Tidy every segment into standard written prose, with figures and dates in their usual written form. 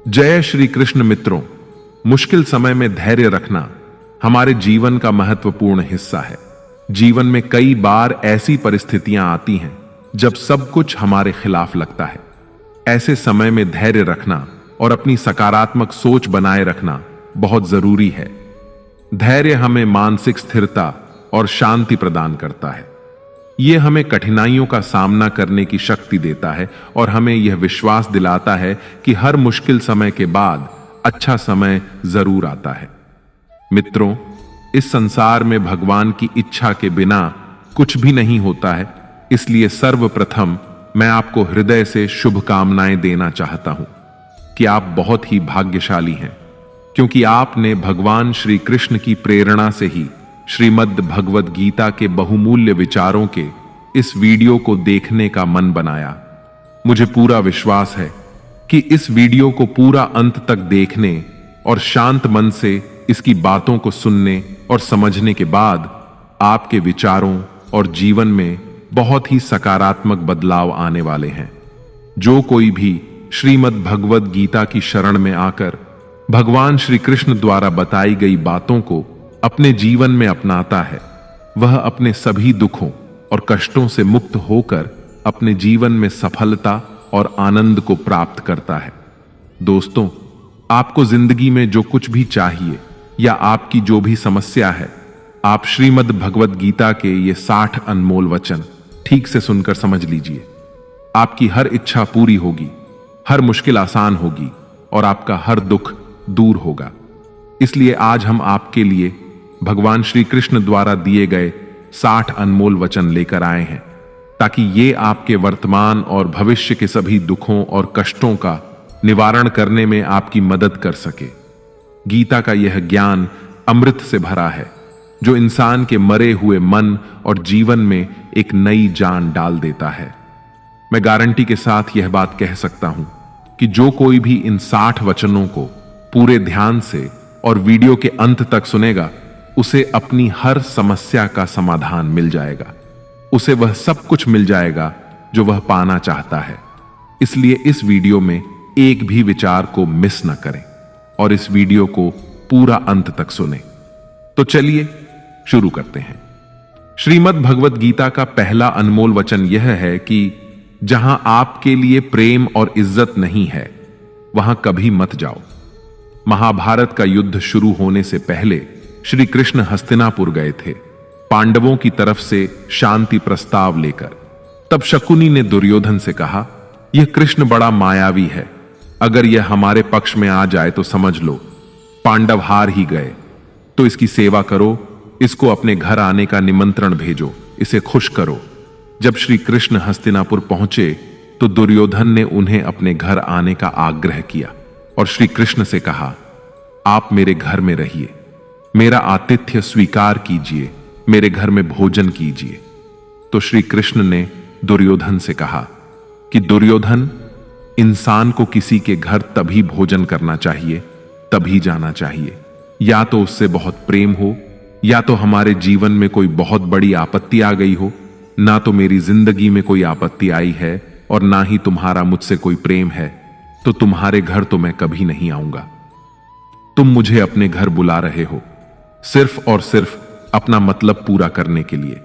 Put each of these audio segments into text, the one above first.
जय श्री कृष्ण मित्रों। मुश्किल समय में धैर्य रखना हमारे जीवन का महत्वपूर्ण हिस्सा है। जीवन में कई बार ऐसी परिस्थितियां आती हैं जब सब कुछ हमारे खिलाफ लगता है। ऐसे समय में धैर्य रखना और अपनी सकारात्मक सोच बनाए रखना बहुत जरूरी है। धैर्य हमें मानसिक स्थिरता और शांति प्रदान करता है। यह हमें कठिनाइयों का सामना करने की शक्ति देता है और हमें यह विश्वास दिलाता है कि हर मुश्किल समय के बाद अच्छा समय जरूर आता है। मित्रों, इस संसार में भगवान की इच्छा के बिना कुछ भी नहीं होता है। इसलिए सर्वप्रथम मैं आपको हृदय से शुभकामनाएं देना चाहता हूं कि आप बहुत ही भाग्यशाली हैं, क्योंकि आपने भगवान श्री कृष्ण की प्रेरणा से ही श्रीमद् भगवद गीता के बहुमूल्य विचारों के इस वीडियो को देखने का मन बनाया। मुझे पूरा विश्वास है कि इस वीडियो को पूरा अंत तक देखने और शांत मन से इसकी बातों को सुनने और समझने के बाद आपके विचारों और जीवन में बहुत ही सकारात्मक बदलाव आने वाले हैं। जो कोई भी श्रीमद् भगवद गीता की शरण में आकर भगवान श्री कृष्ण द्वारा बताई गई बातों को अपने जीवन में अपनाता है, वह अपने सभी दुखों और कष्टों से मुक्त होकर अपने जीवन में सफलता और आनंद को प्राप्त करता है। दोस्तों, आपको जिंदगी में जो कुछ भी चाहिए या आपकी जो भी समस्या है, आप श्रीमद् भगवद गीता के ये 60 अनमोल वचन ठीक से सुनकर समझ लीजिए। आपकी हर इच्छा पूरी होगी, हर मुश्किल आसान होगी और आपका हर दुख दूर होगा। इसलिए आज हम आपके लिए भगवान श्री कृष्ण द्वारा दिए गए 60 अनमोल वचन लेकर आए हैं, ताकि ये आपके वर्तमान और भविष्य के सभी दुखों और कष्टों का निवारण करने में आपकी मदद कर सके। गीता का यह ज्ञान अमृत से भरा है, जो इंसान के मरे हुए मन और जीवन में एक नई जान डाल देता है। मैं गारंटी के साथ यह बात कह सकता हूं कि जो कोई भी इन 60 वचनों को पूरे ध्यान से और वीडियो के अंत तक सुनेगा, उसे अपनी हर समस्या का समाधान मिल जाएगा। उसे वह सब कुछ मिल जाएगा जो वह पाना चाहता है। इसलिए इस वीडियो में एक भी विचार को मिस न करें और इस वीडियो को पूरा अंत तक सुनें। तो चलिए शुरू करते हैं। श्रीमद् भगवद गीता का पहला अनमोल वचन यह है कि जहां आपके लिए प्रेम और इज्जत नहीं है, वहां कभी मत जाओ। महाभारत का युद्ध शुरू होने से पहले श्री कृष्ण हस्तिनापुर गए थे, पांडवों की तरफ से शांति प्रस्ताव लेकर। तब शकुनी ने दुर्योधन से कहा, यह कृष्ण बड़ा मायावी है, अगर यह हमारे पक्ष में आ जाए तो समझ लो पांडव हार ही गए। तो इसकी सेवा करो, इसको अपने घर आने का निमंत्रण भेजो, इसे खुश करो। जब श्री कृष्ण हस्तिनापुर पहुंचे तो दुर्योधन ने उन्हें अपने घर आने का आग्रह किया और श्री कृष्ण से कहा, आप मेरे घर में रहिए, मेरा आतिथ्य स्वीकार कीजिए, मेरे घर में भोजन कीजिए। तो श्री कृष्ण ने दुर्योधन से कहा कि दुर्योधन, इंसान को किसी के घर तभी भोजन करना चाहिए, तभी जाना चाहिए, या तो उससे बहुत प्रेम हो, या तो हमारे जीवन में कोई बहुत बड़ी आपत्ति आ गई हो। ना तो मेरी जिंदगी में कोई आपत्ति आई है और ना ही तुम्हारा मुझसे कोई प्रेम है, तो तुम्हारे घर तो मैं कभी नहीं आऊंगा। तुम मुझे अपने घर बुला रहे हो सिर्फ और सिर्फ अपना मतलब पूरा करने के लिए,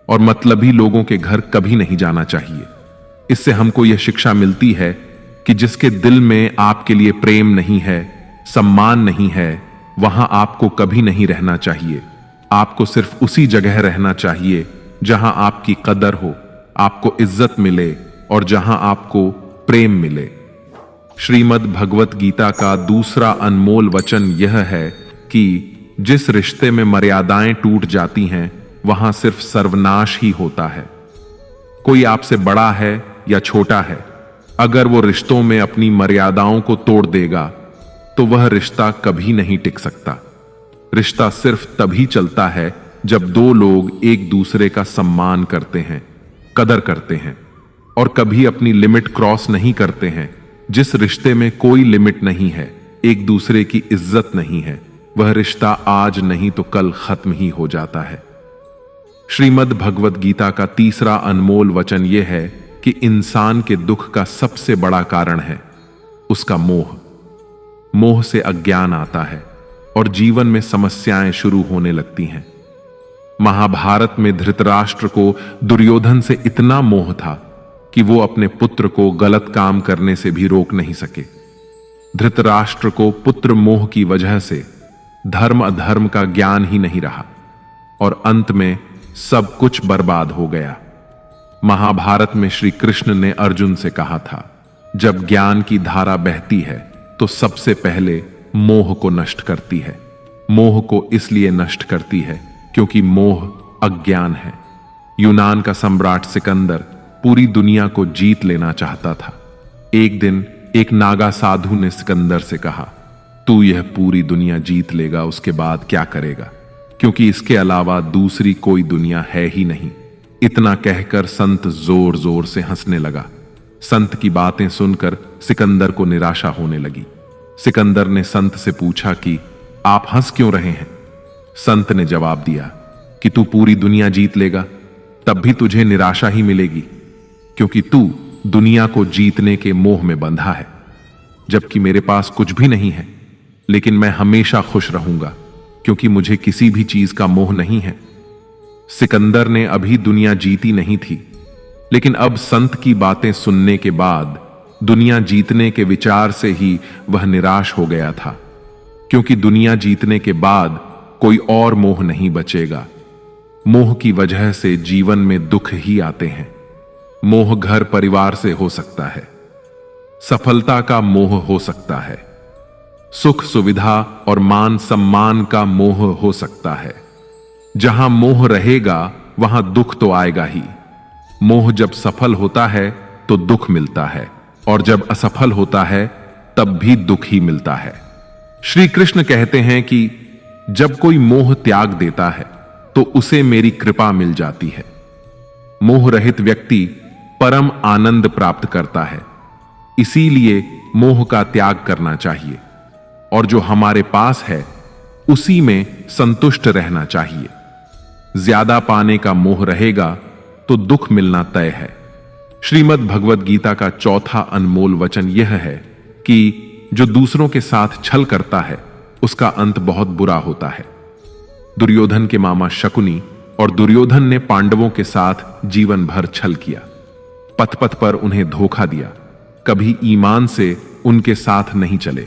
और मतलबी लोगों के घर कभी नहीं जाना चाहिए। इससे हमको यह शिक्षा मिलती है कि जिसके दिल में आपके लिए प्रेम नहीं है, सम्मान नहीं है, वहां आपको कभी नहीं रहना चाहिए। आपको सिर्फ उसी जगह रहना चाहिए जहां आपकी कदर हो, आपको इज्जत मिले और जहां आपको प्रेम मिले। श्रीमद् भगवत गीता का दूसरा अनमोल वचन यह है कि जिस रिश्ते में मर्यादाएं टूट जाती हैं, वहां सिर्फ सर्वनाश ही होता है। कोई आपसे बड़ा है या छोटा है, अगर वो रिश्तों में अपनी मर्यादाओं को तोड़ देगा तो वह रिश्ता कभी नहीं टिक सकता। रिश्ता सिर्फ तभी चलता है जब दो लोग एक दूसरे का सम्मान करते हैं, कदर करते हैं और कभी अपनी लिमिट क्रॉस नहीं करते हैं। जिस रिश्ते में कोई लिमिट नहीं है, एक दूसरे की इज्जत नहीं है, वह रिश्ता आज नहीं तो कल खत्म ही हो जाता है। श्रीमद् भगवद गीता का तीसरा अनमोल वचन यह है कि इंसान के दुख का सबसे बड़ा कारण है उसका मोह। मोह से अज्ञान आता है और जीवन में समस्याएं शुरू होने लगती हैं। महाभारत में धृतराष्ट्र को दुर्योधन से इतना मोह था कि वो अपने पुत्र को गलत काम करने से भी रोक नहीं सके। धृतराष्ट्र को पुत्र मोह की वजह से धर्म अधर्म का ज्ञान ही नहीं रहा और अंत में सब कुछ बर्बाद हो गया। महाभारत में श्री कृष्ण ने अर्जुन से कहा था, जब ज्ञान की धारा बहती है तो सबसे पहले मोह को नष्ट करती है। मोह को इसलिए नष्ट करती है क्योंकि मोह अज्ञान है। यूनान का सम्राट सिकंदर पूरी दुनिया को जीत लेना चाहता था। एक दिन एक नागा साधु ने सिकंदर से कहा, तू यह पूरी दुनिया जीत लेगा, उसके बाद क्या करेगा, क्योंकि इसके अलावा दूसरी कोई दुनिया है ही नहीं। इतना कहकर संत जोर जोर से हंसने लगा। संत की बातें सुनकर सिकंदर को निराशा होने लगी। सिकंदर ने संत से पूछा कि आप हंस क्यों रहे हैं? संत ने जवाब दिया कि तू पूरी दुनिया जीत लेगा तब भी तुझे निराशा ही मिलेगी, क्योंकि तू दुनिया को जीतने के मोह में बंधा है, जबकि मेरे पास कुछ भी नहीं है, लेकिन मैं हमेशा खुश रहूंगा क्योंकि मुझे किसी भी चीज का मोह नहीं है। सिकंदर ने अभी दुनिया जीती नहीं थी, लेकिन अब संत की बातें सुनने के बाद दुनिया जीतने के विचार से ही वह निराश हो गया था, क्योंकि दुनिया जीतने के बाद कोई और मोह नहीं बचेगा। मोह की वजह से जीवन में दुख ही आते हैं। मोह घर परिवार से हो सकता है, सफलता का मोह हो सकता है, सुख सुविधा और मान सम्मान का मोह हो सकता है। जहां मोह रहेगा वहां दुख तो आएगा ही। मोह जब सफल होता है तो दुख मिलता है, और जब असफल होता है तब भी दुख ही मिलता है। श्री कृष्ण कहते हैं कि जब कोई मोह त्याग देता है तो उसे मेरी कृपा मिल जाती है। मोह रहित व्यक्ति परम आनंद प्राप्त करता है। इसीलिए मोह का त्याग करना चाहिए और जो हमारे पास है उसी में संतुष्ट रहना चाहिए। ज्यादा पाने का मोह रहेगा तो दुख मिलना तय है। श्रीमद् भगवद गीता का चौथा अनमोल वचन यह है कि जो दूसरों के साथ छल करता है उसका अंत बहुत बुरा होता है। दुर्योधन के मामा शकुनी और दुर्योधन ने पांडवों के साथ जीवन भर छल किया, पथ पथ पर उन्हें धोखा दिया, कभी ईमान से उनके साथ नहीं चले,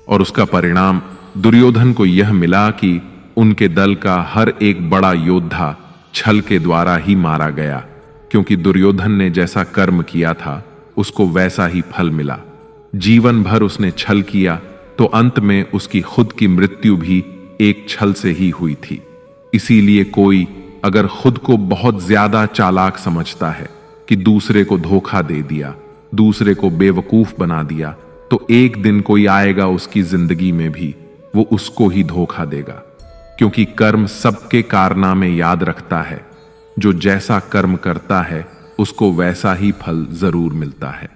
और उसका परिणाम दुर्योधन को यह मिला कि उनके दल का हर एक बड़ा योद्धा छल के द्वारा ही मारा गया, क्योंकि दुर्योधन ने जैसा कर्म किया था उसको वैसा ही फल मिला। जीवन भर उसने छल किया तो अंत में उसकी खुद की मृत्यु भी एक छल से ही हुई थी। इसीलिए कोई अगर खुद को बहुत ज्यादा चालाक समझता है कि दूसरे को धोखा दे दिया, दूसरे को बेवकूफ बना दिया, तो एक दिन कोई आएगा उसकी जिंदगी में भी वो उसको ही धोखा देगा, क्योंकि कर्म सबके कारनामे याद रखता है। जो जैसा कर्म करता है उसको वैसा ही फल जरूर मिलता है।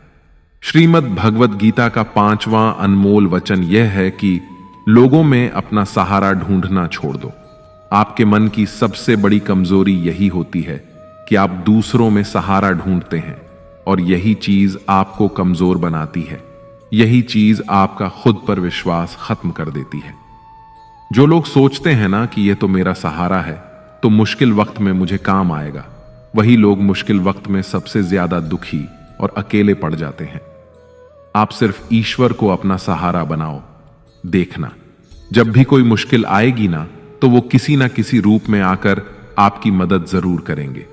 श्रीमद् भगवद गीता का 5वां अनमोल वचन यह है कि लोगों में अपना सहारा ढूंढना छोड़ दो। आपके मन की सबसे बड़ी कमजोरी यही होती है कि आप दूसरों में सहारा ढूंढते हैं, और यही चीज आपको कमजोर बनाती है। यही चीज आपका खुद पर विश्वास खत्म कर देती है। जो लोग सोचते हैं ना कि यह तो मेरा सहारा है तो मुश्किल वक्त में मुझे काम आएगा, वही लोग मुश्किल वक्त में सबसे ज्यादा दुखी और अकेले पड़ जाते हैं। आप सिर्फ ईश्वर को अपना सहारा बनाओ। देखना, जब भी कोई मुश्किल आएगी ना तो वो किसी ना किसी रूप में आकर आपकी मदद जरूर करेंगे।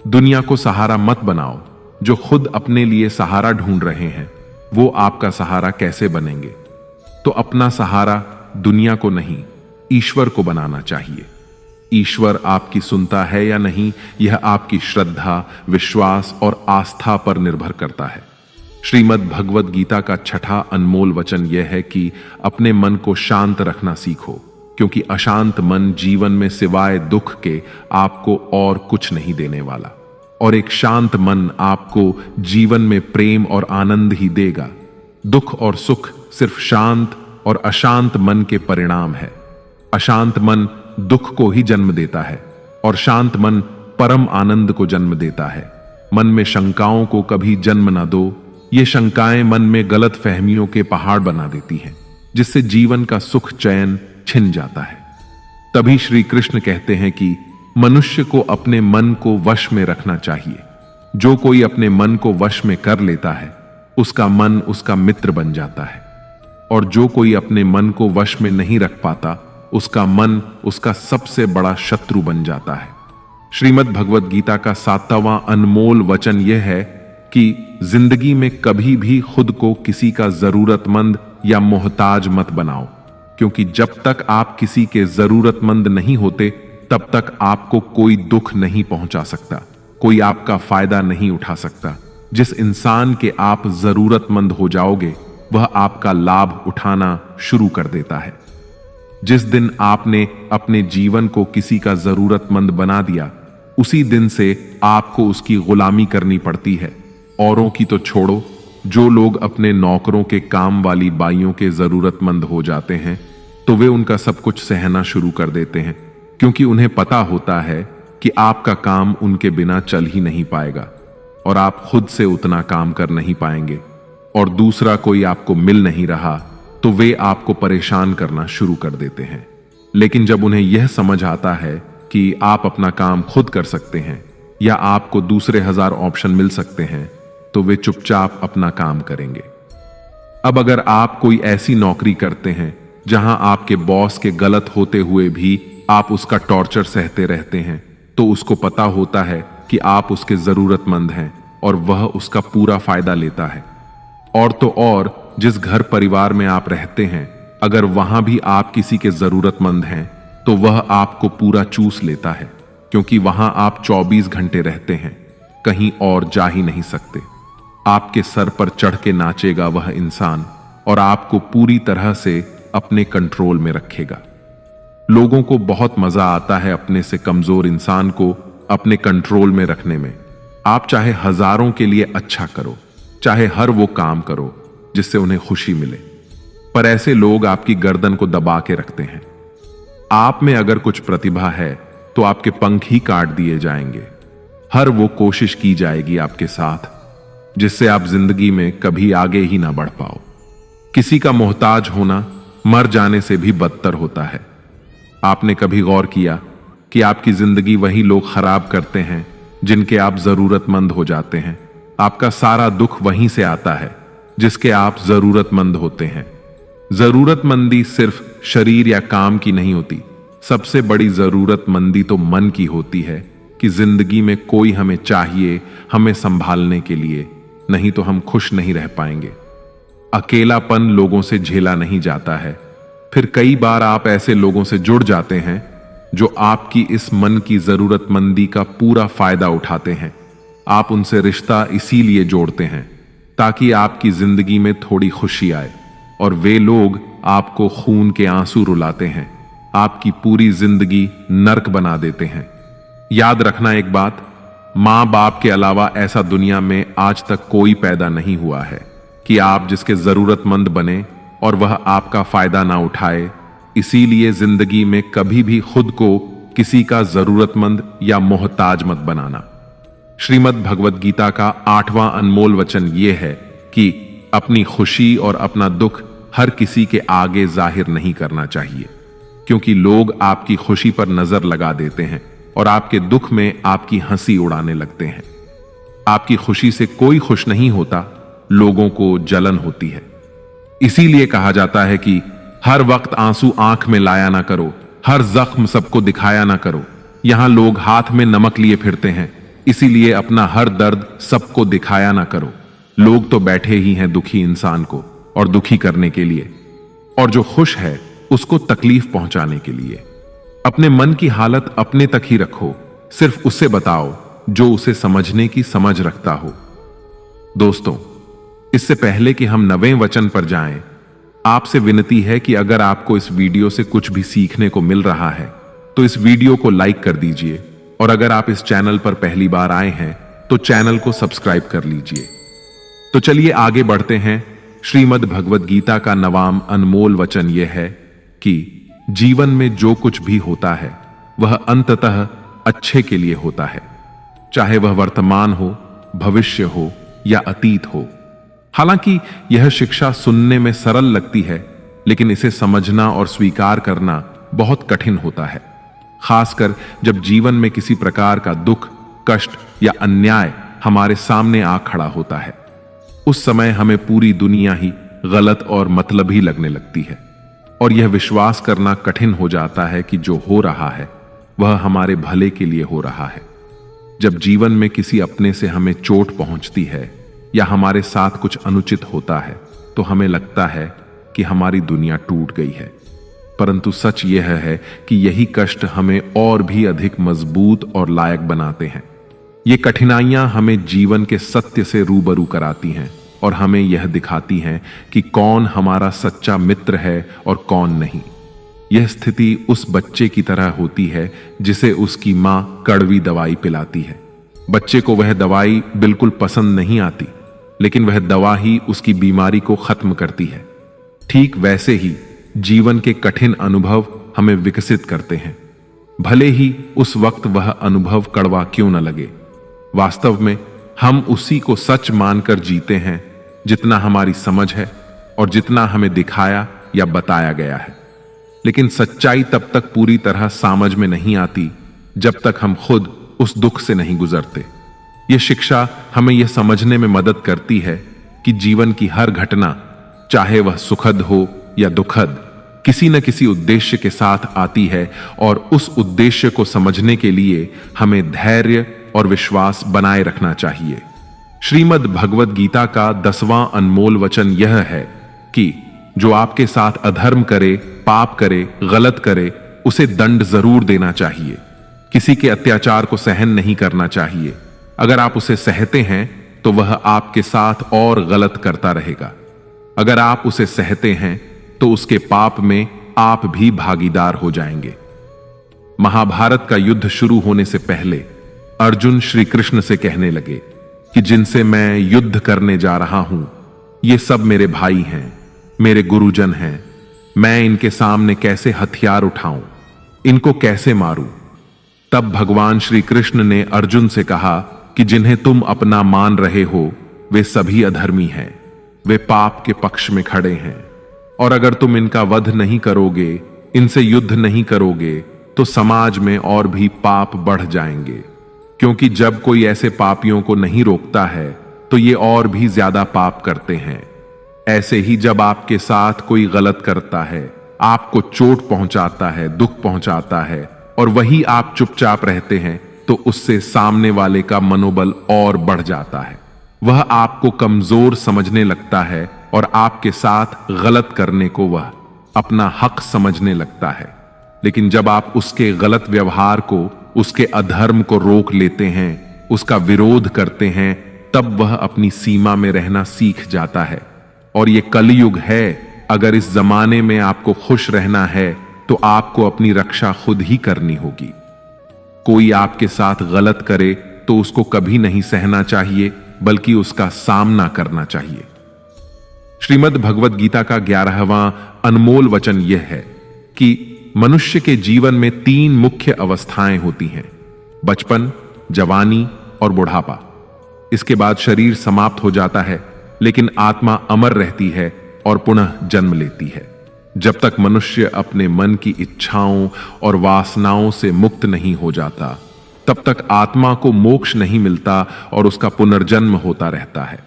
दुनिया को सहारा मत बनाओ। जो खुद अपने लिए सहारा ढूंढ रहे हैं वो आपका सहारा कैसे बनेंगे? तो अपना सहारा दुनिया को नहीं, ईश्वर को बनाना चाहिए। ईश्वर आपकी सुनता है या नहीं, यह आपकी श्रद्धा, विश्वास और आस्था पर निर्भर करता है। श्रीमद् भगवद गीता का 6ठा अनमोल वचन यह है कि अपने मन को शांत रखना सीखो, क्योंकि अशांत मन जीवन में सिवाय दुख के आपको और कुछ नहीं देने वाला, और एक शांत मन आपको जीवन में प्रेम और आनंद ही देगा। दुख और सुख सिर्फ शांत और अशांत मन के परिणाम है। अशांत मन दुख को ही जन्म देता है और शांत मन परम आनंद को जन्म देता है। मन में शंकाओं को कभी जन्म ना दो। ये शंकाएं मन में गलत फहमियों के पहाड़ बना देती हैं, जिससे जीवन का सुख चैन छिन जाता है। तभी श्री कृष्ण कहते हैं कि मनुष्य को अपने मन को वश में रखना चाहिए। जो कोई अपने मन को वश में कर लेता है उसका मन उसका मित्र बन जाता है, और जो कोई अपने मन को वश में नहीं रख पाता उसका मन उसका सबसे बड़ा शत्रु बन जाता है। श्रीमद् भगवद गीता का 7वां अनमोल वचन यह है कि जिंदगी में कभी भी खुद को किसी का जरूरतमंद या मोहताज मत बनाओ, क्योंकि जब तक आप किसी के जरूरतमंद नहीं होते तब तक आपको कोई दुख नहीं पहुंचा सकता, कोई आपका फायदा नहीं उठा सकता। जिस इंसान के आप जरूरतमंद हो जाओगे वह आपका लाभ उठाना शुरू कर देता है। जिस दिन आपने अपने जीवन को किसी का जरूरतमंद बना दिया उसी दिन से आपको उसकी गुलामी करनी पड़ती है। औरों की तो छोड़ो, जो लोग अपने नौकरों के काम वाली बाइयों के जरूरतमंद हो जाते हैं तो वे उनका सब कुछ सहना शुरू कर देते हैं, क्योंकि उन्हें पता होता है कि आपका काम उनके बिना चल ही नहीं पाएगा और आप खुद से उतना काम कर नहीं पाएंगे, और दूसरा कोई आपको मिल नहीं रहा तो वे आपको परेशान करना शुरू कर देते हैं। लेकिन जब उन्हें यह समझ आता है कि आप अपना काम खुद कर सकते हैं या आपको दूसरे 1000 ऑप्शन मिल सकते हैं तो वे चुपचाप अपना काम करेंगे। अब अगर आप कोई ऐसी नौकरी करते हैं जहां आपके बॉस के गलत होते हुए भी आप उसका टॉर्चर सहते रहते हैं तो उसको पता होता है कि आप उसके जरूरतमंद हैं और वह उसका पूरा फायदा लेता है। और तो और जिस घर परिवार में आप रहते हैं अगर वहां भी आप किसी के जरूरतमंद हैं तो वह आपको पूरा चूस लेता है, क्योंकि वहां आप 24 घंटे रहते हैं, कहीं और जा ही नहीं सकते। आपके सर पर चढ़ के नाचेगा वह इंसान और आपको पूरी तरह से अपने कंट्रोल में रखेगा। लोगों को बहुत मजा आता है अपने से कमजोर इंसान को अपने कंट्रोल में रखने में। आप चाहे हजारों के लिए अच्छा करो, चाहे हर वो काम करो जिससे उन्हें खुशी मिले, पर ऐसे लोग आपकी गर्दन को दबा के रखते हैं। आप में अगर कुछ प्रतिभा है तो आपके पंख ही काट दिए जाएंगे। हर वो कोशिश की जाएगी आपके साथ जिससे आप जिंदगी में कभी आगे ही ना बढ़ पाओ। किसी का मोहताज होना मर जाने से भी बदतर होता है। आपने कभी गौर किया कि आपकी जिंदगी वही लोग खराब करते हैं जिनके आप जरूरतमंद हो जाते हैं। आपका सारा दुख वहीं से आता है जिसके आप जरूरतमंद होते हैं। जरूरतमंदी सिर्फ शरीर या काम की नहीं होती, सबसे बड़ी जरूरतमंदी तो मन की होती है कि जिंदगी में कोई हमें चाहिए, हमें संभालने के लिए, नहीं तो हम खुश नहीं रह पाएंगे। अकेलापन लोगों से झेला नहीं जाता है। फिर कई बार आप ऐसे लोगों से जुड़ जाते हैं जो आपकी इस मन की जरूरतमंदी का पूरा फायदा उठाते हैं। आप उनसे रिश्ता इसीलिए जोड़ते हैं ताकि आपकी जिंदगी में थोड़ी खुशी आए, और वे लोग आपको खून के आंसू रुलाते हैं, आपकी पूरी जिंदगी नर्क बना देते हैं। याद रखना एक बात, मां बाप के अलावा ऐसा दुनिया में आज तक कोई पैदा नहीं हुआ है कि आप जिसके जरूरतमंद बने और वह आपका फायदा ना उठाए। इसीलिए जिंदगी में कभी भी खुद को किसी का जरूरतमंद या मोहताज मत बनाना। श्रीमद् भगवद गीता का 8वां अनमोल वचन यह है कि अपनी खुशी और अपना दुख हर किसी के आगे जाहिर नहीं करना चाहिए, क्योंकि लोग आपकी खुशी पर नजर लगा देते हैं और आपके दुख में आपकी हंसी उड़ाने लगते हैं। आपकी खुशी से कोई खुश नहीं होता, लोगों को जलन होती है। इसीलिए कहा जाता है कि हर वक्त आंसू आंख में लाया ना करो, हर जख्म सबको दिखाया ना करो। यहां लोग हाथ में नमक लिए फिरते हैं, इसीलिए अपना हर दर्द सबको दिखाया ना करो। लोग तो बैठे ही हैं दुखी इंसान को और दुखी करने के लिए, और जो खुश है उसको तकलीफ पहुंचाने के लिए। अपने मन की हालत अपने तक ही रखो, सिर्फ उसे बताओ जो उसे समझने की समझ रखता हो। दोस्तों, इससे पहले कि हम 9वें वचन पर जाएं, आपसे विनती है कि अगर आपको इस वीडियो से कुछ भी सीखने को मिल रहा है तो इस वीडियो को लाइक कर दीजिए, और अगर आप इस चैनल पर पहली बार आए हैं तो चैनल को सब्सक्राइब कर लीजिए। तो चलिए आगे बढ़ते हैं। श्रीमद् भगवद गीता का 9वां अनमोल वचन यह है कि जीवन में जो कुछ भी होता है वह अंततः अच्छे के लिए होता है, चाहे वह वर्तमान हो, भविष्य हो या अतीत हो। हालांकि यह शिक्षा सुनने में सरल लगती है, लेकिन इसे समझना और स्वीकार करना बहुत कठिन होता है, खासकर जब जीवन में किसी प्रकार का दुख, कष्ट या अन्याय हमारे सामने आ खड़ा होता है। उस समय हमें पूरी दुनिया ही गलत और मतलबी लगने लगती है और यह विश्वास करना कठिन हो जाता है कि जो हो रहा है वह हमारे भले के लिए हो रहा है। जब जीवन में किसी अपने से हमें चोट पहुंचती है या हमारे साथ कुछ अनुचित होता है तो हमें लगता है कि हमारी दुनिया टूट गई है, परंतु सच यह है कि यही कष्ट हमें और भी अधिक मजबूत और लायक बनाते हैं। ये कठिनाइयां हमें जीवन के सत्य से रूबरू कराती हैं और हमें यह दिखाती हैं कि कौन हमारा सच्चा मित्र है और कौन नहीं। यह स्थिति उस बच्चे की तरह होती है जिसे उसकी मां कड़वी दवाई पिलाती है। बच्चे को वह दवाई बिल्कुल पसंद नहीं आती, लेकिन वह दवा ही उसकी बीमारी को खत्म करती है। ठीक वैसे ही जीवन के कठिन अनुभव हमें विकसित करते हैं, भले ही उस वक्त वह अनुभव कड़वा क्यों न लगे। वास्तव में हम उसी को सच मानकर जीते हैं जितना हमारी समझ है और जितना हमें दिखाया या बताया गया है। लेकिन सच्चाई तब तक पूरी तरह समझ में नहीं आती जब तक हम खुद उस दुख से नहीं गुजरते। यह शिक्षा हमें यह समझने में मदद करती है कि जीवन की हर घटना, चाहे वह सुखद हो या दुखद, किसी न किसी उद्देश्य के साथ आती है और उस उद्देश्य को समझने के लिए हमें धैर्य और विश्वास बनाए रखना चाहिए। श्रीमद् भगवद गीता का 10वां अनमोल वचन यह है कि जो आपके साथ अधर्म करे, पाप करे, गलत करे, उसे दंड जरूर देना चाहिए। किसी के अत्याचार को सहन नहीं करना चाहिए। अगर आप उसे सहते हैं तो वह आपके साथ और गलत करता रहेगा। अगर आप उसे सहते हैं तो उसके पाप में आप भी भागीदार हो जाएंगे। महाभारत का युद्ध शुरू होने से पहले अर्जुन श्री कृष्ण से कहने लगे कि जिनसे मैं युद्ध करने जा रहा हूं, ये सब मेरे भाई हैं, मेरे गुरुजन हैं। मैं इनके सामने कैसे हथियार उठाऊं, इनको कैसे मारूं? तब भगवान श्री कृष्ण ने अर्जुन से कहा कि जिन्हें तुम अपना मान रहे हो वे सभी अधर्मी हैं, वे पाप के पक्ष में खड़े हैं, और अगर तुम इनका वध नहीं करोगे, इनसे युद्ध नहीं करोगे, तो समाज में और भी पाप बढ़ जाएंगे। क्योंकि जब कोई ऐसे पापियों को नहीं रोकता है तो ये और भी ज्यादा पाप करते हैं। ऐसे ही जब आपके साथ कोई गलत करता है, आपको चोट पहुंचाता है, दुख पहुंचाता है, और वही आप चुपचाप रहते हैं, तो उससे सामने वाले का मनोबल और बढ़ जाता है। वह आपको कमजोर समझने लगता है और आपके साथ गलत करने को वह अपना हक समझने लगता है। लेकिन जब आप उसके गलत व्यवहार को, उसके अधर्म को रोक लेते हैं, उसका विरोध करते हैं, तब वह अपनी सीमा में रहना सीख जाता है। और ये कलयुग है। अगर इस जमाने में आपको खुश रहना है तो आपको अपनी रक्षा खुद ही करनी होगी। कोई आपके साथ गलत करे तो उसको कभी नहीं सहना चाहिए, बल्कि उसका सामना करना चाहिए। श्रीमद् भगवद गीता का 11वां अनमोल वचन यह है कि मनुष्य के जीवन में 3 मुख्य अवस्थाएं होती हैं: बचपन, जवानी और बुढ़ापा। इसके बाद शरीर समाप्त हो जाता है, लेकिन आत्मा अमर रहती है और पुनः जन्म लेती है। जब तक मनुष्य अपने मन की इच्छाओं और वासनाओं से मुक्त नहीं हो जाता, तब तक आत्मा को मोक्ष नहीं मिलता और उसका पुनर्जन्म होता रहता है।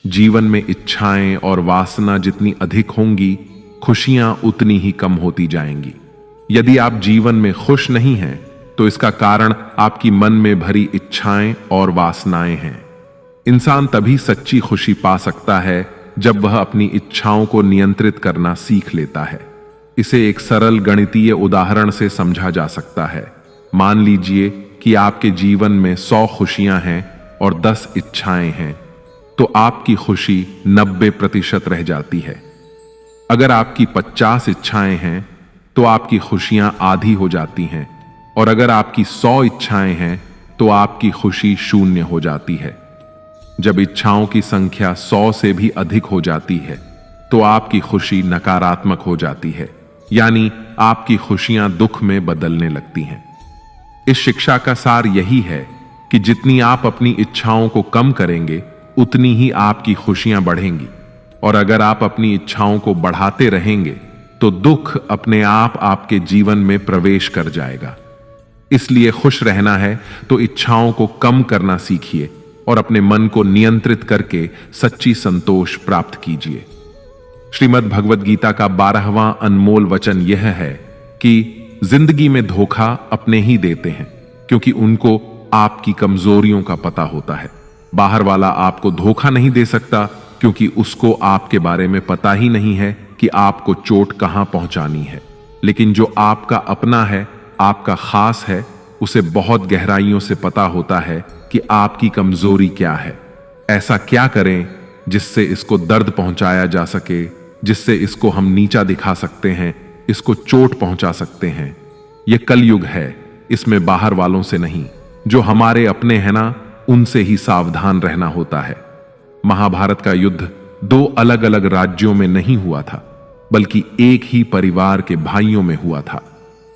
जीवन में इच्छाएं और वासना जितनी अधिक होंगी, खुशियां उतनी ही कम होती जाएंगी। यदि आप जीवन में खुश नहीं हैं, तो इसका कारण आपकी मन में भरी इच्छाएं और वासनाएं हैं। इंसान तभी सच्ची खुशी पा सकता है जब वह अपनी इच्छाओं को नियंत्रित करना सीख लेता है। इसे एक सरल गणितीय उदाहरण से समझा जा सकता है। मान लीजिए कि आपके जीवन में 100 खुशियां हैं और 10 इच्छाएं हैं, तो आपकी खुशी 90% रह जाती है। अगर आपकी 50 इच्छाएं हैं तो आपकी खुशियां आधी हो जाती हैं, और अगर आपकी 100 इच्छाएं हैं तो आपकी खुशी 0 हो जाती है। जब इच्छाओं की संख्या 100 से भी अधिक हो जाती है तो आपकी खुशी नकारात्मक हो जाती है, यानी आपकी खुशियां दुख में बदलने लगती हैं। इस शिक्षा का सार यही है कि जितनी आप अपनी इच्छाओं को कम करेंगे, उतनी ही आपकी खुशियां बढ़ेंगी, और अगर आप अपनी इच्छाओं को बढ़ाते रहेंगे तो दुख अपने आप आपके जीवन में प्रवेश कर जाएगा। इसलिए खुश रहना है तो इच्छाओं को कम करना सीखिए और अपने मन को नियंत्रित करके सच्ची संतोष प्राप्त कीजिए। श्रीमद् भगवद गीता का 12वां अनमोल वचन यह है कि जिंदगी में धोखा अपने ही देते हैं, क्योंकि उनको आपकी कमजोरियों का पता होता है। बाहर वाला आपको धोखा नहीं दे सकता, क्योंकि उसको आपके बारे में पता ही नहीं है कि आपको चोट कहां पहुंचानी है। लेकिन जो आपका अपना है, आपका खास है, उसे बहुत गहराइयों से पता होता है कि आपकी कमजोरी क्या है। ऐसा क्या करें जिससे इसको दर्द पहुंचाया जा सके, जिससे इसको हम नीचा दिखा सकते हैं, इसको चोट पहुंचा सकते हैं। यह कलयुग है, इसमें बाहर वालों से नहीं, जो हमारे अपने हैं ना, उनसे ही सावधान रहना होता है। महाभारत का युद्ध 2 अलग अलग राज्यों में नहीं हुआ था, बल्कि एक ही परिवार के भाइयों में हुआ था।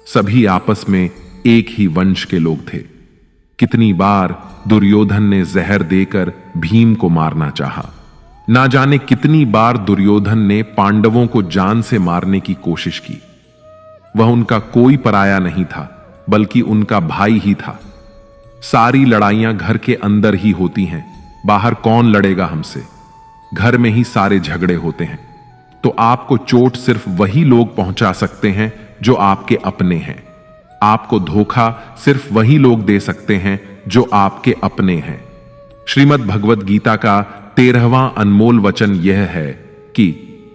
सभी आपस में एक ही वंश के लोग थे। कितनी बार दुर्योधन ने जहर देकर भीम को मारना चाहा। ना जाने कितनी बार दुर्योधन ने पांडवों को जान से मारने की कोशिश की। वह उनका कोई पराया नहीं था, बल्कि उनका भाई ही था। सारी लड़ाइयां घर के अंदर ही होती हैं, बाहर कौन लड़ेगा हमसे। घर में ही सारे झगड़े होते हैं। तो आपको चोट सिर्फ वही लोग पहुंचा सकते हैं जो आपके अपने हैं। आपको धोखा सिर्फ वही लोग दे सकते हैं जो आपके अपने हैं। श्रीमद् भगवद गीता का 13वां अनमोल वचन यह है कि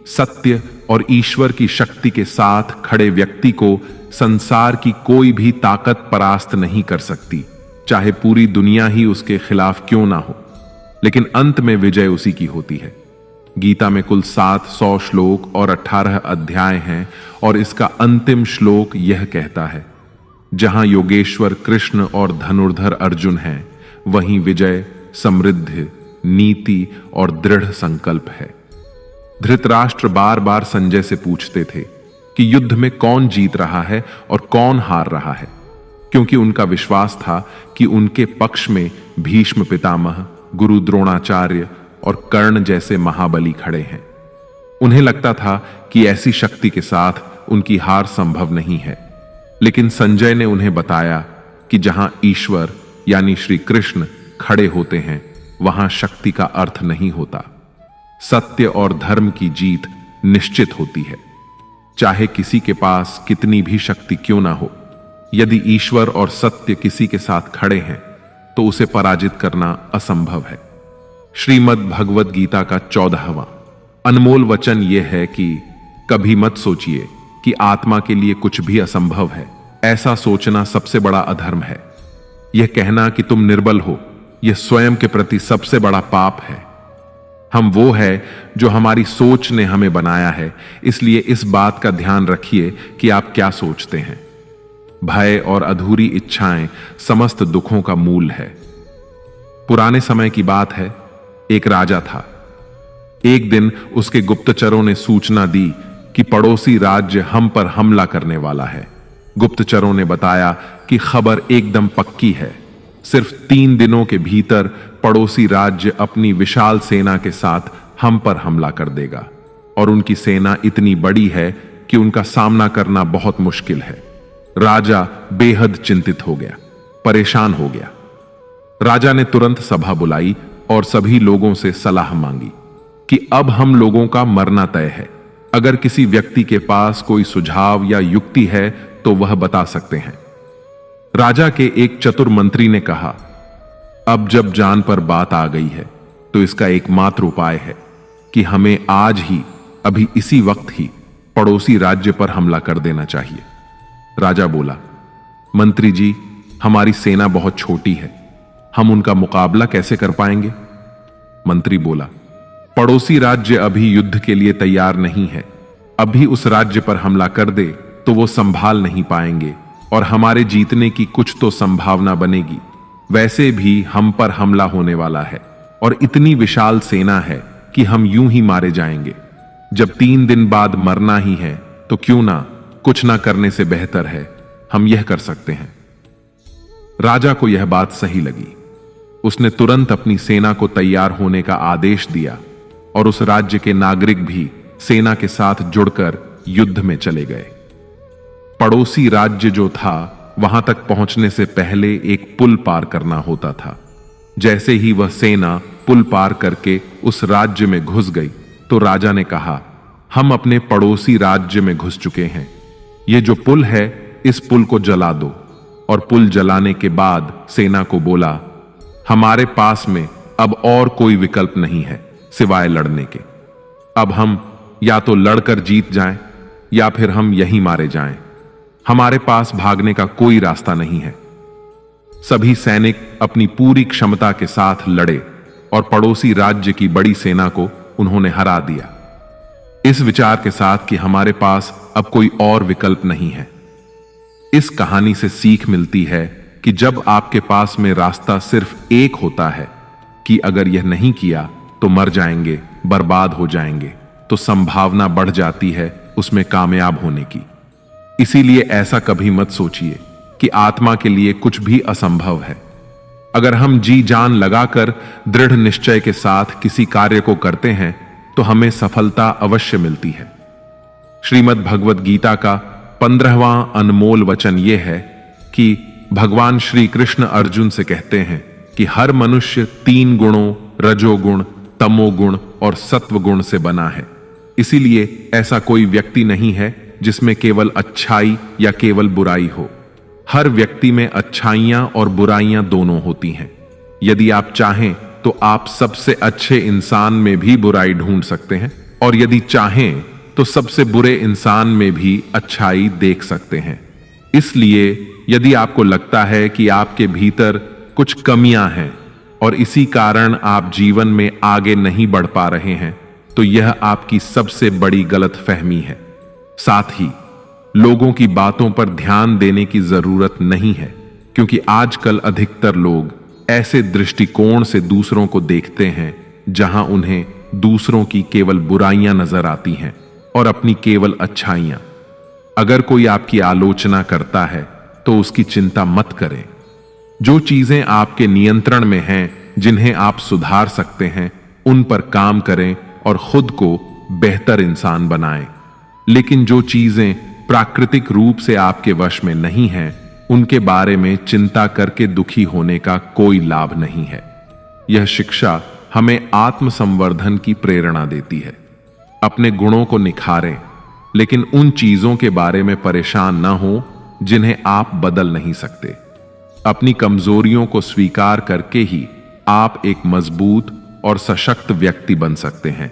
सत्य और ईश्वर की शक्ति के साथ खड़े व्यक्ति को संसार की कोई भी ताकत परास्त नहीं कर सकती, चाहे पूरी दुनिया ही उसके खिलाफ क्यों ना हो। लेकिन अंत में विजय उसी की होती है। गीता में कुल 700 श्लोक और 18 अध्याय हैं, और इसका अंतिम श्लोक यह कहता है, जहां योगेश्वर कृष्ण और धनुर्धर अर्जुन हैं, वहीं विजय, समृद्धि, नीति और दृढ़ संकल्प है। धृतराष्ट्र बार बार संजय से पूछते थे कि युद्ध में कौन जीत रहा है और कौन हार रहा है, क्योंकि उनका विश्वास था कि उनके पक्ष में भीष्म पितामह, गुरु द्रोणाचार्य और कर्ण जैसे महाबली खड़े हैं। उन्हें लगता था कि ऐसी शक्ति के साथ उनकी हार संभव नहीं है। लेकिन संजय ने उन्हें बताया कि जहां ईश्वर यानी श्री कृष्ण खड़े होते हैं, वहां शक्ति का अर्थ नहीं होता। सत्य और धर्म की जीत निश्चित होती है, चाहे किसी के पास कितनी भी शक्ति क्यों ना हो। यदि ईश्वर और सत्य किसी के साथ खड़े हैं, तो उसे पराजित करना असंभव है। श्रीमद् भगवद गीता का 14वां अनमोल वचन यह है कि कभी मत सोचिए कि आत्मा के लिए कुछ भी असंभव है। ऐसा सोचना सबसे बड़ा अधर्म है। यह कहना कि तुम निर्बल हो, यह स्वयं के प्रति सबसे बड़ा पाप है। हम वो है जो हमारी सोच ने हमें बनाया है, इसलिए इस बात का ध्यान रखिए कि आप क्या सोचते हैं। भय और अधूरी इच्छाएं समस्त दुखों का मूल है। पुराने समय की बात है, एक राजा था। एक दिन उसके गुप्तचरों ने सूचना दी कि पड़ोसी राज्य हम पर हमला करने वाला है। गुप्तचरों ने बताया कि खबर एकदम पक्की है। सिर्फ 3 दिनों के भीतर पड़ोसी राज्य अपनी विशाल सेना के साथ हम पर हमला कर देगा, और उनकी सेना इतनी बड़ी है कि उनका सामना करना बहुत मुश्किल है। राजा बेहद चिंतित हो गया, परेशान हो गया। राजा ने तुरंत सभा बुलाई और सभी लोगों से सलाह मांगी कि अब हम लोगों का मरना तय है। अगर किसी व्यक्ति के पास कोई सुझाव या युक्ति है तो वह बता सकते हैं। राजा के एक चतुर मंत्री ने कहा, अब जब जान पर बात आ गई है तो इसका एकमात्र उपाय है कि हमें आज ही, अभी इसी वक्त ही पड़ोसी राज्य पर हमला कर देना चाहिए। राजा बोला, मंत्री जी, हमारी सेना बहुत छोटी है, हम उनका मुकाबला कैसे कर पाएंगे? मंत्री बोला, पड़ोसी राज्य अभी युद्ध के लिए तैयार नहीं है। अभी उस राज्य पर हमला कर दे तो वो संभाल नहीं पाएंगे और हमारे जीतने की कुछ तो संभावना बनेगी। वैसे भी हम पर हमला होने वाला है और इतनी विशाल सेना है कि हम यूं ही मारे जाएंगे। जब 3 दिन बाद मरना ही है तो क्यों ना, कुछ ना करने से बेहतर है, हम यह कर सकते हैं। राजा को यह बात सही लगी। उसने तुरंत अपनी सेना को तैयार होने का आदेश दिया और उस राज्य के नागरिक भी सेना के साथ जुड़कर युद्ध में चले गए। पड़ोसी राज्य जो था वहां तक पहुंचने से पहले एक पुल पार करना होता था। जैसे ही वह सेना पुल पार करके उस राज्य में घुस गई तो राजा ने कहा, हम अपने पड़ोसी राज्य में घुस चुके हैं, ये जो पुल है इस पुल को जला दो। और पुल जलाने के बाद सेना को बोला, हमारे पास में अब और कोई विकल्प नहीं है सिवाय लड़ने के। अब हम या तो लड़कर जीत जाएं या फिर हम यहीं मारे जाएं। हमारे पास भागने का कोई रास्ता नहीं है। सभी सैनिक अपनी पूरी क्षमता के साथ लड़े और पड़ोसी राज्य की बड़ी सेना को उन्होंने हरा दिया, इस विचार के साथ कि हमारे पास अब कोई और विकल्प नहीं है। इस कहानी से सीख मिलती है कि जब आपके पास में रास्ता सिर्फ एक होता है कि अगर यह नहीं किया तो मर जाएंगे, बर्बाद हो जाएंगे, तो संभावना बढ़ जाती है उसमें कामयाब होने की। इसीलिए ऐसा कभी मत सोचिए कि आत्मा के लिए कुछ भी असंभव है। अगर हम जी जान लगाकर दृढ़ निश्चय के साथ किसी कार्य को करते हैं तो हमें सफलता अवश्य मिलती है। श्रीमद् भगवत गीता का 15वां अनमोल वचन यह है कि भगवान श्री कृष्ण अर्जुन से कहते हैं कि हर मनुष्य 3 गुणों रजोगुण, तमोगुण और सत्वगुण से बना है। इसीलिए ऐसा कोई व्यक्ति नहीं है जिसमें केवल अच्छाई या केवल बुराई हो। हर व्यक्ति में अच्छाइयां और बुराइयां दोनों होती हैं। यदि आप चाहें तो आप सबसे अच्छे इंसान में भी बुराई ढूंढ सकते हैं और यदि चाहें तो सबसे बुरे इंसान में भी अच्छाई देख सकते हैं। इसलिए यदि आपको लगता है कि आपके भीतर कुछ कमियां हैं और इसी कारण आप जीवन में आगे नहीं बढ़ पा रहे हैं तो यह आपकी सबसे बड़ी गलतफहमी है। साथ ही लोगों की बातों पर ध्यान देने की जरूरत नहीं है, क्योंकि आजकल अधिकतर लोग ऐसे दृष्टिकोण से दूसरों को देखते हैं जहां उन्हें दूसरों की केवल बुराइयां नजर आती हैं और अपनी केवल अच्छाइयां। अगर कोई आपकी आलोचना करता है तो उसकी चिंता मत करें। जो चीजें आपके नियंत्रण में हैं, जिन्हें आप सुधार सकते हैं, उन पर काम करें और खुद को बेहतर इंसान बनाएं। लेकिन जो चीजें प्राकृतिक रूप से आपके वश में नहीं हैं, उनके बारे में चिंता करके दुखी होने का कोई लाभ नहीं है। यह शिक्षा हमें आत्मसंवर्धन की प्रेरणा देती है। अपने गुणों को निखारें, लेकिन उन चीजों के बारे में परेशान न हो जिन्हें आप बदल नहीं सकते। अपनी कमजोरियों को स्वीकार करके ही आप एक मजबूत और सशक्त व्यक्ति बन सकते हैं।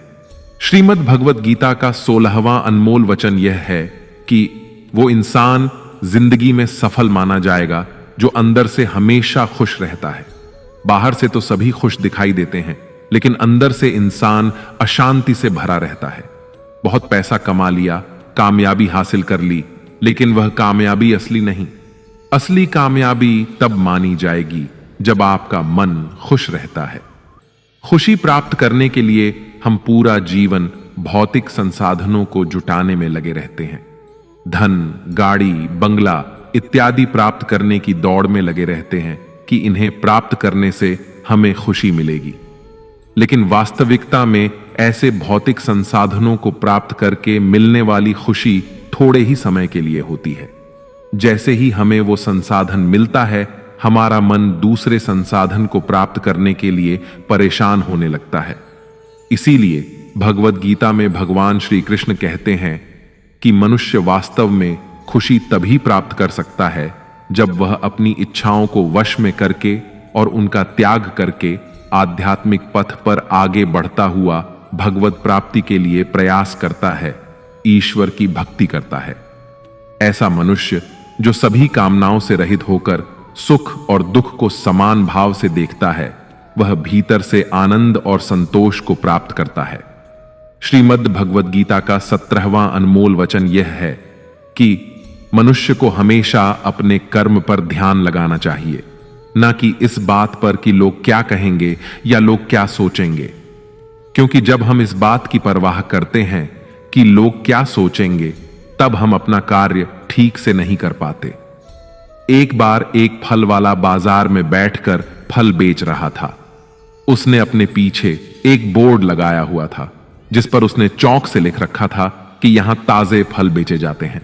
श्रीमद् भगवत गीता का 16वां अनमोल वचन यह है कि वो इंसान जिंदगी में सफल माना जाएगा जो अंदर से हमेशा खुश रहता है। बाहर से तो सभी खुश दिखाई देते हैं, लेकिन अंदर से इंसान अशांति से भरा रहता है। बहुत पैसा कमा लिया, कामयाबी हासिल कर ली, लेकिन वह कामयाबी असली नहीं। असली कामयाबी तब मानी जाएगी जब आपका मन खुश रहता है। खुशी प्राप्त करने के लिए हम पूरा जीवन भौतिक संसाधनों को जुटाने में लगे रहते हैं। धन, गाड़ी, बंगला इत्यादि प्राप्त करने की दौड़ में लगे रहते हैं कि इन्हें प्राप्त करने से हमें खुशी मिलेगी। लेकिन वास्तविकता में ऐसे भौतिक संसाधनों को प्राप्त करके मिलने वाली खुशी थोड़े ही समय के लिए होती है। जैसे ही हमें वो संसाधन मिलता है, हमारा मन दूसरे संसाधन को प्राप्त करने के लिए परेशान होने लगता है। इसीलिए भगवत गीता में भगवान श्री कृष्ण कहते हैं कि मनुष्य वास्तव में खुशी तभी प्राप्त कर सकता है जब वह अपनी इच्छाओं को वश में करके और उनका त्याग करके आध्यात्मिक पथ पर आगे बढ़ता हुआ भगवत प्राप्ति के लिए प्रयास करता है, ईश्वर की भक्ति करता है। ऐसा मनुष्य जो सभी कामनाओं से रहित होकर सुख और दुख को समान भाव से देखता है, वह भीतर से आनंद और संतोष को प्राप्त करता है। श्रीमद् भगवत गीता का 17वां अनमोल वचन यह है कि मनुष्य को हमेशा अपने कर्म पर ध्यान लगाना चाहिए, न कि इस बात पर कि लोग क्या कहेंगे या लोग क्या सोचेंगे। क्योंकि जब हम इस बात की परवाह करते हैं कि लोग क्या सोचेंगे, तब हम अपना कार्य ठीक से नहीं कर पाते। एक बार एक फल वाला बाजार में बैठकर फल बेच रहा था। उसने अपने पीछे एक बोर्ड लगाया हुआ था जिस पर उसने चौक से लिख रखा था कि यहां ताजे फल बेचे जाते हैं।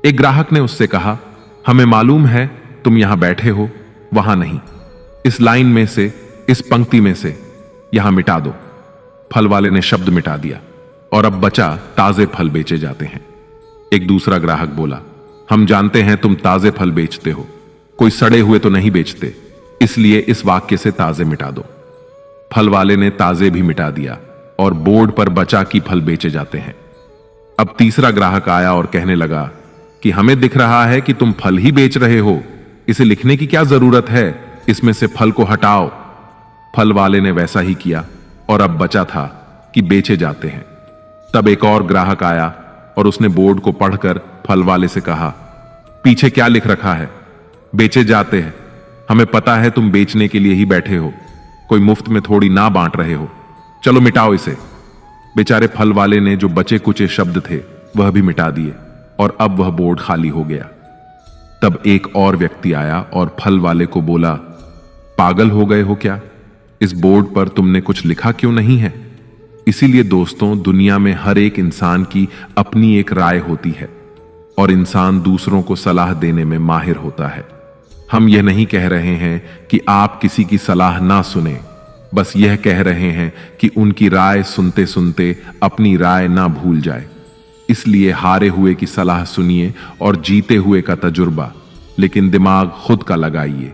एक ग्राहक ने उससे कहा, हमें मालूम है तुम यहां बैठे हो, वहां नहीं, इस लाइन में से, इस पंक्ति में से यहां मिटा दो। फल वाले ने शब्द मिटा दिया और अब बचा ताजे फल बेचे जाते हैं। एक दूसरा ग्राहक बोला, हम जानते हैं तुम ताजे फल बेचते हो, कोई सड़े हुए तो नहीं बेचते, इसलिए इस वाक्य से ताजे मिटा दो। फल वाले ने ताजे भी मिटा दिया और बोर्ड पर बचा कि फल बेचे जाते हैं। अब तीसरा ग्राहक आया और कहने लगा कि हमें दिख रहा है कि तुम फल ही बेच रहे हो, इसे लिखने की क्या जरूरत है, इसमें से फल को हटाओ। फल वाले ने वैसा ही किया और अब बचा था कि बेचे जाते हैं। तब एक और ग्राहक आया और उसने बोर्ड को पढ़कर फल वाले से कहा, पीछे क्या लिख रखा है, बेचे जाते हैं, हमें पता है तुम बेचने के लिए ही बैठे हो, कोई मुफ्त में थोड़ी ना बांट रहे हो, चलो मिटाओ इसे। बेचारे फल वाले ने जो बचे कुचे शब्द थे वह भी मिटा दिए और अब वह बोर्ड खाली हो गया। तब एक और व्यक्ति आया और फल वाले को बोला, पागल हो गए हो क्या, इस बोर्ड पर तुमने कुछ लिखा क्यों नहीं है? इसीलिए दोस्तों, दुनिया में हर एक इंसान की अपनी एक राय होती है और इंसान दूसरों को सलाह देने में माहिर होता है। हम यह नहीं कह रहे हैं कि आप किसी की सलाह ना सुने, बस यह कह रहे हैं कि उनकी राय सुनते सुनते अपनी राय ना भूल जाए। इसलिए हारे हुए की सलाह सुनिए और जीते हुए का तजुर्बा, लेकिन दिमाग खुद का लगाइए।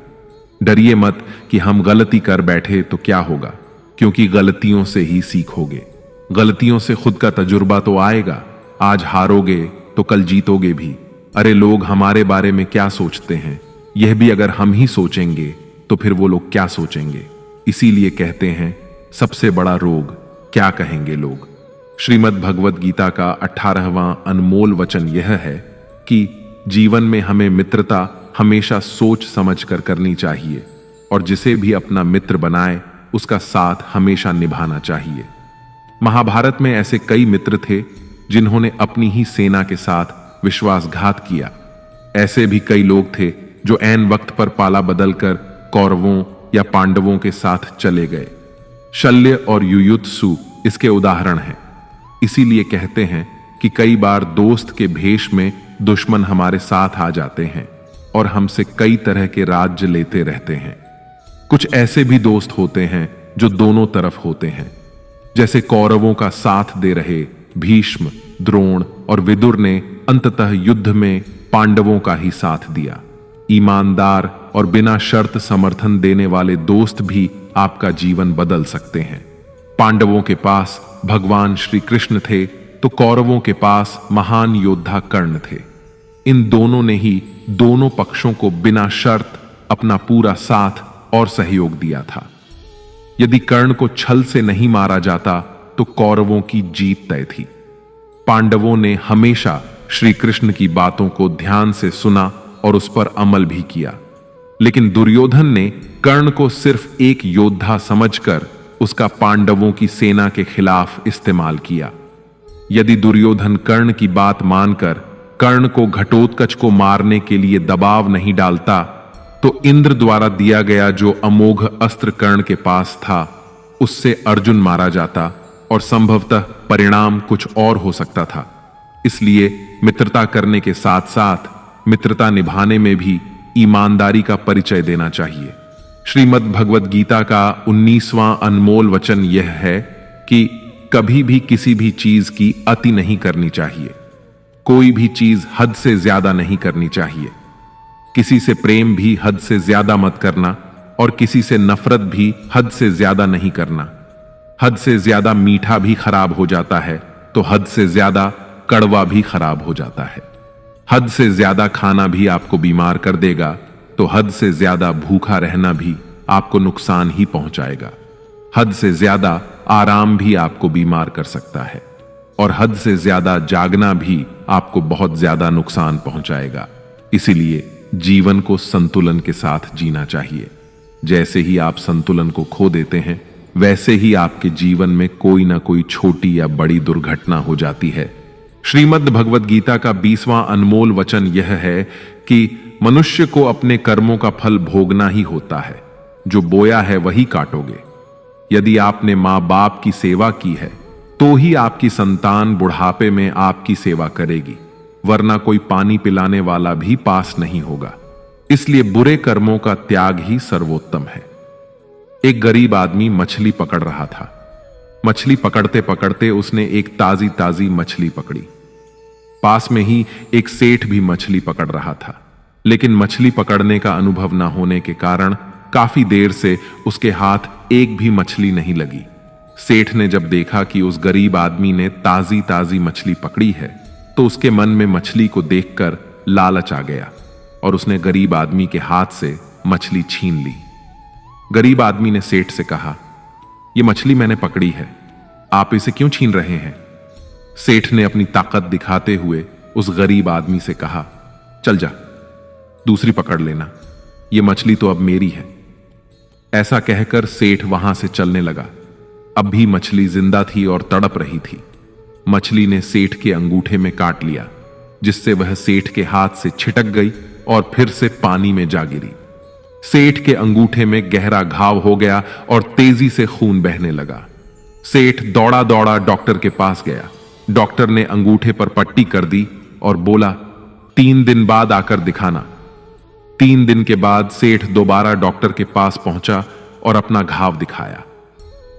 डरिए मत कि हम गलती कर बैठे तो क्या होगा, क्योंकि गलतियों से ही सीखोगे। गलतियों से खुद का तजुर्बा तो आएगा, आज हारोगे तो कल जीतोगे भी। अरे लोग हमारे बारे में क्या सोचते हैं, यह भी अगर हम ही सोचेंगे तो फिर वो लोग क्या सोचेंगे। इसीलिए कहते हैं, सबसे बड़ा रोग क्या कहेंगे लोग। श्रीमद् भगवद गीता का 18वां अनमोल वचन यह है कि जीवन में हमें मित्रता हमेशा सोच समझ कर करनी चाहिए और जिसे भी अपना मित्र बनाए उसका साथ हमेशा निभाना चाहिए। महाभारत में ऐसे कई मित्र थे जिन्होंने अपनी ही सेना के साथ विश्वासघात किया। ऐसे भी कई लोग थे जो ऐन वक्त पर पाला बदलकर कौरवों या पांडवों के साथ चले गए। शल्य और युयुत्सु इसके उदाहरण हैं। इसीलिए कहते हैं कि कई बार दोस्त के भेष में दुश्मन हमारे साथ आ जाते हैं और हमसे कई तरह के राज्य लेते रहते हैं। कुछ ऐसे भी दोस्त होते हैं जो दोनों तरफ होते हैं, जैसे कौरवों का साथ दे रहे भीष्म, द्रोण और विदुर ने अंततः युद्ध में पांडवों का ही साथ दिया। ईमानदार और बिना शर्त समर्थन देने वाले दोस्त भी आपका जीवन बदल सकते हैं। पांडवों के पास भगवान श्री कृष्ण थे तो कौरवों के पास महान योद्धा कर्ण थे। इन दोनों ने ही दोनों पक्षों को बिना शर्त अपना पूरा साथ और सहयोग दिया था। यदि कर्ण को छल से नहीं मारा जाता तो कौरवों की जीत तय थी। पांडवों ने हमेशा श्री कृष्ण की बातों को ध्यान से सुना और उस पर अमल भी किया, लेकिन दुर्योधन ने कर्ण को सिर्फ एक योद्धा समझकर उसका पांडवों की सेना के खिलाफ इस्तेमाल किया। यदि दुर्योधन कर्ण की बात मानकर कर्ण को घटोत्कच को मारने के लिए दबाव नहीं डालता तो इंद्र द्वारा दिया गया जो अमोघ अस्त्र कर्ण के पास था उससे अर्जुन मारा जाता और संभवतः परिणाम कुछ और हो सकता था। इसलिए मित्रता करने के साथ साथ मित्रता निभाने में भी ईमानदारी का परिचय देना चाहिए। श्रीमद् भगवद गीता का 19वां अनमोल वचन यह है कि कभी भी किसी भी चीज की अति नहीं करनी चाहिए। कोई भी चीज हद से ज्यादा नहीं करनी चाहिए। किसी से प्रेम भी हद से ज्यादा मत करना और किसी से नफरत भी हद से ज्यादा नहीं करना। हद से ज्यादा मीठा भी खराब हो जाता है तो हद से ज्यादा कड़वा भी खराब हो जाता है। हद से ज्यादा खाना भी आपको बीमार कर देगा तो हद से ज्यादा भूखा रहना भी आपको नुकसान ही पहुंचाएगा। हद से ज्यादा आराम भी आपको बीमार कर सकता है और हद से ज्यादा जागना भी आपको बहुत ज्यादा नुकसान पहुंचाएगा। इसीलिए जीवन को संतुलन के साथ जीना चाहिए। जैसे ही आप संतुलन को खो देते हैं वैसे ही आपके जीवन में कोई ना कोई छोटी या बड़ी दुर्घटना हो जाती है। श्रीमद् भगवद गीता का 20वां अनमोल वचन यह है कि मनुष्य को अपने कर्मों का फल भोगना ही होता है। जो बोया है वही काटोगे। यदि आपने मां बाप की सेवा की है तो ही आपकी संतान बुढ़ापे में आपकी सेवा करेगी, वरना कोई पानी पिलाने वाला भी पास नहीं होगा। इसलिए बुरे कर्मों का त्याग ही सर्वोत्तम है। एक गरीब आदमी मछली पकड़ रहा था। मछली पकड़ते पकड़ते उसने एक ताजी ताजी मछली पकड़ी। पास में ही एक सेठ भी मछली पकड़ रहा था, लेकिन मछली पकड़ने का अनुभव न होने के कारण काफी देर से उसके हाथ एक भी मछली नहीं लगी। सेठ ने जब देखा कि उस गरीब आदमी ने ताजी ताजी मछली पकड़ी है, तो उसके मन में मछली को देखकर लालच आ गया और उसने गरीब आदमी के हाथ से मछली छीन ली। गरीब आदमी ने सेठ से कहा, यह मछली मैंने पकड़ी है, आप इसे क्यों छीन रहे हैं? सेठ ने अपनी ताकत दिखाते हुए उस गरीब आदमी से कहा, चल जा, दूसरी पकड़ लेना, यह मछली तो अब मेरी है। ऐसा कहकर सेठ वहां से चलने लगा। अब भी मछली जिंदा थी और तड़प रही थी। मछली ने सेठ के अंगूठे में काट लिया, जिससे वह सेठ के हाथ से छिटक गई और फिर से पानी में जा गिरी। सेठ के अंगूठे में गहरा घाव हो गया और तेजी से खून बहने लगा। सेठ दौड़ा दौड़ा डॉक्टर के पास गया। डॉक्टर ने अंगूठे पर पट्टी कर दी और बोला, 3 दिन बाद आकर दिखाना। 3 दिन के बाद सेठ दोबारा डॉक्टर के पास पहुंचा और अपना घाव दिखाया।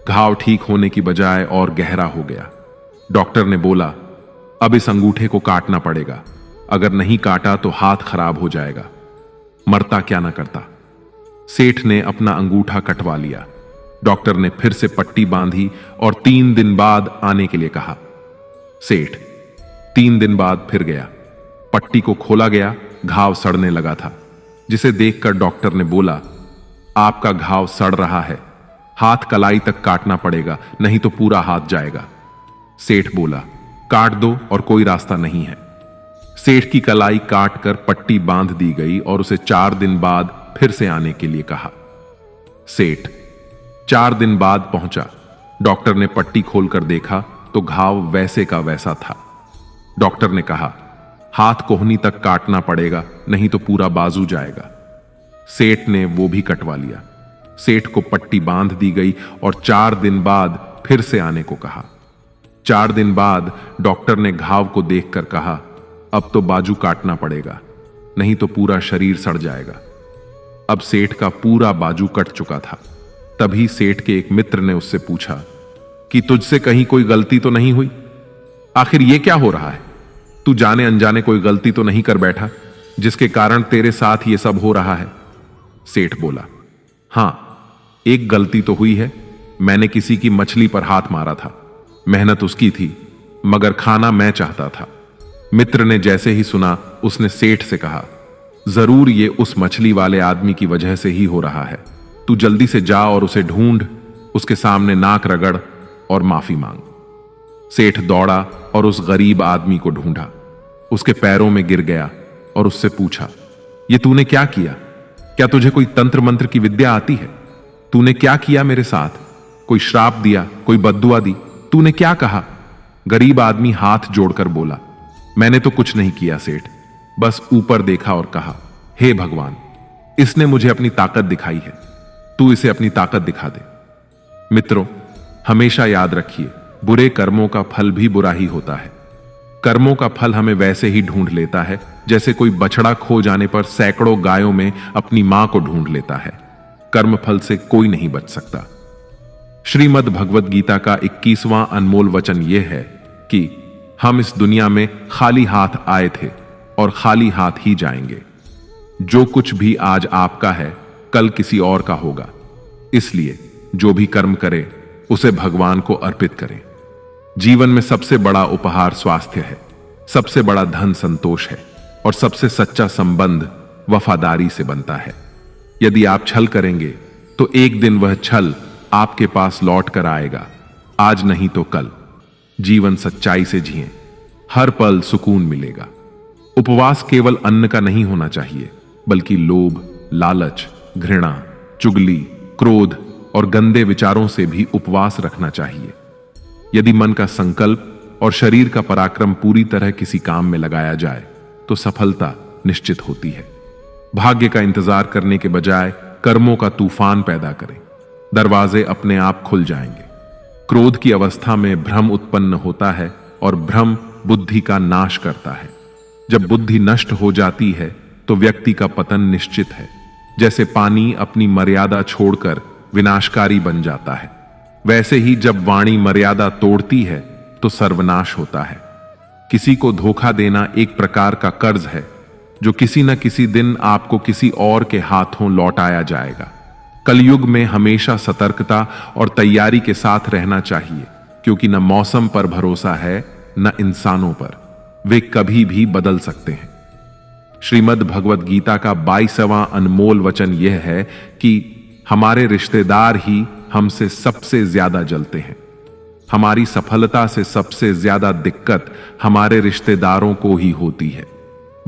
घाव ठीक होने की बजाय और गहरा हो गया। डॉक्टर ने बोला, अब इस अंगूठे को काटना पड़ेगा, अगर नहीं काटा तो हाथ खराब हो जाएगा। मरता क्या ना करता। सेठ ने अपना अंगूठा कटवा लिया। डॉक्टर ने फिर से पट्टी बांधी और 3 दिन बाद आने के लिए कहा। सेठ 3 दिन बाद फिर गया। पट्टी को खोला गया, घाव सड़ने लगा था, जिसे देखकर डॉक्टर ने बोला, आपका घाव सड़ रहा है, हाथ कलाई तक काटना पड़ेगा, नहीं तो पूरा हाथ जाएगा। सेठ बोला, काट दो और कोई रास्ता नहीं है। सेठ की कलाई काट कर पट्टी बांध दी गई और उसे 4 दिन बाद फिर से आने के लिए कहा। सेठ 4 दिन बाद पहुंचा। डॉक्टर ने पट्टी खोलकर देखा तो घाव वैसे का वैसा था। डॉक्टर ने कहा, हाथ कोहनी तक काटना पड़ेगा, नहीं तो पूरा बाजू जाएगा। सेठ ने वो भी कटवा लिया। सेठ को पट्टी बांध दी गई और 4 दिन बाद फिर से आने को कहा। 4 दिन बाद डॉक्टर ने घाव को देखकर कहा, अब तो बाजू काटना पड़ेगा, नहीं तो पूरा शरीर सड़ जाएगा। अब सेठ का पूरा बाजू कट चुका था। तभी सेठ के एक मित्र ने उससे पूछा कि तुझसे कहीं कोई गलती तो नहीं हुई? आखिर ये क्या हो रहा है? तू जाने अनजाने कोई गलती तो नहीं कर बैठा जिसके कारण तेरे साथ ये सब हो रहा है? सेठ बोला, हां, एक गलती तो हुई है। मैंने किसी की मछली पर हाथ मारा था। मेहनत उसकी थी, मगर खाना मैं चाहता था। मित्र ने जैसे ही सुना, उसने सेठ से कहा, जरूर ये उस मछली वाले आदमी की वजह से ही हो रहा है। तू जल्दी से जा और उसे ढूंढ, उसके सामने नाक रगड़ और माफी मांग। सेठ दौड़ा और उस गरीब आदमी को ढूंढा। उसके पैरों में गिर गया और उससे पूछा, ये तूने क्या किया? क्या तुझे कोई तंत्र मंत्र की विद्या आती है? तूने क्या किया मेरे साथ? कोई श्राप दिया? कोई बद्दुआ दी? तूने क्या कहा? गरीब आदमी हाथ जोड़कर बोला, मैंने तो कुछ नहीं किया सेठ, बस ऊपर देखा और कहा, हे भगवान, इसने मुझे अपनी ताकत दिखाई है, तू इसे अपनी ताकत दिखा दे। मित्रों, हमेशा याद रखिए, बुरे कर्मों का फल भी बुरा ही होता है। कर्मों का फल हमें वैसे ही ढूंढ लेता है जैसे कोई बछड़ा खो जाने पर सैकड़ों गायों में अपनी मां को ढूंढ लेता है। कर्म फल से कोई नहीं बच सकता। श्रीमद् भगवद गीता का 21वां अनमोल वचन यह है कि हम इस दुनिया में खाली हाथ आए थे और खाली हाथ ही जाएंगे। जो कुछ भी आज आपका है, कल किसी और का होगा। इसलिए जो भी कर्म करे उसे भगवान को अर्पित करें। जीवन में सबसे बड़ा उपहार स्वास्थ्य है, सबसे बड़ा धन संतोष है और सबसे सच्चा संबंध वफादारी से बनता है। यदि आप छल करेंगे तो एक दिन वह छल आपके पास लौट कर आएगा, आज नहीं तो कल। जीवन सच्चाई से जिएं, हर पल सुकून मिलेगा। उपवास केवल अन्न का नहीं होना चाहिए, बल्कि लोभ, लालच, घृणा, चुगली, क्रोध और गंदे विचारों से भी उपवास रखना चाहिए। यदि मन का संकल्प और शरीर का पराक्रम पूरी तरह किसी काम में लगाया जाए तो सफलता निश्चित होती है। भाग्य का इंतजार करने के बजाय कर्मों का तूफान पैदा करें, दरवाजे अपने आप खुल जाएंगे। क्रोध की अवस्था में भ्रम उत्पन्न होता है और भ्रम बुद्धि का नाश करता है। जब बुद्धि नष्ट हो जाती है तो व्यक्ति का पतन निश्चित है। जैसे पानी अपनी मर्यादा छोड़कर विनाशकारी बन जाता है, वैसे ही जब वाणी मर्यादा तोड़ती है तो सर्वनाश होता है। किसी को धोखा देना एक प्रकार का कर्ज है जो किसी न किसी दिन आपको किसी और के हाथों लौटाया जाएगा। कलयुग में हमेशा सतर्कता और तैयारी के साथ रहना चाहिए, क्योंकि न मौसम पर भरोसा है न इंसानों पर, वे कभी भी बदल सकते हैं। श्रीमद् भगवद गीता का 22वां अनमोल वचन यह है कि हमारे रिश्तेदार ही हमसे सबसे ज्यादा जलते हैं। हमारी सफलता से सबसे ज्यादा दिक्कत हमारे रिश्तेदारों को ही होती है।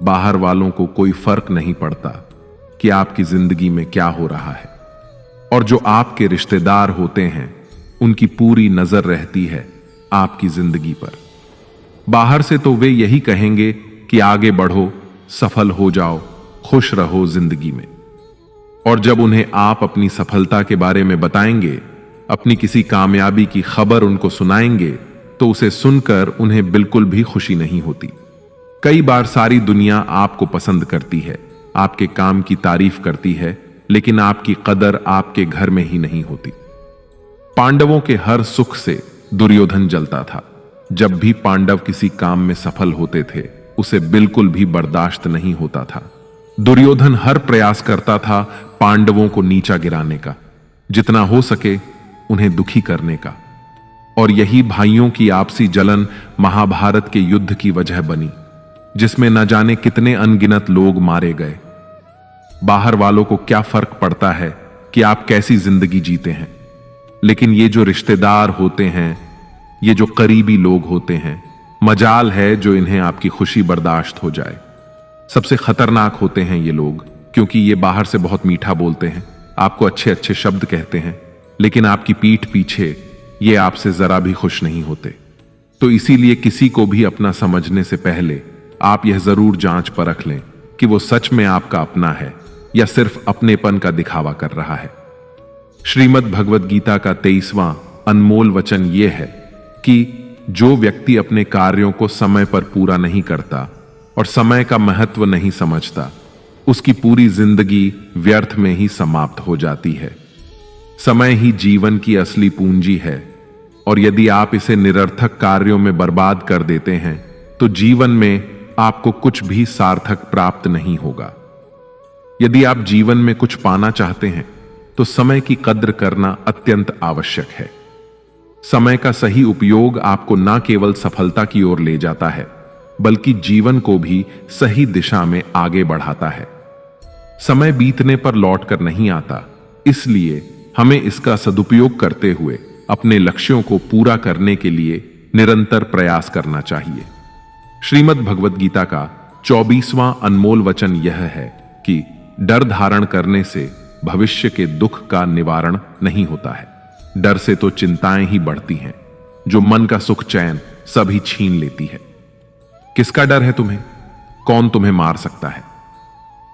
बाहर वालों को कोई फर्क नहीं पड़ता कि आपकी जिंदगी में क्या हो रहा है, और जो आपके रिश्तेदार होते हैं उनकी पूरी नजर रहती है आपकी जिंदगी पर। बाहर से तो वे यही कहेंगे कि आगे बढ़ो, सफल हो जाओ, खुश रहो जिंदगी में, और जब उन्हें आप अपनी सफलता के बारे में बताएंगे, अपनी किसी कामयाबी की खबर उनको सुनाएंगे, तो उसे सुनकर उन्हें बिल्कुल भी खुशी नहीं होती। कई बार सारी दुनिया आपको पसंद करती है, आपके काम की तारीफ करती है, लेकिन आपकी कदर आपके घर में ही नहीं होती। पांडवों के हर सुख से दुर्योधन जलता था। जब भी पांडव किसी काम में सफल होते थे उसे बिल्कुल भी बर्दाश्त नहीं होता था। दुर्योधन हर प्रयास करता था पांडवों को नीचा गिराने का, जितना हो सके उन्हें दुखी करने का, और यही भाइयों की आपसी जलन महाभारत के युद्ध की वजह बनी, जिसमें न जाने कितने अनगिनत लोग मारे गए। बाहर वालों को क्या फर्क पड़ता है कि आप कैसी जिंदगी जीते हैं, लेकिन ये जो रिश्तेदार होते हैं, ये जो करीबी लोग होते हैं, मजाल है जो इन्हें आपकी खुशी बर्दाश्त हो जाए। सबसे खतरनाक होते हैं ये लोग, क्योंकि ये बाहर से बहुत मीठा बोलते हैं, आपको अच्छे अच्छे शब्द कहते हैं, लेकिन आपकी पीठ पीछे ये आपसे जरा भी खुश नहीं होते। तो इसीलिए किसी को भी अपना समझने से पहले आप यह जरूर जांच परख लें कि वो सच में आपका अपना है या सिर्फ अपनेपन का दिखावा कर रहा है। श्रीमद् भगवद गीता का 23वां अनमोल वचन यह है कि जो व्यक्ति अपने कार्यों को समय पर पूरा नहीं करता और समय का महत्व नहीं समझता, उसकी पूरी जिंदगी व्यर्थ में ही समाप्त हो जाती है। समय ही जीवन की असली पूंजी है, और यदि आप इसे निरर्थक कार्यों में बर्बाद कर देते हैं तो जीवन में आपको कुछ भी सार्थक प्राप्त नहीं होगा। यदि आप जीवन में कुछ पाना चाहते हैं तो समय की कद्र करना अत्यंत आवश्यक है। समय का सही उपयोग आपको न केवल सफलता की ओर ले जाता है, बल्कि जीवन को भी सही दिशा में आगे बढ़ाता है। समय बीतने पर लौट कर नहीं आता, इसलिए हमें इसका सदुपयोग करते हुए अपने लक्ष्यों को पूरा करने के लिए निरंतर प्रयास करना चाहिए। श्रीमद् भगवद गीता का 24वां अनमोल वचन यह है कि डर धारण करने से भविष्य के दुख का निवारण नहीं होता है। डर से तो चिंताएं ही बढ़ती हैं, जो मन का सुख चैन सभी छीन लेती है। किसका डर है तुम्हें? कौन तुम्हें मार सकता है?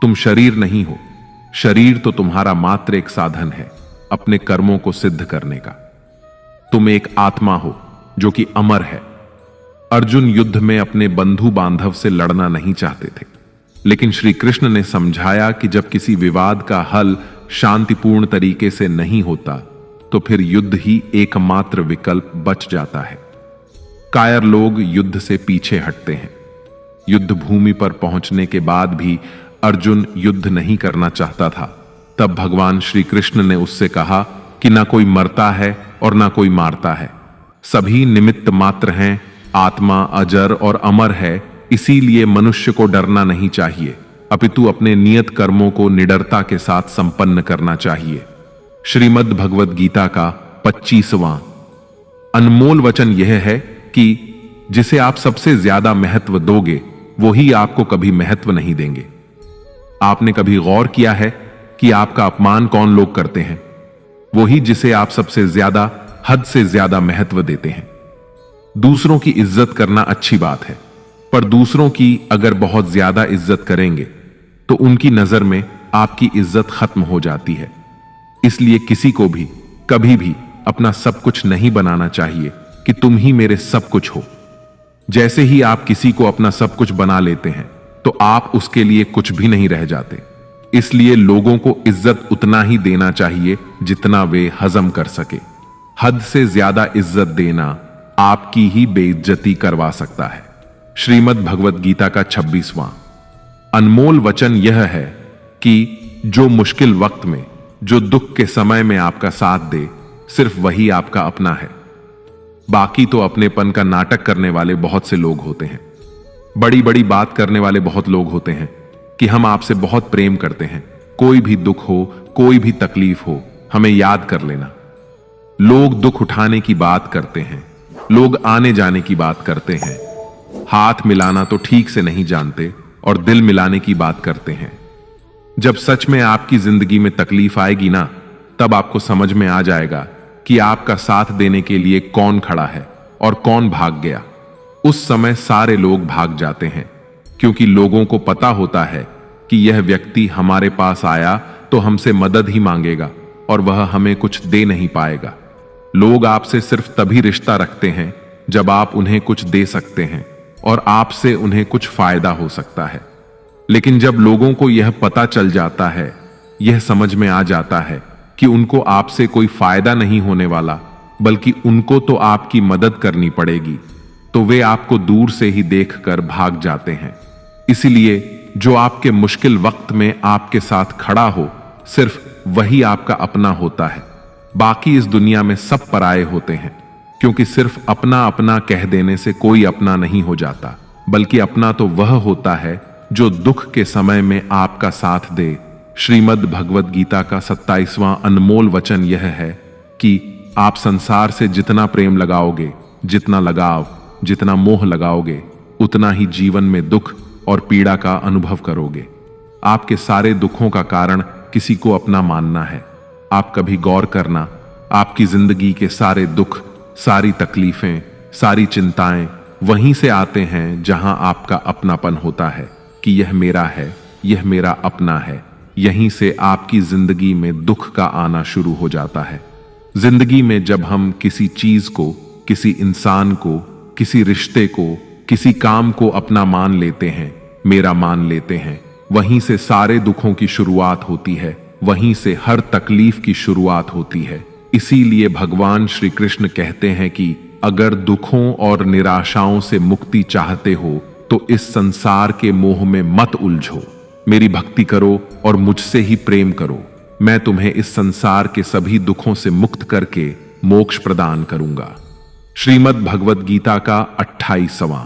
तुम शरीर नहीं हो, शरीर तो तुम्हारा मात्र एक साधन है अपने कर्मों को सिद्ध करने का। तुम एक आत्मा हो जो कि अमर है। अर्जुन युद्ध में अपने बंधु बांधव से लड़ना नहीं चाहते थे, लेकिन श्री कृष्ण ने समझाया कि जब किसी विवाद का हल शांतिपूर्ण तरीके से नहीं होता तो फिर युद्ध ही एकमात्र विकल्प बच जाता है। कायर लोग युद्ध से पीछे हटते हैं। युद्ध भूमि पर पहुंचने के बाद भी अर्जुन युद्ध नहीं करना चाहता था। तब भगवान श्री कृष्ण ने उससे कहा कि ना कोई मरता है और ना कोई मारता है, सभी निमित्त मात्र हैं। आत्मा अजर और अमर है, इसीलिए मनुष्य को डरना नहीं चाहिए, अपितु अपने नियत कर्मों को निडरता के साथ संपन्न करना चाहिए। श्रीमद् भगवद गीता का 25वां अनमोल वचन यह है कि जिसे आप सबसे ज्यादा महत्व दोगे वो ही आपको कभी महत्व नहीं देंगे। आपने कभी गौर किया है कि आपका अपमान कौन लोग करते हैं? वो ही जिसे आप सबसे ज्यादा, हद से ज्यादा महत्व देते हैं। दूसरों की इज्जत करना अच्छी बात है, पर दूसरों की अगर बहुत ज्यादा इज्जत करेंगे तो उनकी नजर में आपकी इज्जत खत्म हो जाती है। इसलिए किसी को भी कभी भी अपना सब कुछ नहीं बनाना चाहिए कि तुम ही मेरे सब कुछ हो। जैसे ही आप किसी को अपना सब कुछ बना लेते हैं तो आप उसके लिए कुछ भी नहीं रह जाते। इसलिए लोगों को इज्जत उतना ही देना चाहिए जितना वे हजम कर सके। हद से ज्यादा इज्जत देना आपकी ही बेइज्जती करवा सकता है। श्रीमद् भगवत गीता का 26वां अनमोल वचन यह है कि जो मुश्किल वक्त में, जो दुख के समय में आपका साथ दे, सिर्फ वही आपका अपना है। बाकी तो अपनेपन का नाटक करने वाले बहुत से लोग होते हैं। बड़ी बड़ी बात करने वाले बहुत लोग होते हैं कि हम आपसे बहुत प्रेम करते हैं, कोई भी दुख हो, कोई भी तकलीफ हो, हमें याद कर लेना। लोग दुख उठाने की बात करते हैं, लोग आने जाने की बात करते हैं, हाथ मिलाना तो ठीक से नहीं जानते और दिल मिलाने की बात करते हैं। जब सच में आपकी जिंदगी में तकलीफ आएगी ना, तब आपको समझ में आ जाएगा कि आपका साथ देने के लिए कौन खड़ा है और कौन भाग गया। उस समय सारे लोग भाग जाते हैं, क्योंकि लोगों को पता होता है कि यह व्यक्ति हमारे पास आया तो हमसे मदद ही मांगेगा और वह हमें कुछ दे नहीं पाएगा। लोग आपसे सिर्फ तभी रिश्ता रखते हैं जब आप उन्हें कुछ दे सकते हैं और आपसे उन्हें कुछ फायदा हो सकता है। लेकिन जब लोगों को यह पता चल जाता है, यह समझ में आ जाता है कि उनको आपसे कोई फायदा नहीं होने वाला, बल्कि उनको तो आपकी मदद करनी पड़ेगी, तो वे आपको दूर से ही देखकर भाग जाते हैं। इसलिए जो आपके मुश्किल वक्त में आपके साथ खड़ा हो, सिर्फ वही आपका अपना होता है। बाकी इस दुनिया में सब पराये होते हैं, क्योंकि सिर्फ अपना अपना कह देने से कोई अपना नहीं हो जाता, बल्कि अपना तो वह होता है जो दुख के समय में आपका साथ दे। श्रीमद् भगवत गीता का 27वां अनमोल वचन यह है कि आप संसार से जितना प्रेम लगाओगे, जितना लगाव, जितना मोह लगाओगे, उतना ही जीवन में दुख और पीड़ा का अनुभव करोगे। आपके सारे दुखों का कारण किसी को अपना मानना है। आप कभी गौर करना, आपकी जिंदगी के सारे दुख, सारी तकलीफें, सारी चिंताएं वहीं से आते हैं जहां आपका अपनापन होता है कि यह मेरा है, यह मेरा अपना है। यहीं से आपकी जिंदगी में दुख का आना शुरू हो जाता है। जिंदगी में जब हम किसी चीज को, किसी इंसान को, किसी रिश्ते को, किसी काम को अपना मान लेते हैं, मेरा मान लेते हैं, वहीं से सारे दुखों की शुरुआत होती है, वहीं से हर तकलीफ की शुरुआत होती है। इसीलिए भगवान श्री कृष्ण कहते हैं कि अगर दुखों और निराशाओं से मुक्ति चाहते हो तो इस संसार के मोह में मत उलझो, मेरी भक्ति करो और मुझसे ही प्रेम करो। मैं तुम्हें इस संसार के सभी दुखों से मुक्त करके मोक्ष प्रदान करूंगा। श्रीमद् भगवत गीता का 28वां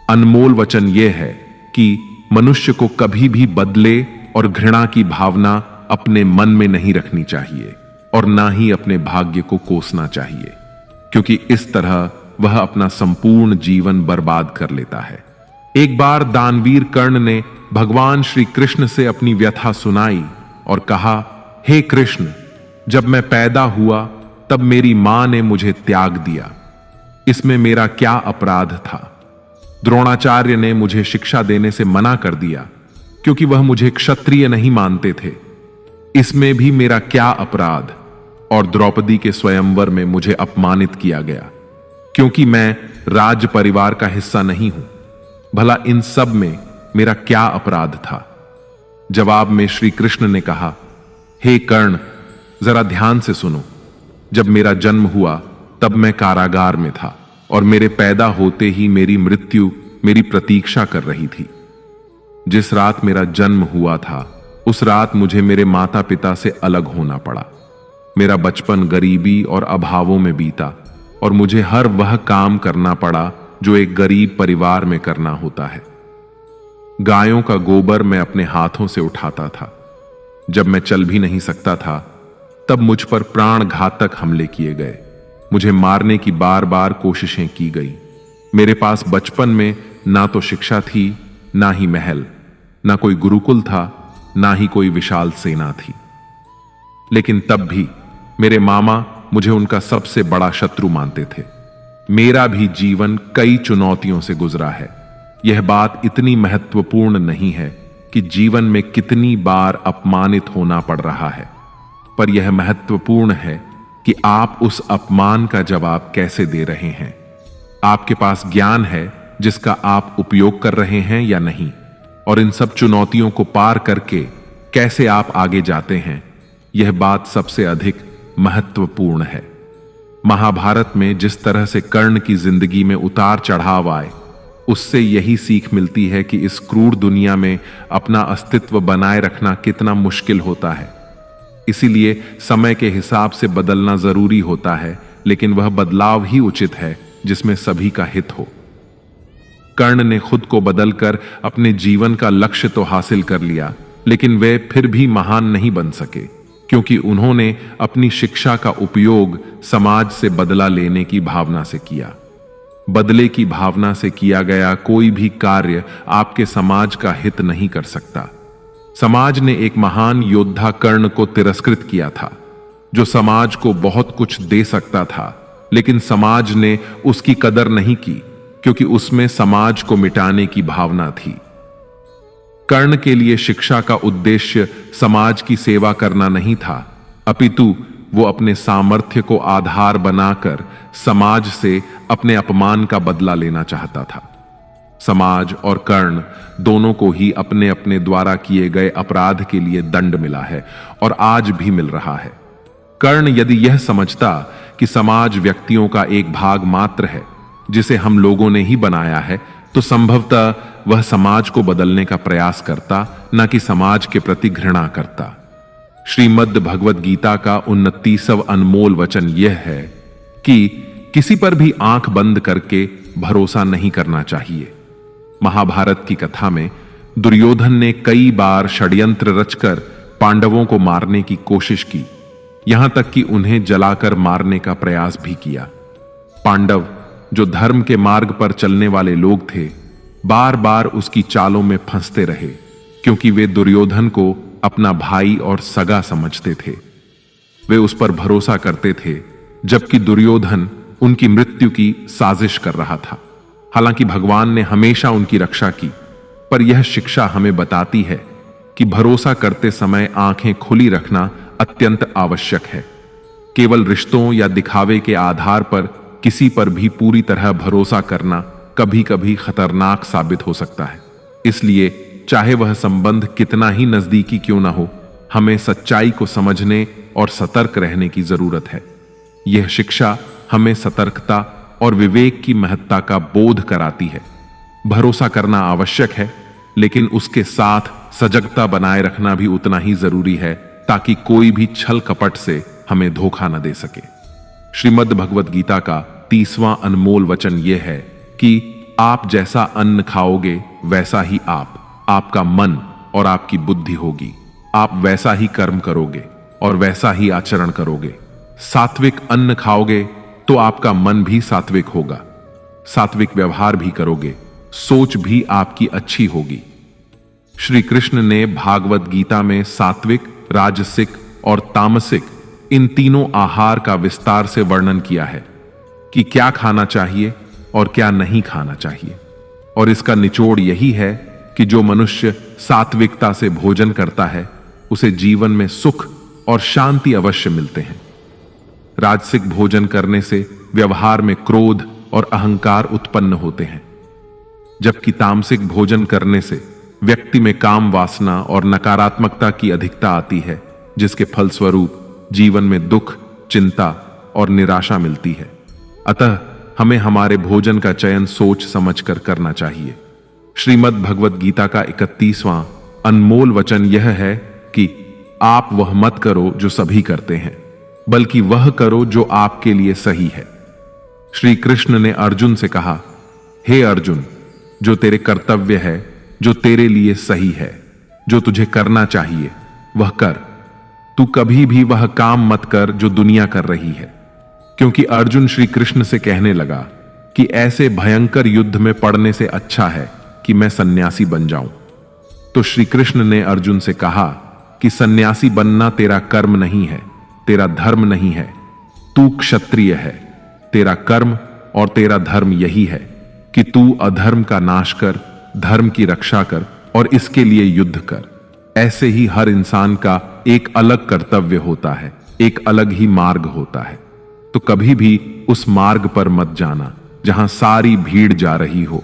अनमोल वचन यह है कि मनुष्य को कभी भी बदले और घृणा की भावना अपने मन में नहीं रखनी चाहिए और ना ही अपने भाग्य को कोसना चाहिए, क्योंकि इस तरह वह अपना संपूर्ण जीवन बर्बाद कर लेता है। एक बार दानवीर कर्ण ने भगवान श्री कृष्ण से अपनी व्यथा सुनाई और कहा, हे कृष्ण, जब मैं पैदा हुआ तब मेरी मां ने मुझे त्याग दिया, इसमें मेरा क्या अपराध था? द्रोणाचार्य ने मुझे शिक्षा देने से मना कर दिया क्योंकि वह मुझे क्षत्रिय नहीं मानते थे, इसमें भी मेरा क्या अपराध? और द्रौपदी के स्वयंवर में मुझे अपमानित किया गया क्योंकि मैं राज परिवार का हिस्सा नहीं हूं, भला इन सब में मेरा क्या अपराध था? जवाब में श्री कृष्ण ने कहा, हे कर्ण, जरा ध्यान से सुनो। जब मेरा जन्म हुआ तब मैं कारागार में था और मेरे पैदा होते ही मेरी मृत्यु मेरी प्रतीक्षा कर रही थी। जिस रात मेरा जन्म हुआ था उस रात मुझे मेरे माता पिता से अलग होना पड़ा। मेरा बचपन गरीबी और अभावों में बीता और मुझे हर वह काम करना पड़ा जो एक गरीब परिवार में करना होता है। गायों का गोबर मैं अपने हाथों से उठाता था। जब मैं चल भी नहीं सकता था तब मुझ पर प्राण घातक हमले किए गए। मुझे मारने की बार बार कोशिशें की गई। मेरे पास बचपन में ना तो शिक्षा थी, ना ही महल, ना कोई गुरुकुल था, ना ही कोई विशाल सेना थी। लेकिन तब भी मेरे मामा मुझे उनका सबसे बड़ा शत्रु मानते थे। मेरा भी जीवन कई चुनौतियों से गुजरा है। यह बात इतनी महत्वपूर्ण नहीं है कि जीवन में कितनी बार अपमानित होना पड़ रहा है, पर यह महत्वपूर्ण है कि आप उस अपमान का जवाब कैसे दे रहे हैं। आपके पास ज्ञान है जिसका आप उपयोग कर रहे हैं या नहीं, और इन सब चुनौतियों को पार करके कैसे आप आगे जाते हैं, यह बात सबसे अधिक महत्वपूर्ण है। महाभारत में जिस तरह से कर्ण की जिंदगी में उतार चढ़ाव आए, उससे यही सीख मिलती है कि इस क्रूर दुनिया में अपना अस्तित्व बनाए रखना कितना मुश्किल होता है। इसीलिए समय के हिसाब से बदलना जरूरी होता है, लेकिन वह बदलाव ही उचित है जिसमें सभी का हित हो। कर्ण ने खुद को बदलकर अपने जीवन का लक्ष्य तो हासिल कर लिया, लेकिन वे फिर भी महान नहीं बन सके, क्योंकि उन्होंने अपनी शिक्षा का उपयोग समाज से बदला लेने की भावना से किया। बदले की भावना से किया गया कोई भी कार्य आपके समाज का हित नहीं कर सकता। समाज ने एक महान योद्धा कर्ण को तिरस्कृत किया था, जो समाज को बहुत कुछ दे सकता था, लेकिन समाज ने उसकी कदर नहीं की, क्योंकि उसमें समाज को मिटाने की भावना थी। कर्ण के लिए शिक्षा का उद्देश्य समाज की सेवा करना नहीं था, अपितु वो अपने सामर्थ्य को आधार बनाकर समाज से अपने अपमान का बदला लेना चाहता था। समाज और कर्ण दोनों को ही अपने अपने द्वारा किए गए अपराध के लिए दंड मिला है, और आज भी मिल रहा है। कर्ण यदि यह समझता कि समाज व्यक्तियों का एक भाग मात्र है जिसे हम लोगों ने ही बनाया है, तो संभवतः वह समाज को बदलने का प्रयास करता, न कि समाज के प्रति घृणा करता। श्रीमद् भगवद गीता का 29वां अनमोल वचन यह है कि किसी पर भी आंख बंद करके भरोसा नहीं करना चाहिए। महाभारत की कथा में दुर्योधन ने कई बार षड्यंत्र रचकर पांडवों को मारने की कोशिश की, यहां तक कि उन्हें जलाकर मारने का प्रयास भी किया। पांडव, जो धर्म के मार्ग पर चलने वाले लोग थे, बार बार उसकी चालों में फंसते रहे, क्योंकि वे दुर्योधन को अपना भाई और सगा समझते थे। वे उस पर भरोसा करते थे, जबकि दुर्योधन उनकी मृत्यु की साजिश कर रहा था। हालांकि भगवान ने हमेशा उनकी रक्षा की, पर यह शिक्षा हमें बताती है कि भरोसा करते समय आंखें खुली रखना अत्यंत आवश्यक है। केवल रिश्तों या दिखावे के आधार पर किसी पर भी पूरी तरह भरोसा करना कभी कभी खतरनाक साबित हो सकता है। इसलिए चाहे वह संबंध कितना ही नजदीकी क्यों ना हो, हमें सच्चाई को समझने और सतर्क रहने की जरूरत है। यह शिक्षा हमें सतर्कता और विवेक की महत्ता का बोध कराती है। भरोसा करना आवश्यक है, लेकिन उसके साथ सजगता बनाए रखना भी उतना ही जरूरी है, ताकि कोई भी छल कपट से हमें धोखा न दे सके। श्रीमद् भगवद गीता का 30वां अनमोल वचन यह है कि आप जैसा अन्न खाओगे वैसा ही आपका मन और आपकी बुद्धि होगी। आप वैसा ही कर्म करोगे और वैसा ही आचरण करोगे। सात्विक अन्न खाओगे तो आपका मन भी सात्विक होगा, सात्विक व्यवहार भी करोगे, सोच भी आपकी अच्छी होगी। श्री कृष्ण ने भागवत गीता में सात्विक, राजसिक और तामसिक इन तीनों आहार का विस्तार से वर्णन किया है कि क्या खाना चाहिए और क्या नहीं खाना चाहिए। और इसका निचोड़ यही है कि जो मनुष्य सात्विकता से भोजन करता है, उसे जीवन में सुख और शांति अवश्य मिलते हैं। राजसिक भोजन करने से व्यवहार में क्रोध और अहंकार उत्पन्न होते हैं, जबकि तामसिक भोजन करने से व्यक्ति में काम वासना और नकारात्मकता की अधिकता आती है, जिसके फलस्वरूप जीवन में दुख, चिंता और निराशा मिलती है। अतः हमें हमारे भोजन का चयन सोच समझकर करना चाहिए। श्रीमद् भगवद गीता का 31वां अनमोल वचन यह है कि आप वह मत करो जो सभी करते हैं, बल्कि वह करो जो आपके लिए सही है। श्री कृष्ण ने अर्जुन से कहा, हे अर्जुन, जो तेरे कर्तव्य है, जो तेरे लिए सही है, जो तुझे करना चाहिए, वह कर। तू कभी भी वह काम मत कर जो दुनिया कर रही है। क्योंकि अर्जुन श्री कृष्ण से कहने लगा कि ऐसे भयंकर युद्ध में पड़ने से अच्छा है कि मैं सन्यासी बन जाऊं। तो श्री कृष्ण ने अर्जुन से कहा कि सन्यासी बनना तेरा कर्म नहीं है, तेरा धर्म नहीं है। तू क्षत्रिय है। तेरा कर्म और तेरा धर्म यही है कि तू अधर्म का नाश कर, धर्म की रक्षा कर और इसके लिए युद्ध कर। ऐसे ही हर इंसान का एक अलग कर्तव्य होता है, एक अलग ही मार्ग होता है। तो कभी भी उस मार्ग पर मत जाना जहां सारी भीड़ जा रही हो।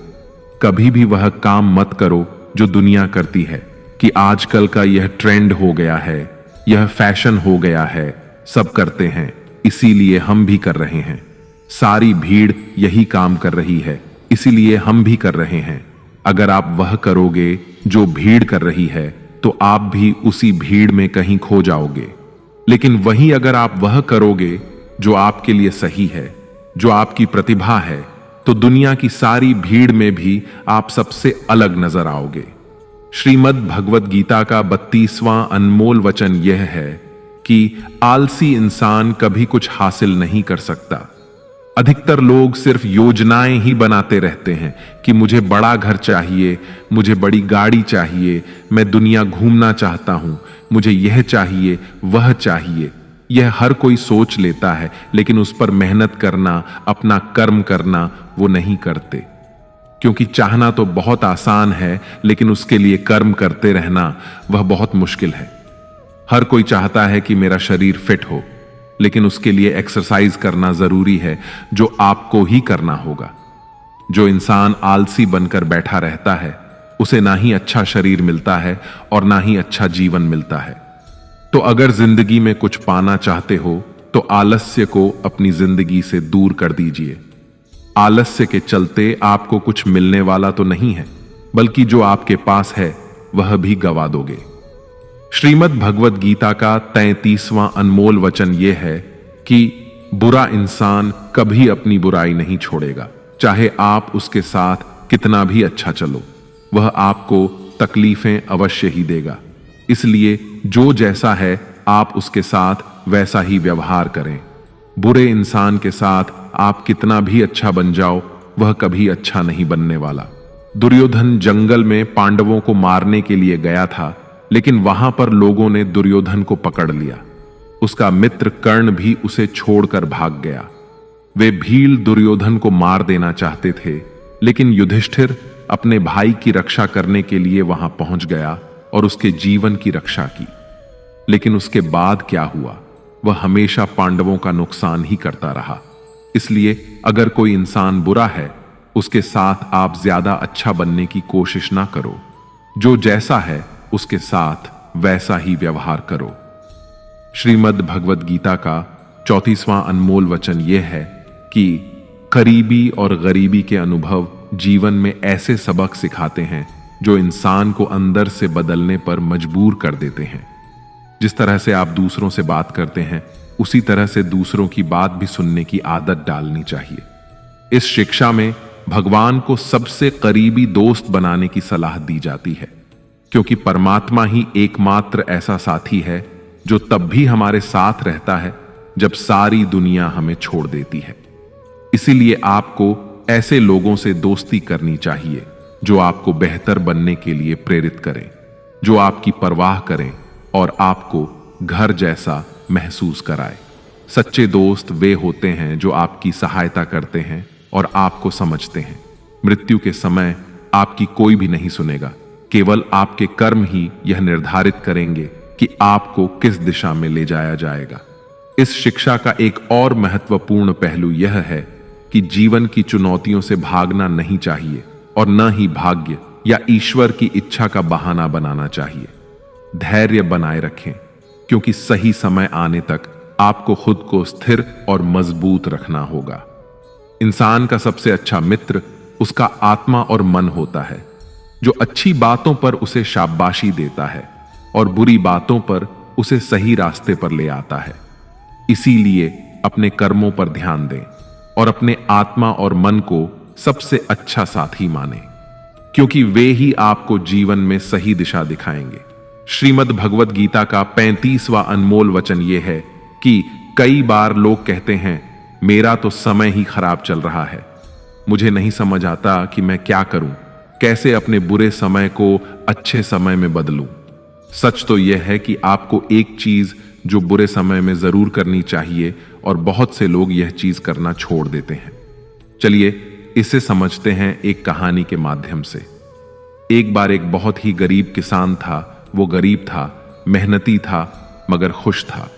कभी भी वह काम मत करो जो दुनिया करती है कि आजकल का यह ट्रेंड हो गया है, यह फैशन हो गया है, सब करते हैं इसीलिए हम भी कर रहे हैं। सारी भीड़ यही काम कर रही है इसीलिए हम भी कर रहे हैं। अगर आप वह करोगे जो भीड़ कर रही है तो आप भी उसी भीड़ में कहीं खो जाओगे। लेकिन वही अगर आप वह करोगे जो आपके लिए सही है, जो आपकी प्रतिभा है, तो दुनिया की सारी भीड़ में भी आप सबसे अलग नजर आओगे। श्रीमद् भगवत गीता का 32वां अनमोल वचन यह है कि आलसी इंसान कभी कुछ हासिल नहीं कर सकता। अधिकतर लोग सिर्फ योजनाएं ही बनाते रहते हैं कि मुझे बड़ा घर चाहिए, मुझे बड़ी गाड़ी चाहिए, मैं दुनिया घूमना चाहता हूं, मुझे यह चाहिए, वह चाहिए। यह हर कोई सोच लेता है, लेकिन उस पर मेहनत करना, अपना कर्म करना वो नहीं करते। क्योंकि चाहना तो बहुत आसान है, लेकिन उसके लिए कर्म करते रहना वह बहुत मुश्किल है। हर कोई चाहता है कि मेरा शरीर फिट हो, लेकिन उसके लिए एक्सरसाइज करना जरूरी है, जो आपको ही करना होगा। जो इंसान आलसी बनकर बैठा रहता है उसे ना ही अच्छा शरीर मिलता है और ना ही अच्छा जीवन मिलता है। तो अगर जिंदगी में कुछ पाना चाहते हो तो आलस्य को अपनी जिंदगी से दूर कर दीजिए। आलस्य के चलते आपको कुछ मिलने वाला तो नहीं है, बल्कि जो आपके पास है वह भी गवा दोगे। श्रीमद् भगवत गीता का 33वां अनमोल वचन यह है कि बुरा इंसान कभी अपनी बुराई नहीं छोड़ेगा, चाहे आप उसके साथ कितना भी अच्छा चलो, वह आपको तकलीफें अवश्य ही देगा। इसलिए जो जैसा है आप उसके साथ वैसा ही व्यवहार करें। बुरे इंसान के साथ आप कितना भी अच्छा बन जाओ, वह कभी अच्छा नहीं बनने वाला। दुर्योधन जंगल में पांडवों को मारने के लिए गया था, लेकिन वहां पर लोगों ने दुर्योधन को पकड़ लिया। उसका मित्र कर्ण भी उसे छोड़कर भाग गया। वे भील दुर्योधन को मार देना चाहते थे, लेकिन युधिष्ठिर अपने भाई की रक्षा करने के लिए वहां पहुंच गया और उसके जीवन की रक्षा की। लेकिन उसके बाद क्या हुआ? वह हमेशा पांडवों का नुकसान ही करता रहा। इसलिए अगर कोई इंसान बुरा है, उसके साथ आप ज्यादा अच्छा बनने की कोशिश ना करो। जो जैसा है उसके साथ वैसा ही व्यवहार करो। श्रीमद् भगवत गीता का 34वां अनमोल वचन यह है कि करीबी और गरीबी के अनुभव जीवन में ऐसे सबक सिखाते हैं जो इंसान को अंदर से बदलने पर मजबूर कर देते हैं। जिस तरह से आप दूसरों से बात करते हैं, उसी तरह से दूसरों की बात भी सुनने की आदत डालनी चाहिए। इस शिक्षा में भगवान को सबसे करीबी दोस्त बनाने की सलाह दी जाती है, क्योंकि परमात्मा ही एकमात्र ऐसा साथी है जो तब भी हमारे साथ रहता है जब सारी दुनिया हमें छोड़ देती है। इसीलिए आपको ऐसे लोगों से दोस्ती करनी चाहिए जो आपको बेहतर बनने के लिए प्रेरित करें, जो आपकी परवाह करें और आपको घर जैसा महसूस कराए। सच्चे दोस्त वे होते हैं जो आपकी सहायता करते हैं और आपको समझते हैं। मृत्यु के समय आपकी कोई भी नहीं सुनेगा, केवल आपके कर्म ही यह निर्धारित करेंगे कि आपको किस दिशा में ले जाया जाएगा। इस शिक्षा का एक और महत्वपूर्ण पहलू यह है कि जीवन की चुनौतियों से भागना नहीं चाहिए और न ही भाग्य या ईश्वर की इच्छा का बहाना बनाना चाहिए। धैर्य बनाए रखें, क्योंकि सही समय आने तक आपको खुद को स्थिर और मजबूत रखना होगा। इंसान का सबसे अच्छा मित्र उसका आत्मा और मन होता है, जो अच्छी बातों पर उसे शाबाशी देता है और बुरी बातों पर उसे सही रास्ते पर ले आता है। इसीलिए अपने कर्मों पर ध्यान दें और अपने आत्मा और मन को सबसे अच्छा साथी माने, क्योंकि वे ही आपको जीवन में सही दिशा दिखाएंगे। श्रीमद् भगवत गीता का 35वां अनमोल वचन यह है कि कई बार लोग कहते हैं, मेरा तो समय ही खराब चल रहा है, मुझे नहीं समझ आता कि मैं क्या करूं, कैसे अपने बुरे समय को अच्छे समय में बदलूं। सच तो यह है कि आपको एक चीज जो बुरे समय में जरूर करनी चाहिए और बहुत से लोग यह चीज करना छोड़ देते हैं। चलिए इसे समझते हैं एक कहानी के माध्यम से। एक बार एक बहुत ही गरीब किसान था। वो गरीब था, मेहनती था, मगर खुश था।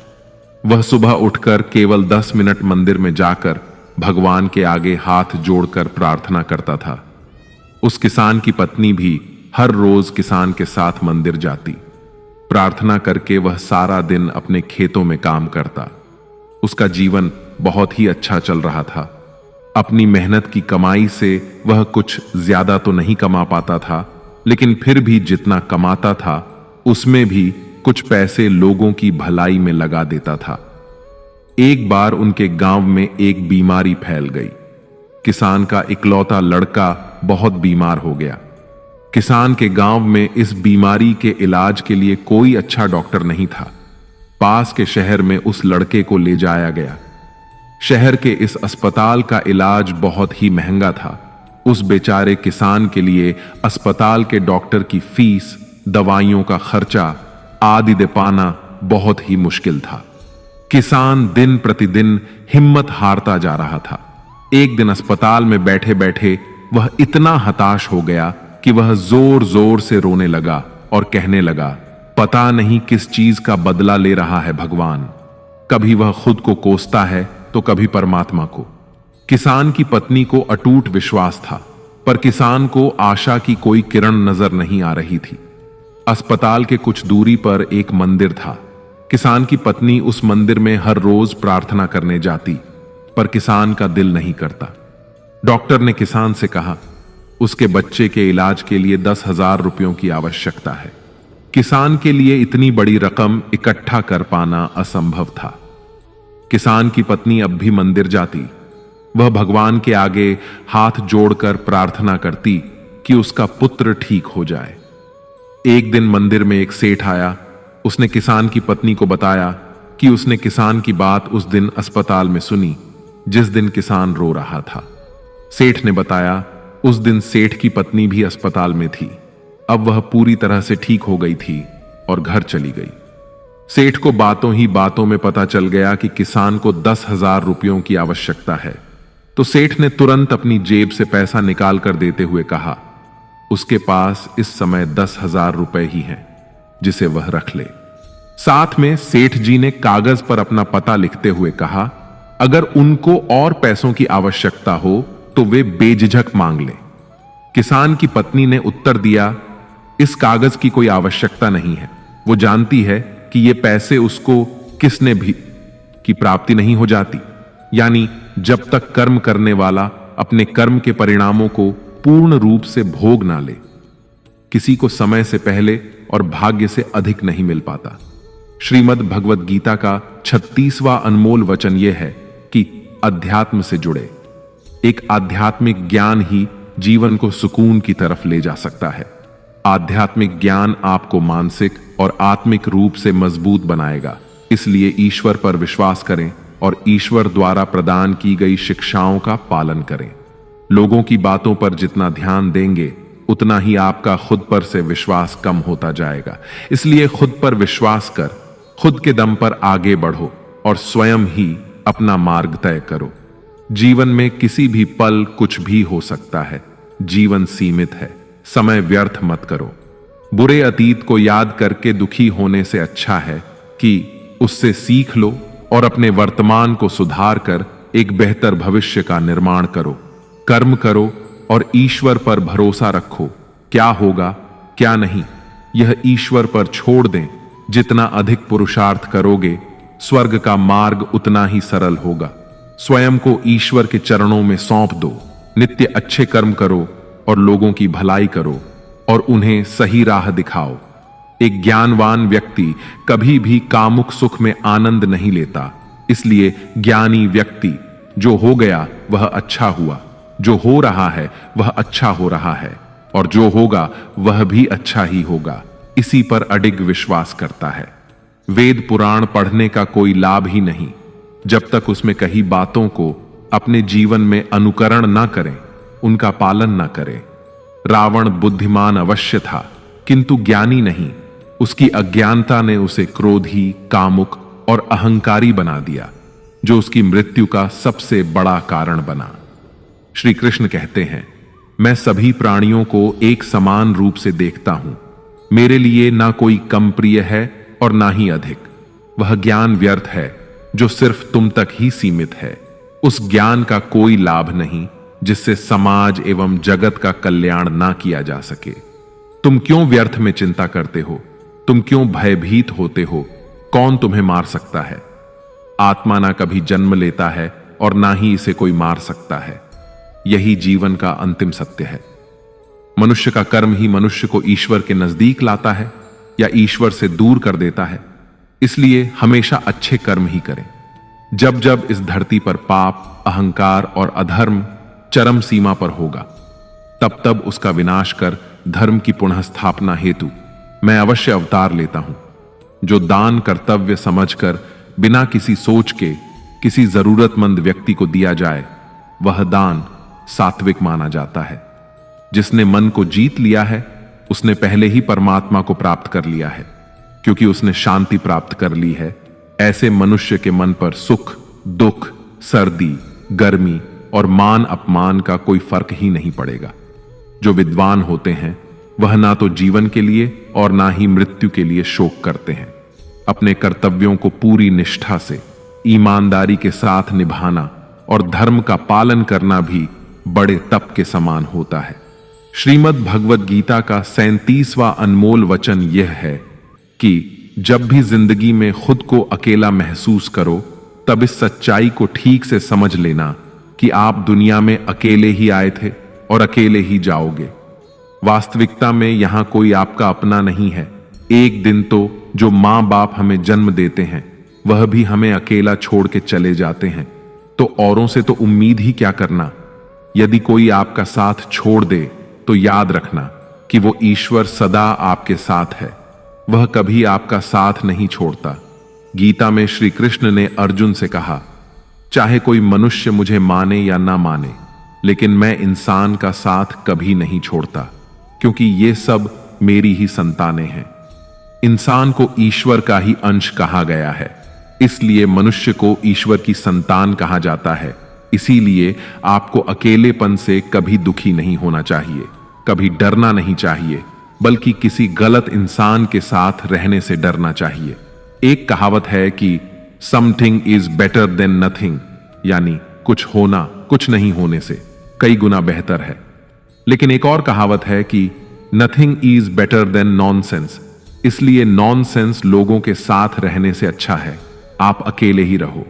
वह सुबह उठकर केवल 10 मिनट मंदिर में जाकर भगवान के आगे हाथ जोड़कर प्रार्थना करता था। उस किसान की पत्नी भी हर रोज किसान के साथ मंदिर जाती। प्रार्थना करके वह सारा दिन अपने खेतों में काम करता। उसका जीवन बहुत ही अच्छा चल रहा था। अपनी मेहनत की कमाई से वह कुछ ज्यादा तो नहीं कमा पाता था, लेकिन फिर भी जितना कमाता था उसमें भी कुछ पैसे लोगों की भलाई में लगा देता था। एक बार उनके गांव में एक बीमारी फैल गई। किसान का इकलौता लड़का बहुत बीमार हो गया। किसान के गांव में इस बीमारी के इलाज के लिए कोई अच्छा डॉक्टर नहीं था। पास के शहर में उस लड़के को ले जाया गया। शहर के इस अस्पताल का इलाज बहुत ही महंगा था। उस बेचारे किसान के लिए अस्पताल के डॉक्टर की फीस, दवाइयों का खर्चा आदि दे पाना बहुत ही मुश्किल था। किसान दिन प्रतिदिन हिम्मत हारता जा रहा था। एक दिन अस्पताल में बैठे बैठे वह इतना हताश हो गया कि वह जोर जोर से रोने लगा और कहने लगा, पता नहीं किस चीज का बदला ले रहा है भगवान। कभी वह खुद को कोसता है तो कभी परमात्मा को। किसान की पत्नी को अटूट विश्वास था, पर किसान को आशा की कोई किरण नजर नहीं आ रही थी। अस्पताल के कुछ दूरी पर एक मंदिर था। किसान की पत्नी उस मंदिर में हर रोज प्रार्थना करने जाती, पर किसान का दिल नहीं करता। डॉक्टर ने किसान से कहा, उसके बच्चे के इलाज के लिए 10,000 रुपयों की आवश्यकता है। किसान के लिए इतनी बड़ी रकम इकट्ठा कर पाना असंभव था। किसान की पत्नी अब भी मंदिर जाती। वह भगवान के आगे हाथ जोड़कर प्रार्थना करती कि उसका पुत्र ठीक हो जाए। एक दिन मंदिर में एक सेठ आया। उसने किसान की पत्नी को बताया कि उसने किसान की बात उस दिन अस्पताल में सुनी जिस दिन किसान रो रहा था। सेठ ने बताया, उस दिन सेठ की पत्नी भी अस्पताल में थी। अब वह पूरी तरह से ठीक हो गई थी और घर चली गई। सेठ को बातों ही बातों में पता चल गया कि किसान को 10,000 रुपयों की आवश्यकता है। तो सेठ ने तुरंत अपनी जेब से पैसा निकाल कर देते हुए कहा, उसके पास इस समय 10,000 रुपए ही हैं, जिसे वह रख ले। साथ में सेठ जी ने कागज पर अपना पता लिखते हुए कहा, अगर उनको और पैसों की आवश्यकता हो तो वे बेझिझक मांग ले। किसान की पत्नी ने उत्तर दिया, इस कागज की कोई आवश्यकता नहीं है। वो जानती है कि ये पैसे उसको किसने भी की प्राप्ति नहीं हो जाती, यानी जब तक कर्म करने वाला अपने कर्म के परिणामों को पूर्ण रूप से भोग ना ले, किसी को समय से पहले और भाग्य से अधिक नहीं मिल पाता। श्रीमद् भगवद गीता का 36वां अनमोल वचन यह है कि अध्यात्म से जुड़े। एक आध्यात्मिक ज्ञान ही जीवन को सुकून की तरफ ले जा सकता है। आध्यात्मिक ज्ञान आपको मानसिक और आत्मिक रूप से मजबूत बनाएगा। इसलिए ईश्वर पर विश्वास करें और ईश्वर द्वारा प्रदान की गई शिक्षाओं का पालन करें। लोगों की बातों पर जितना ध्यान देंगे उतना ही आपका खुद पर से विश्वास कम होता जाएगा। इसलिए खुद पर विश्वास कर खुद के दम पर आगे बढ़ो और स्वयं ही अपना मार्ग तय करो। जीवन में किसी भी पल कुछ भी हो सकता है। जीवन सीमित है, समय व्यर्थ मत करो। बुरे अतीत को याद करके दुखी होने से अच्छा है कि उससे सीख लो और अपने वर्तमान को सुधार कर एक बेहतर भविष्य का निर्माण करो। कर्म करो और ईश्वर पर भरोसा रखो। क्या होगा क्या नहीं, यह ईश्वर पर छोड़ दें। जितना अधिक पुरुषार्थ करोगे, स्वर्ग का मार्ग उतना ही सरल होगा। स्वयं को ईश्वर के चरणों में सौंप दो। नित्य अच्छे कर्म करो और लोगों की भलाई करो और उन्हें सही राह दिखाओ। एक ज्ञानवान व्यक्ति कभी भी कामुक सुख में आनंद नहीं लेता। इसलिए ज्ञानी व्यक्ति, जो हो गया वह अच्छा हुआ, जो हो रहा है वह अच्छा हो रहा है और जो होगा वह भी अच्छा ही होगा, इसी पर अडिग विश्वास करता है। वेद पुराण पढ़ने का कोई लाभ ही नहीं जब तक उसमें कही बातों को अपने जीवन में अनुकरण न करें, उनका पालन न करें। रावण बुद्धिमान अवश्य था, किंतु ज्ञानी नहीं। उसकी अज्ञानता ने उसे क्रोधी, कामुक और अहंकारी बना दिया, जो उसकी मृत्यु का सबसे बड़ा कारण बना। श्री कृष्ण कहते हैं, मैं सभी प्राणियों को एक समान रूप से देखता हूं। मेरे लिए ना कोई कम प्रिय है और ना ही अधिक। वह ज्ञान व्यर्थ है जो सिर्फ तुम तक ही सीमित है। उस ज्ञान का कोई लाभ नहीं जिससे समाज एवं जगत का कल्याण ना किया जा सके। तुम क्यों व्यर्थ में चिंता करते हो? तुम क्यों भयभीत होते हो? कौन तुम्हें मार सकता है? आत्मा ना कभी जन्म लेता है और ना ही इसे कोई मार सकता है। यही जीवन का अंतिम सत्य है। मनुष्य का कर्म ही मनुष्य को ईश्वर के नजदीक लाता है या ईश्वर से दूर कर देता है। इसलिए हमेशा अच्छे कर्म ही करें। जब जब इस धरती पर पाप, अहंकार और अधर्म चरम सीमा पर होगा, तब तब उसका विनाश कर धर्म की पुनः स्थापना हेतु मैं अवश्य अवतार लेता हूं। जो दान कर्तव्य समझकर बिना किसी सोच के किसी जरूरतमंद व्यक्ति को दिया जाए, वह दान सात्विक माना जाता है। जिसने मन को जीत लिया है, उसने पहले ही परमात्मा को प्राप्त कर लिया है, क्योंकि उसने शांति प्राप्त कर ली है। ऐसे मनुष्य के मन पर सुख, दुख, सर्दी, गर्मी और मान अपमान का कोई फर्क ही नहीं पड़ेगा। जो विद्वान होते हैं वह ना तो जीवन के लिए और ना ही मृत्यु के लिए शोक करते हैं। अपने कर्तव्यों को पूरी निष्ठा से, ईमानदारी के साथ निभाना और धर्म का पालन करना भी बड़े तप के समान होता है। श्रीमद् भगवद गीता का 37वां अनमोल वचन यह है कि जब भी जिंदगी में खुद को अकेला महसूस करो, तब इस सच्चाई को ठीक से समझ लेना कि आप दुनिया में अकेले ही आए थे और अकेले ही जाओगे। वास्तविकता में यहां कोई आपका अपना नहीं है। एक दिन तो जो मां बाप हमें जन्म देते हैं, वह भी हमें अकेला छोड़ के चले जाते हैं। तो औरों से तो उम्मीद ही क्या करना। यदि कोई आपका साथ छोड़ दे तो याद रखना कि वो ईश्वर सदा आपके साथ है। वह कभी आपका साथ नहीं छोड़ता। गीता में श्री कृष्ण ने अर्जुन से कहा, चाहे कोई मनुष्य मुझे माने या ना माने, लेकिन मैं इंसान का साथ कभी नहीं छोड़ता, क्योंकि ये सब मेरी ही संतानें हैं। इंसान को ईश्वर का ही अंश कहा गया है, इसलिए मनुष्य को ईश्वर की संतान कहा जाता है। इसीलिए आपको अकेलेपन से कभी दुखी नहीं होना चाहिए, कभी डरना नहीं चाहिए, बल्कि किसी गलत इंसान के साथ रहने से डरना चाहिए। एक कहावत है कि something is better than nothing, यानी कुछ होना कुछ नहीं होने से कई गुना बेहतर है। लेकिन एक और कहावत है कि nothing is better than nonsense. इसलिए नॉनसेंस लोगों के साथ रहने से अच्छा है आप अकेले ही रहो।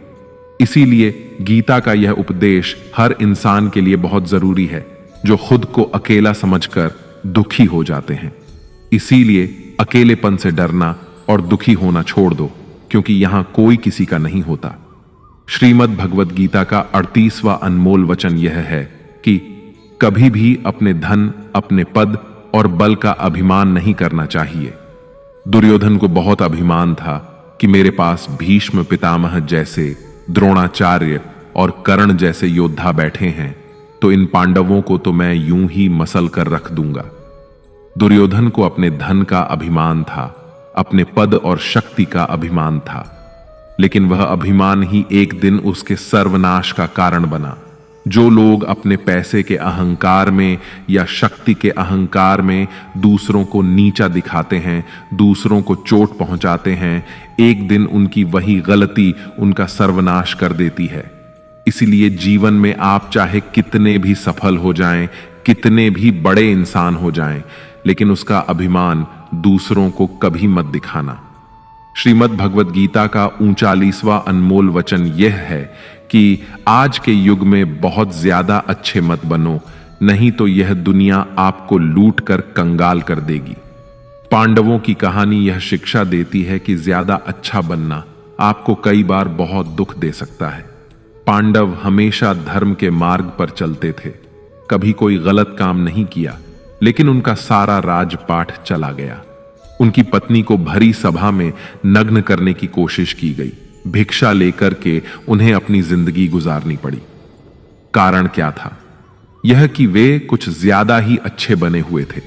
इसीलिए गीता का यह उपदेश हर इंसान के लिए बहुत जरूरी है, जो खुद को अकेला समझकर दुखी हो जाते हैं। इसीलिए अकेलेपन से डरना और दुखी होना छोड़ दो, क्योंकि यहां कोई किसी का नहीं होता। श्रीमद् भगवद गीता का 38वां अनमोल वचन यह है कि कभी भी अपने धन, अपने पद और बल का अभिमान नहीं करना चाहिए। दुर्योधन को बहुत अभिमान था कि मेरे पास भीष्म पितामह जैसे, द्रोणाचार्य और कर्ण जैसे योद्धा बैठे हैं, तो इन पांडवों को तो मैं यूं ही मसल कर रख दूंगा। दुर्योधन को अपने धन का अभिमान था, अपने पद और शक्ति का अभिमान था, लेकिन वह अभिमान ही एक दिन उसके सर्वनाश का कारण बना। जो लोग अपने पैसे के अहंकार में या शक्ति के अहंकार में दूसरों को नीचा दिखाते हैं, दूसरों को चोट पहुंचाते हैं, एक दिन उनकी वही गलती उनका सर्वनाश कर देती है। इसलिए जीवन में आप चाहे कितने भी सफल हो जाएं, कितने भी बड़े इंसान हो जाएं, लेकिन उसका अभिमान दूसरों को कभी मत दिखाना। श्रीमद् भगवद गीता का 39वां अनमोल वचन यह है कि आज के युग में बहुत ज्यादा अच्छे मत बनो, नहीं तो यह दुनिया आपको लूट कर कंगाल कर देगी। पांडवों की कहानी यह शिक्षा देती है कि ज्यादा अच्छा बनना आपको कई बार बहुत दुख दे सकता है। पांडव हमेशा धर्म के मार्ग पर चलते थे, कभी कोई गलत काम नहीं किया, लेकिन उनका सारा राजपाट चला गया। उनकी पत्नी को भरी सभा में नग्न करने की कोशिश की गई। भिक्षा लेकर के उन्हें अपनी जिंदगी गुजारनी पड़ी। कारण क्या था? यह कि वे कुछ ज्यादा ही अच्छे बने हुए थे।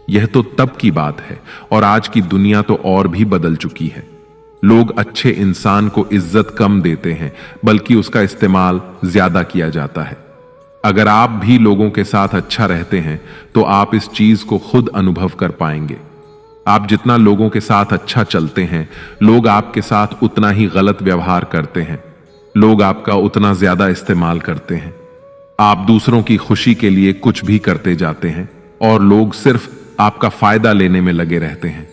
यह तो तब की बात है, और आज की दुनिया तो और भी बदल चुकी है। लोग अच्छे इंसान को इज्जत कम देते हैं, बल्कि उसका इस्तेमाल ज्यादा किया जाता है। अगर आप भी लोगों के साथ अच्छा रहते हैं तो आप इस चीज को खुद अनुभव कर पाएंगे। आप जितना लोगों के साथ अच्छा चलते हैं, लोग आपके साथ उतना ही गलत व्यवहार करते हैं। लोग आपका उतना ज्यादा इस्तेमाल करते हैं। आप दूसरों की खुशी के लिए कुछ भी करते जाते हैं और लोग सिर्फ आपका फायदा लेने में लगे रहते हैं।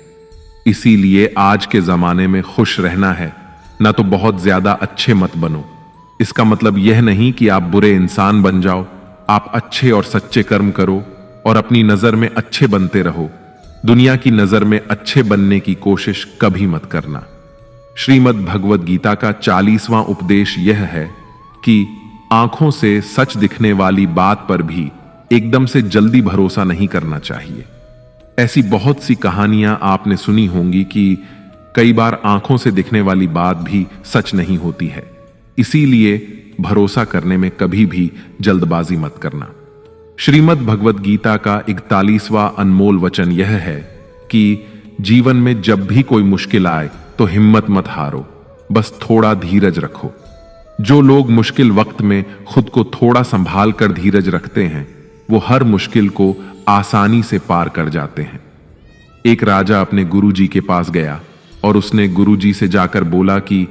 इसीलिए आज के जमाने में खुश रहना है, ना तो बहुत ज्यादा अच्छे मत बनो। इसका मतलब यह नहीं कि आप बुरे इंसान बन जाओ। आप अच्छे और सच्चे कर्म करो और अपनी नजर में अच्छे बनते रहो। दुनिया की नजर में अच्छे बनने की कोशिश कभी मत करना। श्रीमद् भगवद गीता का 40वां उपदेश यह है कि आंखों से सच दिखने वाली बात पर भी एकदम से जल्दी भरोसा नहीं करना चाहिए। ऐसी बहुत सी कहानियां आपने सुनी होंगी कि कई बार आंखों से दिखने वाली बात भी सच नहीं होती है। इसीलिए भरोसा करने में कभी भी जल्दबाजी मत करना। श्रीमद् भगवद गीता का 41वां अनमोल वचन यह है कि जीवन में जब भी कोई मुश्किल आए तो हिम्मत मत हारो, बस थोड़ा धीरज रखो। जो लोग मुश्किल वक्त में खुद को थोड़ा संभाल कर धीरज रखते हैं, वो हर मुश्किल को आसानी से पार कर जाते हैं। एक राजा अपने गुरुजी के पास गया और उसने गुरुजी से जाकर बोला कि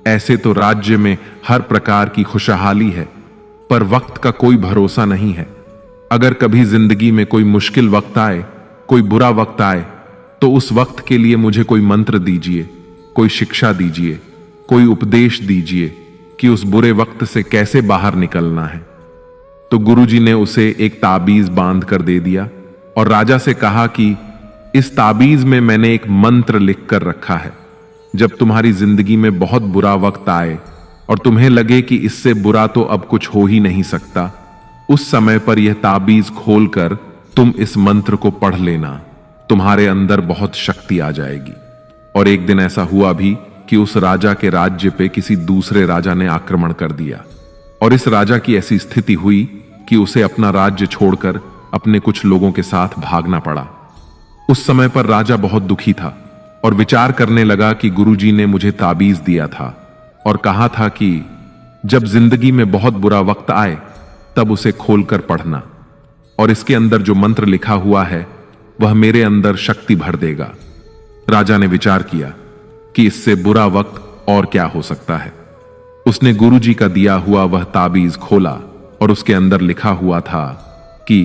ऐसे तो राज्य में हर प्रकार की खुशहाली है, पर वक्त का कोई भरोसा नहीं है। अगर कभी जिंदगी में कोई मुश्किल वक्त आए, कोई बुरा वक्त आए, तो उस वक्त के लिए मुझे कोई मंत्र दीजिए, कोई शिक्षा दीजिए, कोई उपदेश दीजिए कि उस बुरे वक्त से कैसे बाहर निकलना है। तो गुरुजी ने उसे एक ताबीज बांध कर दे दिया और राजा से कहा कि इस ताबीज में मैंने एक मंत्र लिख कर रखा है। जब तुम्हारी जिंदगी में बहुत बुरा वक्त आए और तुम्हें लगे कि इससे बुरा तो अब कुछ हो ही नहीं सकता, उस समय पर यह ताबीज खोलकर तुम इस मंत्र को पढ़ लेना। तुम्हारे अंदर बहुत शक्ति आ जाएगी। और एक दिन ऐसा हुआ भी कि उस राजा के राज्य पे किसी दूसरे राजा ने आक्रमण कर दिया और इस राजा की ऐसी स्थिति हुई कि उसे अपना राज्य छोड़कर अपने कुछ लोगों के साथ भागना पड़ा। उस समय पर राजा बहुत दुखी था और विचार करने लगा कि गुरुजी ने मुझे ताबीज दिया था और कहा था कि जब जिंदगी में बहुत बुरा वक्त आए तब उसे खोलकर पढ़ना, और इसके अंदर जो मंत्र लिखा हुआ है वह मेरे अंदर शक्ति भर देगा। राजा ने विचार किया कि इससे बुरा वक्त और क्या हो सकता है। उसने गुरुजी का दिया हुआ वह ताबीज खोला और उसके अंदर लिखा हुआ था कि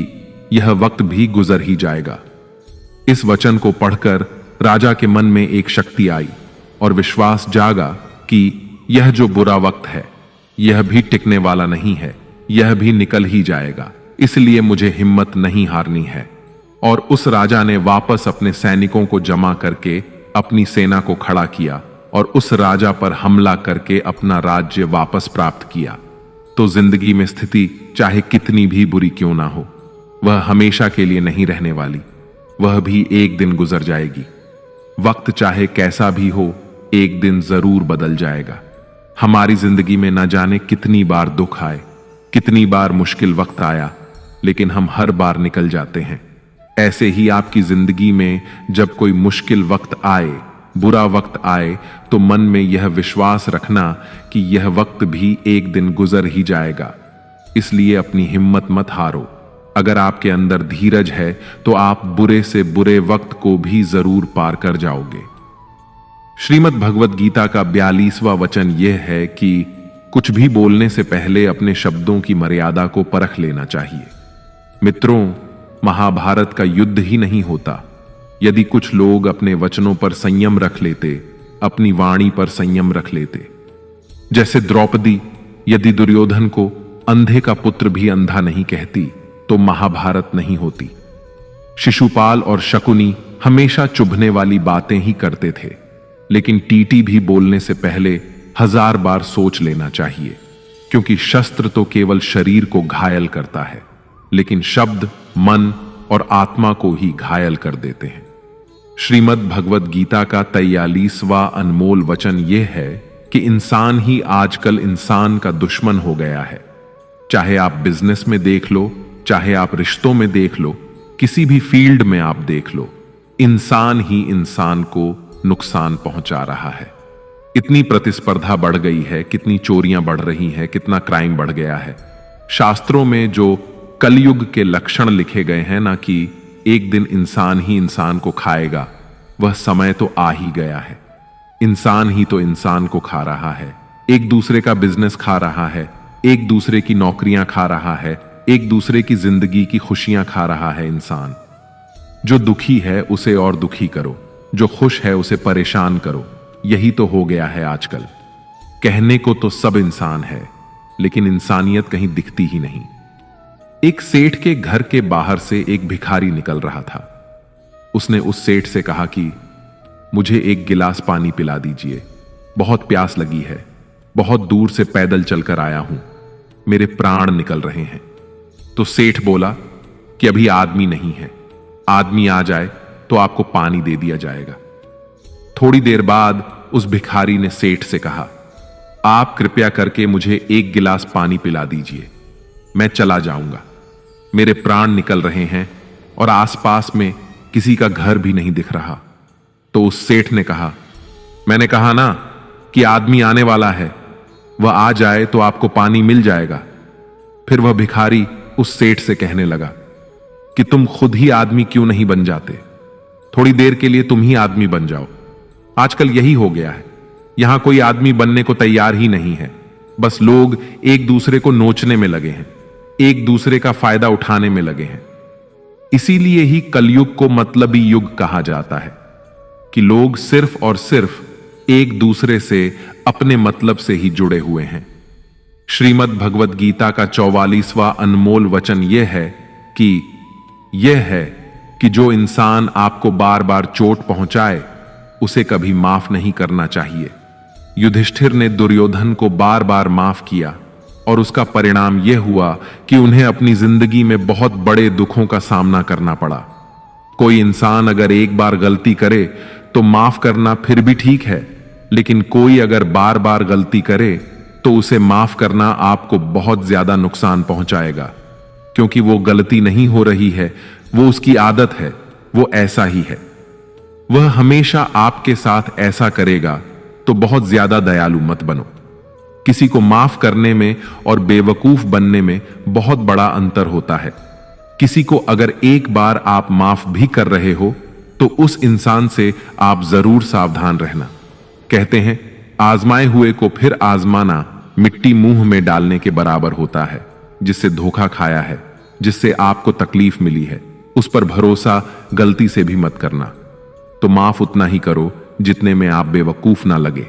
यह वक्त भी गुजर ही जाएगा। इस वचन को पढ़कर राजा के मन में एक शक्ति आई और विश्वास जागा कि यह जो बुरा वक्त है यह भी टिकने वाला नहीं है, यह भी निकल ही जाएगा, इसलिए मुझे हिम्मत नहीं हारनी है। और उस राजा ने वापस अपने सैनिकों को जमा करके अपनी सेना को खड़ा किया और उस राजा पर हमला करके अपना राज्य वापस प्राप्त किया। तो जिंदगी में स्थिति चाहे कितनी भी बुरी क्यों ना हो, वह हमेशा के लिए नहीं रहने वाली, वह भी एक दिन गुजर जाएगी। वक्त चाहे कैसा भी हो, एक दिन जरूर बदल जाएगा। हमारी जिंदगी में न जाने कितनी बार दुख आए, कितनी बार मुश्किल वक्त आया, लेकिन हम हर बार निकल जाते हैं। ऐसे ही आपकी जिंदगी में जब कोई मुश्किल वक्त आए, बुरा वक्त आए, तो मन में यह विश्वास रखना कि यह वक्त भी एक दिन गुजर ही जाएगा। इसलिए अपनी हिम्मत मत हारो। अगर आपके अंदर धीरज है तो आप बुरे से बुरे वक्त को भी जरूर पार कर जाओगे। श्रीमद् भगवद गीता का 42वां वचन यह है कि कुछ भी बोलने से पहले अपने शब्दों की मर्यादा को परख लेना चाहिए। मित्रों, महाभारत का युद्ध ही नहीं होता यदि कुछ लोग अपने वचनों पर संयम रख लेते, अपनी वाणी पर संयम रख लेते। जैसे द्रौपदी यदि दुर्योधन को अंधे का पुत्र भी अंधा नहीं कहती तो महाभारत नहीं होती। शिशुपाल और शकुनी हमेशा चुभने वाली बातें ही करते थे, लेकिन टीटी भी बोलने से पहले 1000 बार सोच लेना चाहिए, क्योंकि शस्त्र तो केवल शरीर को घायल करता है, लेकिन शब्द मन और आत्मा को ही घायल कर देते हैं। श्रीमद् भगवद गीता का 43वां अनमोल वचन यह है कि इंसान ही आजकल इंसान का दुश्मन हो गया है। चाहे आप बिजनेस में देख लो, चाहे आप रिश्तों में देख लो, किसी भी फील्ड में आप देख लो, इंसान ही इंसान को नुकसान पहुंचा रहा है। इतनी प्रतिस्पर्धा बढ़ गई है, कितनी चोरियां बढ़ रही हैं, कितना क्राइम बढ़ गया है। शास्त्रों में जो कलयुग के लक्षण लिखे गए हैं ना, कि एक दिन इंसान ही इंसान को खाएगा, वह समय तो आ ही गया है। इंसान ही तो इंसान को खा रहा है, एक दूसरे का बिजनेस खा रहा है, एक दूसरे की नौकरियां खा रहा है, एक दूसरे की जिंदगी की खुशियां खा रहा है। इंसान जो दुखी है उसे और दुखी करो, जो खुश है उसे परेशान करो। यही तो हो गया है आजकल। कहने को तो सब इंसान है, लेकिन इंसानियत कहीं दिखती ही नहीं। एक सेठ के घर के बाहर से एक भिखारी निकल रहा था। उसने उस सेठ से कहा कि मुझे एक गिलास पानी पिला दीजिए, बहुत प्यास लगी है, बहुत दूर से पैदल चलकर आया हूं, मेरे प्राण निकल रहे हैं। तो सेठ बोला कि अभी आदमी नहीं है, आदमी आ जाए तो आपको पानी दे दिया जाएगा। थोड़ी देर बाद उस भिखारी ने सेठ से कहा, आप कृपया करके मुझे एक गिलास पानी पिला दीजिए, मैं चला जाऊंगा, मेरे प्राण निकल रहे हैं और आसपास में किसी का घर भी नहीं दिख रहा। तो उस सेठ ने कहा, मैंने कहा ना कि आदमी आने वाला है, वह आ जाए तो आपको पानी मिल जाएगा। फिर वह भिखारी उस सेठ से कहने लगा कि तुम खुद ही आदमी क्यों नहीं बन जाते, थोड़ी देर के लिए तुम ही आदमी बन जाओ। आजकल यही हो गया है, यहां कोई आदमी बनने को तैयार ही नहीं है, बस लोग एक दूसरे को नोचने में लगे हैं, एक दूसरे का फायदा उठाने में लगे हैं। इसीलिए ही कलयुग को मतलबी युग कहा जाता है कि लोग सिर्फ और सिर्फ एक दूसरे से अपने मतलब से ही जुड़े हुए हैं। श्रीमद् भगवत गीता का 44वां अनमोल वचन यह है कि जो इंसान आपको बार बार चोट पहुंचाए उसे कभी माफ नहीं करना चाहिए। युधिष्ठिर ने दुर्योधन को बार बार माफ किया और उसका परिणाम यह हुआ कि उन्हें अपनी जिंदगी में बहुत बड़े दुखों का सामना करना पड़ा। कोई इंसान अगर एक बार गलती करे तो माफ करना फिर भी ठीक है, लेकिन कोई अगर बार बार गलती करे तो उसे माफ करना आपको बहुत ज्यादा नुकसान पहुंचाएगा, क्योंकि वो गलती नहीं हो रही है, वो उसकी आदत है, वो ऐसा ही है। वह हमेशा आपके साथ ऐसा करेगा, तो बहुत ज्यादा दयालु मत बनो। किसी को माफ करने में और बेवकूफ बनने में बहुत बड़ा अंतर होता है। किसी को अगर एक बार आप माफ भी कर रहे हो तो उस इंसान से आप जरूर सावधान रहना। कहते हैं, आजमाए हुए को फिर आजमाना मिट्टी मुंह में डालने के बराबर होता है। जिससे धोखा खाया है, जिससे आपको तकलीफ मिली है, उस पर भरोसा गलती से भी मत करना। तो माफ उतना ही करो जितने में आप बेवकूफ ना लगे।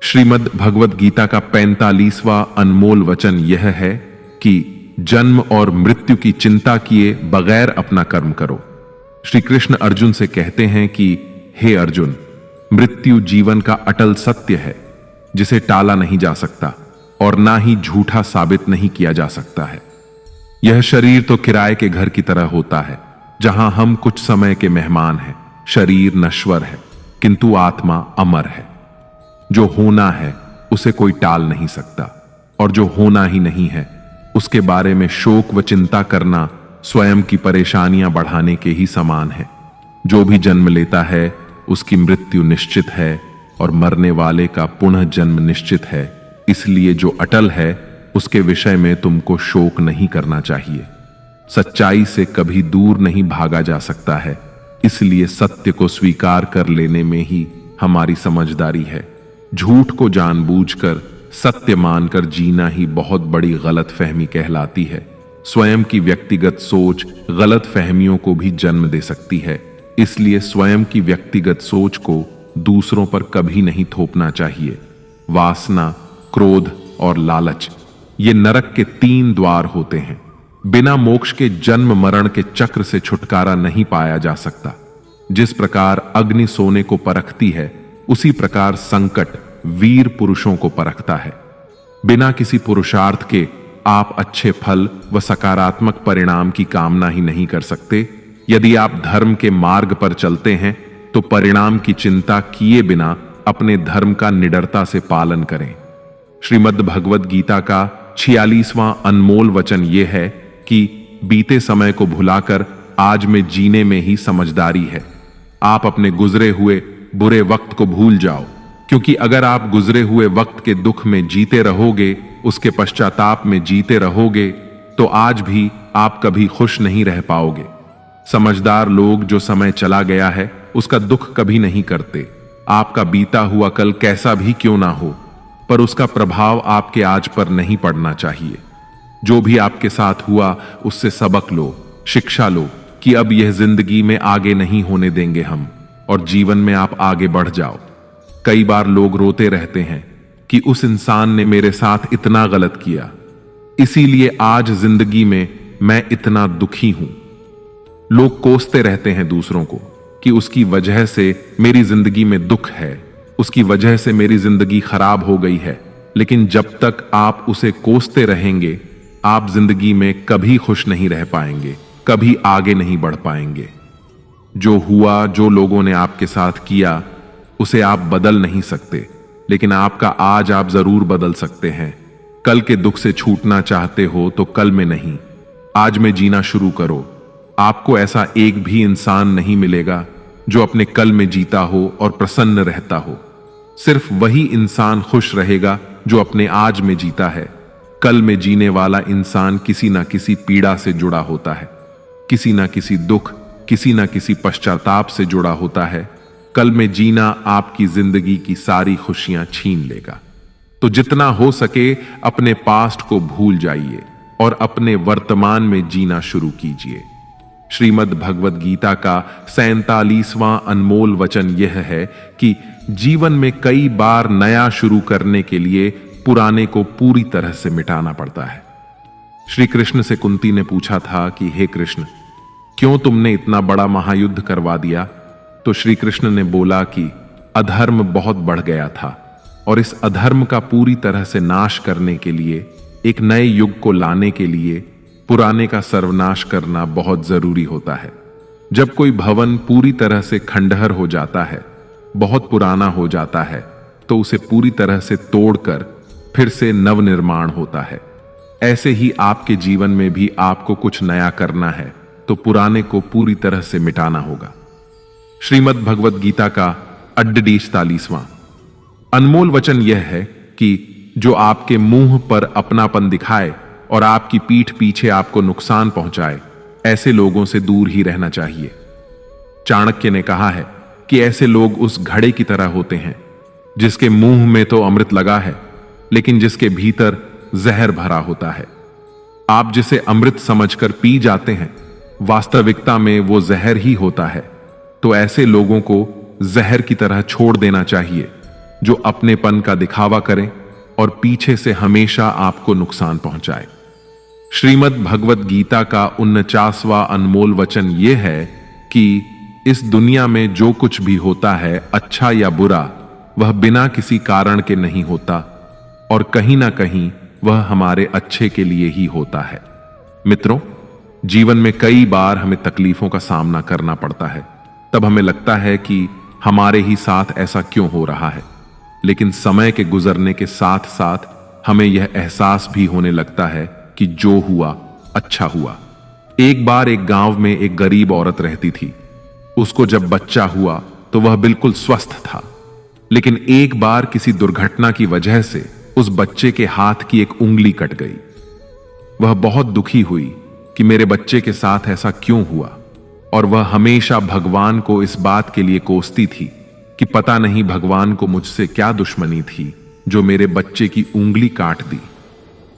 श्रीमद् भगवत गीता का 45वां अनमोल वचन यह है कि जन्म और मृत्यु की चिंता किए बगैर अपना कर्म करो। श्री कृष्ण अर्जुन से कहते हैं कि हे अर्जुन, मृत्यु जीवन का अटल सत्य है, जिसे टाला नहीं जा सकता और ना ही झूठा साबित नहीं किया जा सकता है। यह शरीर तो किराए के घर की तरह होता है, जहां हम कुछ समय के मेहमान हैं। शरीर नश्वर है, किंतु आत्मा अमर है। जो होना है उसे कोई टाल नहीं सकता, और जो होना ही नहीं है उसके बारे में शोक व चिंता करना स्वयं की परेशानियां बढ़ाने के ही समान है। जो भी जन्म लेता है उसकी मृत्यु निश्चित है, और मरने वाले का पुनः जन्म निश्चित है। इसलिए जो अटल है उसके विषय में तुमको शोक नहीं करना चाहिए। सच्चाई से कभी दूर नहीं भागा जा सकता है, इसलिए सत्य को स्वीकार कर लेने में ही हमारी समझदारी है। झूठ को जानबूझकर सत्य मानकर जीना ही बहुत बड़ी गलतफहमी कहलाती है। स्वयं की व्यक्तिगत सोच गलत फहमियों को भी जन्म दे सकती है, इसलिए स्वयं की व्यक्तिगत सोच को दूसरों पर कभी नहीं थोपना चाहिए। वासना, क्रोध और लालच, ये नरक के 3 द्वार होते हैं। बिना मोक्ष के जन्म मरण के चक्र से छुटकारा नहीं पाया जा सकता। जिस प्रकार अग्नि सोने को परखती है, उसी प्रकार संकट वीर पुरुषों को परखता है। बिना किसी पुरुषार्थ के आप अच्छे फल व सकारात्मक परिणाम की कामना ही नहीं कर सकते। यदि आप धर्म के मार्ग पर चलते हैं तो परिणाम की चिंता किए बिना अपने धर्म का निडरता से पालन करें। श्रीमद् भगवत गीता का 46वां अनमोल वचन यह है कि बीते समय को भुलाकर आज में जीने में ही समझदारी है। आप अपने गुजरे हुए बुरे वक्त को भूल जाओ, क्योंकि अगर आप गुजरे हुए वक्त के दुख में जीते रहोगे, उसके पश्चाताप में जीते रहोगे, तो आज भी आप कभी खुश नहीं रह पाओगे। समझदार लोग जो समय चला गया है उसका दुख कभी नहीं करते। आपका बीता हुआ कल कैसा भी क्यों ना हो, पर उसका प्रभाव आपके आज पर नहीं पड़ना चाहिए। जो भी आपके साथ हुआ उससे सबक लो, शिक्षा लो कि अब यह जिंदगी में आगे नहीं होने देंगे हम, और जीवन में आप आगे बढ़ जाओ। कई बार लोग रोते रहते हैं कि उस इंसान ने मेरे साथ इतना गलत किया, इसीलिए आज जिंदगी में मैं इतना दुखी हूं। लोग कोसते रहते हैं दूसरों को कि उसकी वजह से मेरी जिंदगी में दुख है, उसकी वजह से मेरी जिंदगी खराब हो गई है। लेकिन जब तक आप उसे कोसते रहेंगे, आप जिंदगी में कभी खुश नहीं रह पाएंगे, कभी आगे नहीं बढ़ पाएंगे। जो हुआ, जो लोगों ने आपके साथ किया, उसे आप बदल नहीं सकते, लेकिन आपका आज आप जरूर बदल सकते हैं। कल के दुख से छूटना चाहते हो तो कल में नहीं, आज में जीना शुरू करो। आपको ऐसा एक भी इंसान नहीं मिलेगा जो अपने कल में जीता हो और प्रसन्न रहता हो। सिर्फ वही इंसान खुश रहेगा जो अपने आज में जीता है। कल में जीने वाला इंसान किसी ना किसी पीड़ा से जुड़ा होता है, किसी ना किसी दुख, किसी ना किसी पश्चाताप से जुड़ा होता है। कल में जीना आपकी जिंदगी की सारी खुशियां छीन लेगा। तो जितना हो सके अपने पास्ट को भूल जाइए और अपने वर्तमान में जीना शुरू कीजिए। श्रीमद् भगवद गीता का 47वां अनमोल वचन यह है कि जीवन में कई बार नया शुरू करने के लिए पुराने को पूरी तरह से मिटाना पड़ता है। श्री कृष्ण से कुंती ने पूछा था कि हे कृष्ण, क्यों तुमने इतना बड़ा महायुद्ध करवा दिया? तो श्री कृष्ण ने बोला कि अधर्म बहुत बढ़ गया था और इस अधर्म का पूरी तरह से नाश करने के लिए, एक नए युग को लाने के लिए पुराने का सर्वनाश करना बहुत जरूरी होता है। जब कोई भवन पूरी तरह से खंडहर हो जाता है, बहुत पुराना हो जाता है, तो उसे पूरी तरह से तोड़कर फिर से नवनिर्माण होता है। ऐसे ही आपके जीवन में भी आपको कुछ नया करना है तो पुराने को पूरी तरह से मिटाना होगा। श्रीमद् भगवद गीता का 48वां अनमोल वचन यह है कि जो आपके मुंह पर अपनापन दिखाए और आपकी पीठ पीछे आपको नुकसान पहुंचाए, ऐसे लोगों से दूर ही रहना चाहिए। चाणक्य ने कहा है कि ऐसे लोग उस घड़े की तरह होते हैं जिसके मुंह में तो अमृत लगा है, लेकिन जिसके भीतर जहर भरा होता है। आप जिसे अमृत समझकर पी जाते हैं, वास्तविकता में वो जहर ही होता है। तो ऐसे लोगों को जहर की तरह छोड़ देना चाहिए जो अपनेपन का दिखावा करें और पीछे से हमेशा आपको नुकसान पहुंचाए। श्रीमद् भगवद गीता का 49वां अनमोल वचन यह है कि इस दुनिया में जो कुछ भी होता है, अच्छा या बुरा, वह बिना किसी कारण के नहीं होता और कहीं ना कहीं वह हमारे अच्छे के लिए ही होता है। मित्रों, जीवन में कई बार हमें तकलीफों का सामना करना पड़ता है। तब हमें लगता है कि हमारे ही साथ ऐसा क्यों हो रहा है, लेकिन समय के गुजरने के साथ साथ हमें यह एहसास भी होने लगता है कि जो हुआ अच्छा हुआ। एक बार एक गांव में एक गरीब औरत रहती थी। उसको जब बच्चा हुआ तो वह बिल्कुल स्वस्थ था, लेकिन एक बार किसी दुर्घटना की वजह से उस बच्चे के हाथ की एक उंगली कट गई। वह बहुत दुखी हुई कि मेरे बच्चे के साथ ऐसा क्यों हुआ, और वह हमेशा भगवान को इस बात के लिए कोसती थी कि पता नहीं भगवान को मुझसे क्या दुश्मनी थी जो मेरे बच्चे की उंगली काट दी।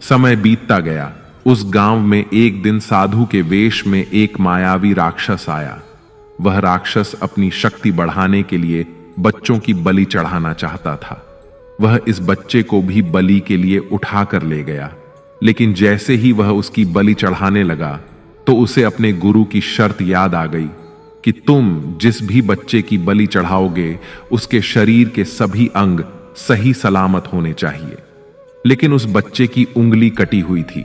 समय बीतता गया। उस गांव में एक दिन साधु के वेश में एक मायावी राक्षस आया। वह राक्षस अपनी शक्ति बढ़ाने के लिए बच्चों की बलि चढ़ाना चाहता था। वह इस बच्चे को भी बलि के लिए उठा कर ले गया, लेकिन जैसे ही वह उसकी बलि चढ़ाने लगा तो उसे अपने गुरु की शर्त याद आ गई कि तुम जिस भी बच्चे की बलि चढ़ाओगे उसके शरीर के सभी अंग सही सलामत होने चाहिए। लेकिन उस बच्चे की उंगली कटी हुई थी,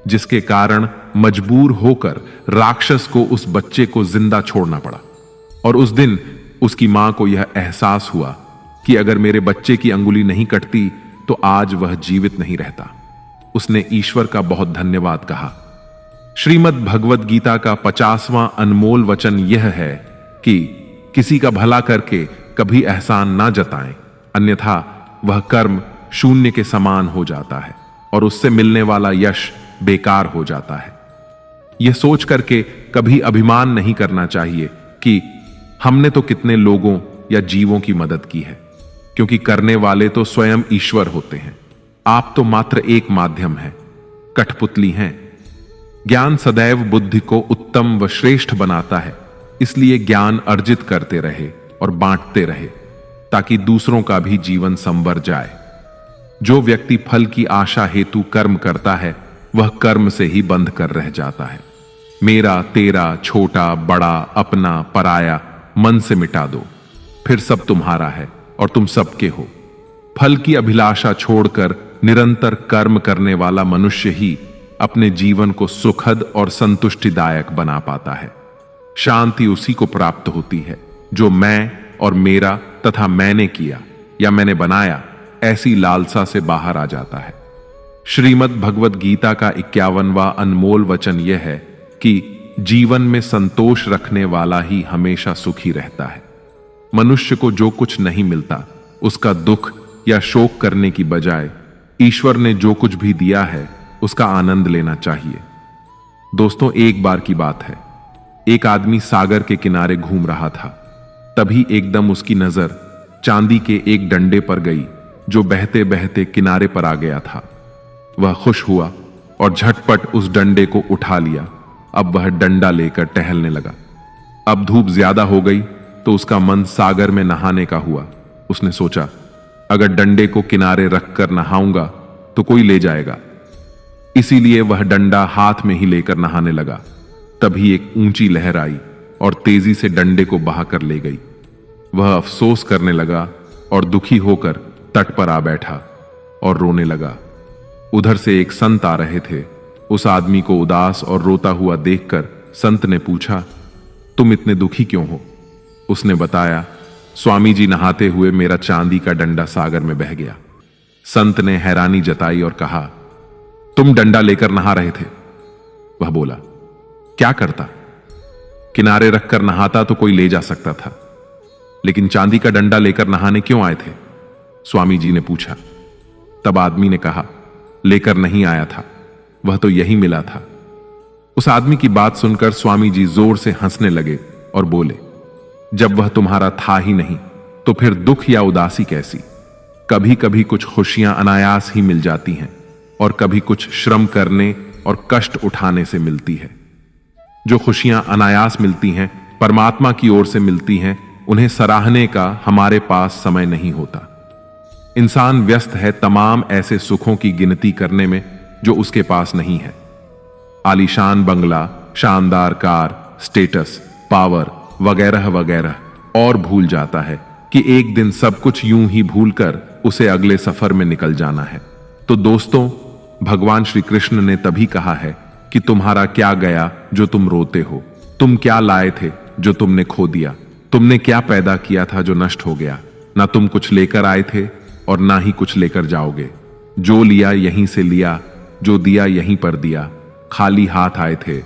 जिसके कारण मजबूर होकर राक्षस को उस बच्चे को जिंदा छोड़ना पड़ा। और उस दिन उसकी मां को यह एहसास हुआ कि अगर मेरे बच्चे की अंगुली नहीं कटती तो आज वह जीवित नहीं रहता। उसने ईश्वर का बहुत धन्यवाद कहा। श्रीमद् भगवद गीता का 50वां अनमोल वचन यह है कि किसी का भला करके कभी एहसान ना जताएं, अन्यथा वह कर्म शून्य के समान हो जाता है और उससे मिलने वाला यश बेकार हो जाता है। यह सोच करके कभी अभिमान नहीं करना चाहिए कि हमने तो कितने लोगों या जीवों की मदद की है, क्योंकि करने वाले तो स्वयं ईश्वर होते हैं। आप तो मात्र एक माध्यम हैं, कठपुतली हैं। ज्ञान सदैव बुद्धि को उत्तम व श्रेष्ठ बनाता है, इसलिए ज्ञान अर्जित करते रहे और बांटते रहे, ताकि दूसरों का भी जीवन संवर जाए। जो व्यक्ति फल की आशा हेतु कर्म करता है, वह कर्म से ही बंध कर रह जाता है। मेरा, तेरा, छोटा, बड़ा, अपना, पराया मन से मिटा दो, फिर सब तुम्हारा है और तुम सबके हो। फल की अभिलाषा छोड़कर निरंतर कर्म करने वाला मनुष्य ही अपने जीवन को सुखद और संतुष्टिदायक बना पाता है। शांति उसी को प्राप्त होती है जो मैं और मेरा तथा मैंने किया या मैंने बनाया ऐसी लालसा से बाहर आ जाता है। श्रीमद् भगवद गीता का 51वां अनमोल वचन यह है कि जीवन में संतोष रखने वाला ही हमेशा सुखी रहता है। मनुष्य को जो कुछ नहीं मिलता, उसका दुख या शोक करने की बजाय ईश्वर ने जो कुछ भी दिया है उसका आनंद लेना चाहिए। दोस्तों, एक बार की बात है, एक आदमी सागर के किनारे घूम रहा था। तभी एकदम उसकी नजर चांदी के एक डंडे पर गई जो बहते बहते किनारे पर आ गया था। वह खुश हुआ और झटपट उस डंडे को उठा लिया। अब वह डंडा लेकर टहलने लगा। अब धूप ज्यादा हो गई तो उसका मन सागर में नहाने का हुआ। उसने सोचा, अगर डंडे को किनारे रखकर नहाऊंगा तो कोई ले जाएगा। इसीलिए वह डंडा हाथ में ही लेकर नहाने लगा। तभी एक ऊंची लहर आई और तेजी से डंडे को बहाकर ले गई। वह अफसोस करने लगा और दुखी होकर तट पर आ बैठा और रोने लगा। उधर से एक संत आ रहे थे। उस आदमी को उदास और रोता हुआ देखकर संत ने पूछा, तुम इतने दुखी क्यों हो? उसने बताया, स्वामी जी, नहाते हुए मेरा चांदी का डंडा सागर में बह गया। संत ने हैरानी जताई और कहा, तुम डंडा लेकर नहा रहे थे? वह बोला, क्या करता, किनारे रखकर नहाता तो कोई ले जा सकता था, लेकिन चांदी का डंडा लेकर नहाने क्यों आए थे? स्वामी जी ने पूछा। तब आदमी ने कहा, लेकर नहीं आया था, वह तो यही मिला था। उस आदमी की बात सुनकर स्वामी जी जोर से हंसने लगे और बोले, जब वह तुम्हारा था ही नहीं तो फिर दुख या उदासी कैसी? कभी कभी कुछ खुशियां अनायास ही मिल जाती हैं और कभी कुछ श्रम करने और कष्ट उठाने से मिलती है। जो खुशियां अनायास मिलती हैं, परमात्मा की ओर से मिलती हैं, उन्हें सराहने का हमारे पास समय नहीं होता। इंसान व्यस्त है तमाम ऐसे सुखों की गिनती करने में जो उसके पास नहीं है। आलीशान बंगला, शानदार कार, स्टेटस, पावर वगैरह वगैरह, और भूल जाता है कि एक दिन सब कुछ यूं ही भूलकर उसे अगले सफर में निकल जाना है। तो दोस्तों, भगवान श्री कृष्ण ने तभी कहा है कि तुम्हारा क्या गया जो तुम रोते हो? तुम क्या लाए थे जो तुमने खो दिया? तुमने क्या पैदा किया था जो नष्ट हो गया? ना तुम कुछ लेकर आए थे और ना ही कुछ लेकर जाओगे। जो लिया यहीं से लिया, जो दिया यहीं पर दिया। खाली हाथ आए थे,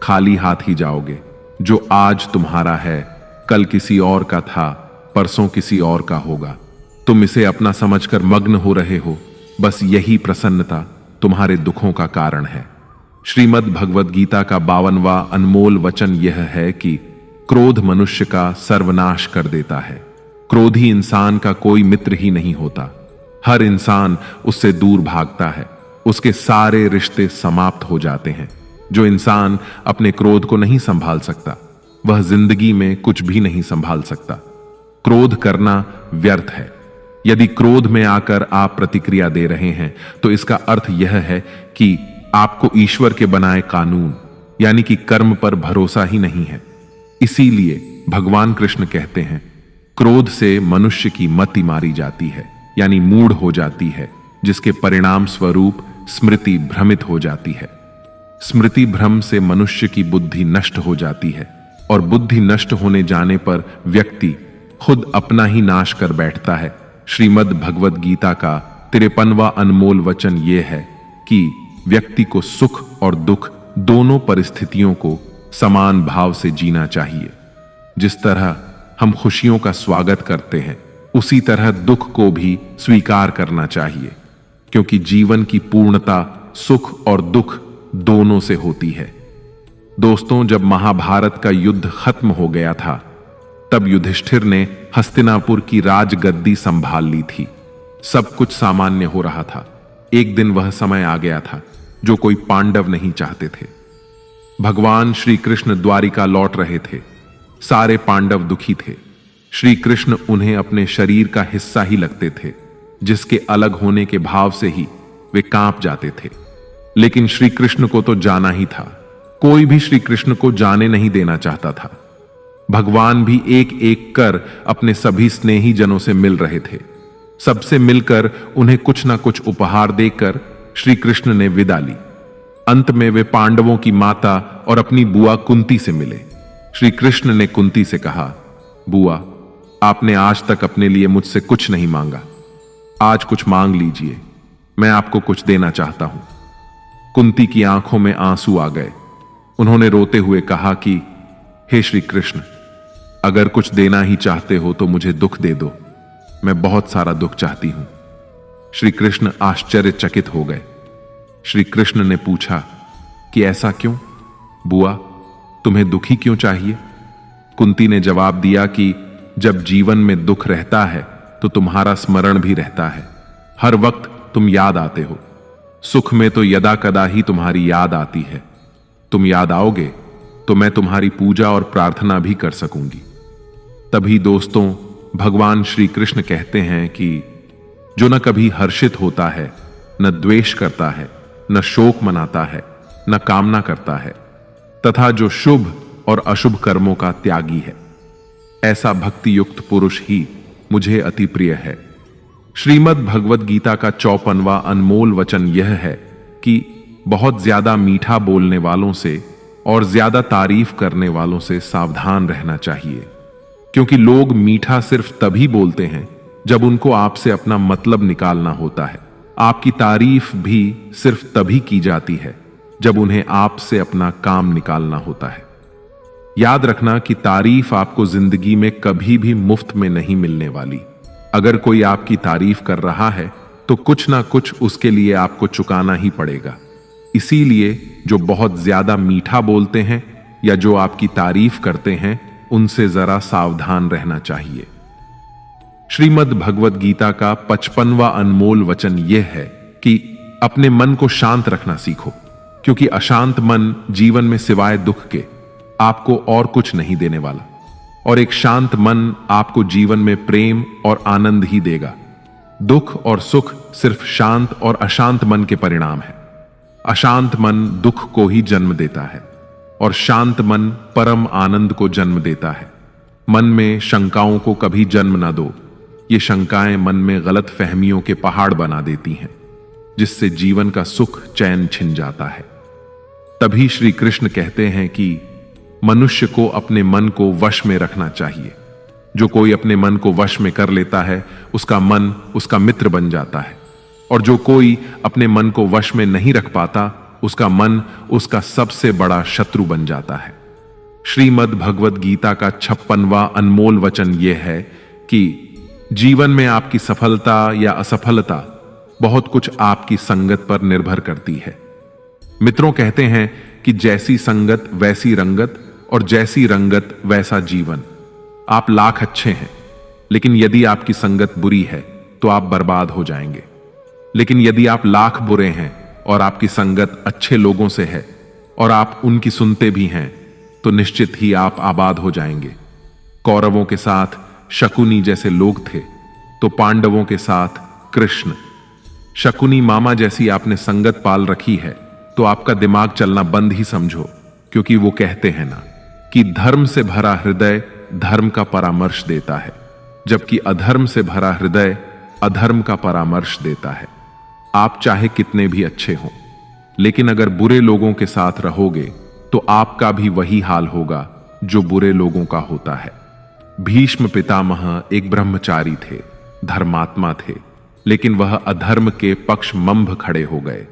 खाली हाथ ही जाओगे। जो आज तुम्हारा है, कल किसी और का था, परसों किसी और का होगा। तुम इसे अपना समझकर मग्न हो रहे हो। बस यही प्रसन्नता तुम्हारे दुखों का कारण है। श्रीमद् भगवद गीता का 52वां अनमोल वचन यह है कि क्रोध मनुष्य का सर्वनाश कर देता है। क्रोधी इंसान का कोई मित्र ही नहीं होता। हर इंसान उससे दूर भागता है। उसके सारे रिश्ते समाप्त हो जाते हैं। जो इंसान अपने क्रोध को नहीं संभाल सकता, वह जिंदगी में कुछ भी नहीं संभाल सकता। क्रोध करना व्यर्थ है। यदि क्रोध में आकर आप प्रतिक्रिया दे रहे हैं तो इसका अर्थ यह है कि आपको ईश्वर के बनाए कानून यानी कि कर्म पर भरोसा ही नहीं है। इसीलिए भगवान कृष्ण कहते हैं, क्रोध से मनुष्य की मति मारी जाती है, यानी मूढ़ हो जाती है, जिसके परिणाम स्वरूप स्मृति भ्रमित हो जाती है। स्मृति भ्रम से मनुष्य की बुद्धि नष्ट हो जाती है और बुद्धि नष्ट होने जाने पर व्यक्ति खुद अपना ही नाश कर बैठता है। श्रीमद् भगवद गीता का 53वां अनमोल वचन यह है कि व्यक्ति को सुख और दुख दोनों परिस्थितियों को समान भाव से जीना चाहिए। जिस तरह हम खुशियों का स्वागत करते हैं, उसी तरह दुख को भी स्वीकार करना चाहिए, क्योंकि जीवन की पूर्णता सुख और दुख दोनों से होती है। दोस्तों, जब महाभारत का युद्ध खत्म हो गया था, तब युधिष्ठिर ने हस्तिनापुर की राजगद्दी संभाल ली थी। सब कुछ सामान्य हो रहा था। एक दिन वह समय आ गया था जो कोई पांडव नहीं चाहते थे। भगवान श्री कृष्ण द्वारिका लौट रहे थे। सारे पांडव दुखी थे। श्री कृष्ण उन्हें अपने शरीर का हिस्सा ही लगते थे, जिसके अलग होने के भाव से ही वे कांप जाते थे। लेकिन श्री कृष्ण को तो जाना ही था। कोई भी श्री कृष्ण को जाने नहीं देना चाहता था। भगवान भी एक एक कर अपने सभी स्नेही जनों से मिल रहे थे। सबसे मिलकर उन्हें कुछ ना कुछ उपहार देकर श्री कृष्ण ने विदा ली। अंत में वे पांडवों की माता और अपनी बुआ कुंती से मिले। श्री कृष्ण ने कुंती से कहा, बुआ, आपने आज तक अपने लिए मुझसे कुछ नहीं मांगा। आज कुछ मांग लीजिए, मैं आपको कुछ देना चाहता हूं। कुंती की आंखों में आंसू आ गए। उन्होंने रोते हुए कहा कि हे श्री कृष्ण, अगर कुछ देना ही चाहते हो तो मुझे दुख दे दो। मैं बहुत सारा दुख चाहती हूं। श्री कृष्ण आश्चर्यचकित हो गए। श्री कृष्ण ने पूछा कि ऐसा क्यों? बुआ, तुम्हें दुखी क्यों चाहिए? कुंती ने जवाब दिया कि जब जीवन में दुख रहता है तो तुम्हारा स्मरण भी रहता है। हर वक्त तुम याद आते हो। सुख में तो यदा कदा ही तुम्हारी याद आती है। तुम याद आओगे तो मैं तुम्हारी पूजा और प्रार्थना भी कर सकूंगी। तभी दोस्तों, भगवान श्री कृष्ण कहते हैं कि जो न कभी हर्षित होता है, न द्वेष करता है, न शोक मनाता है, न कामना करता है, तथा जो शुभ और अशुभ कर्मों का त्यागी है, ऐसा भक्ति युक्त पुरुष ही मुझे अति प्रिय है। श्रीमद् भगवद गीता का 54वां अनमोल वचन यह है कि बहुत ज्यादा मीठा बोलने वालों से और ज्यादा तारीफ करने वालों से सावधान रहना चाहिए, क्योंकि लोग मीठा सिर्फ तभी बोलते हैं जब उनको आपसे अपना मतलब निकालना होता है। आपकी तारीफ भी सिर्फ तभी की जाती है जब उन्हें आपसे अपना काम निकालना होता है। याद रखना कि तारीफ आपको जिंदगी में कभी भी मुफ्त में नहीं मिलने वाली। अगर कोई आपकी तारीफ कर रहा है तो कुछ ना कुछ उसके लिए आपको चुकाना ही पड़ेगा। इसीलिए जो बहुत ज्यादा मीठा बोलते हैं या जो आपकी तारीफ करते हैं, उनसे जरा सावधान रहना चाहिए। श्रीमद् भगवद गीता का 55वां अनमोल वचन यह है कि अपने मन को शांत रखना सीखो, क्योंकि अशांत मन जीवन में सिवाय दुख के आपको और कुछ नहीं देने वाला, और एक शांत मन आपको जीवन में प्रेम और आनंद ही देगा। दुख और सुख सिर्फ शांत और अशांत मन के परिणाम है। अशांत मन दुख को ही जन्म देता है और शांत मन परम आनंद को जन्म देता है। मन में शंकाओं को कभी जन्म ना दो। ये शंकाएं मन में गलत फहमियों के पहाड़ बना देती हैं, जिससे जीवन का सुख चैन छिन जाता है। तभी श्री कृष्ण कहते हैं कि मनुष्य को अपने मन को वश में रखना चाहिए। जो कोई अपने मन को वश में कर लेता है, उसका मन उसका मित्र बन जाता है, और जो कोई अपने मन को वश में नहीं रख पाता, उसका मन उसका सबसे बड़ा शत्रु बन जाता है। श्रीमद् भगवद गीता का 56वां अनमोल वचन यह है कि जीवन में आपकी सफलता या असफलता बहुत कुछ आपकी संगत पर निर्भर करती है। मित्रों कहते हैं कि जैसी संगत वैसी रंगत, और जैसी रंगत वैसा जीवन। आप लाख अच्छे हैं, लेकिन यदि आपकी संगत बुरी है तो आप बर्बाद हो जाएंगे। लेकिन यदि आप लाख बुरे हैं और आपकी संगत अच्छे लोगों से है और आप उनकी सुनते भी हैं, तो निश्चित ही आप आबाद हो जाएंगे। कौरवों के साथ शकुनी जैसे लोग थे, तो पांडवों के साथ कृष्ण। शकुनी मामा जैसी आपने संगत पाल रखी है तो आपका दिमाग चलना बंद ही समझो, क्योंकि वो कहते हैं ना कि धर्म से भरा हृदय धर्म का परामर्श देता है, जबकि अधर्म से भरा हृदय अधर्म का परामर्श देता है। आप चाहे कितने भी अच्छे हों, लेकिन अगर बुरे लोगों के साथ रहोगे तो आपका भी वही हाल होगा जो बुरे लोगों का होता है। भीष्म पितामह एक ब्रह्मचारी थे, धर्मात्मा थे, लेकिन वह अधर्म के पक्ष मंभ खड़े हो गए।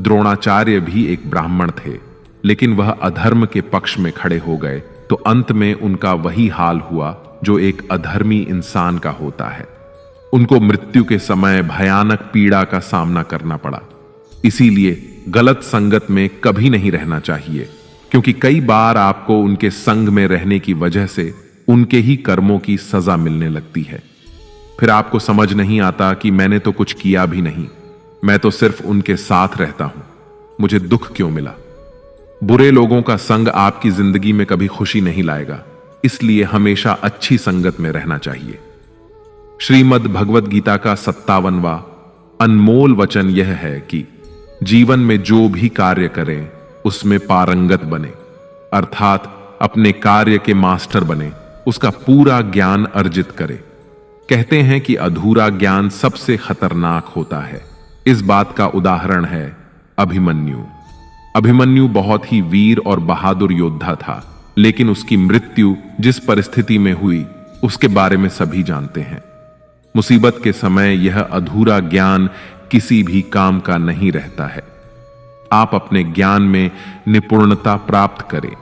द्रोणाचार्य भी एक ब्राह्मण थे, लेकिन वह अधर्म के पक्ष में खड़े हो गए, तो अंत में उनका वही हाल हुआ जो एक अधर्मी इंसान का होता है। उनको मृत्यु के समय भयानक पीड़ा का सामना करना पड़ा। इसीलिए गलत संगत में कभी नहीं रहना चाहिए। क्योंकि कई बार आपको उनके संग में रहने की वजह से उनके ही कर्मों की सजा मिलने लगती है। फिर आपको समझ नहीं आता कि मैंने तो कुछ किया भी नहीं, मैं तो सिर्फ उनके साथ रहता हूं, मुझे दुख क्यों मिला। बुरे लोगों का संग आपकी जिंदगी में कभी खुशी नहीं लाएगा, इसलिए हमेशा अच्छी संगत में रहना चाहिए। श्रीमद् भगवद गीता का 57वां अनमोल वचन यह है कि जीवन में जो भी कार्य करें उसमें पारंगत बने, अर्थात अपने कार्य के मास्टर बने, उसका पूरा ज्ञान अर्जित करे। कहते हैं कि अधूरा ज्ञान सबसे खतरनाक होता है। इस बात का उदाहरण है अभिमन्यु। अभिमन्यु बहुत ही वीर और बहादुर योद्धा था, लेकिन उसकी मृत्यु जिस परिस्थिति में हुई उसके बारे में सभी जानते हैं। मुसीबत के समय यह अधूरा ज्ञान किसी भी काम का नहीं रहता है। आप अपने ज्ञान में निपुणता प्राप्त करें।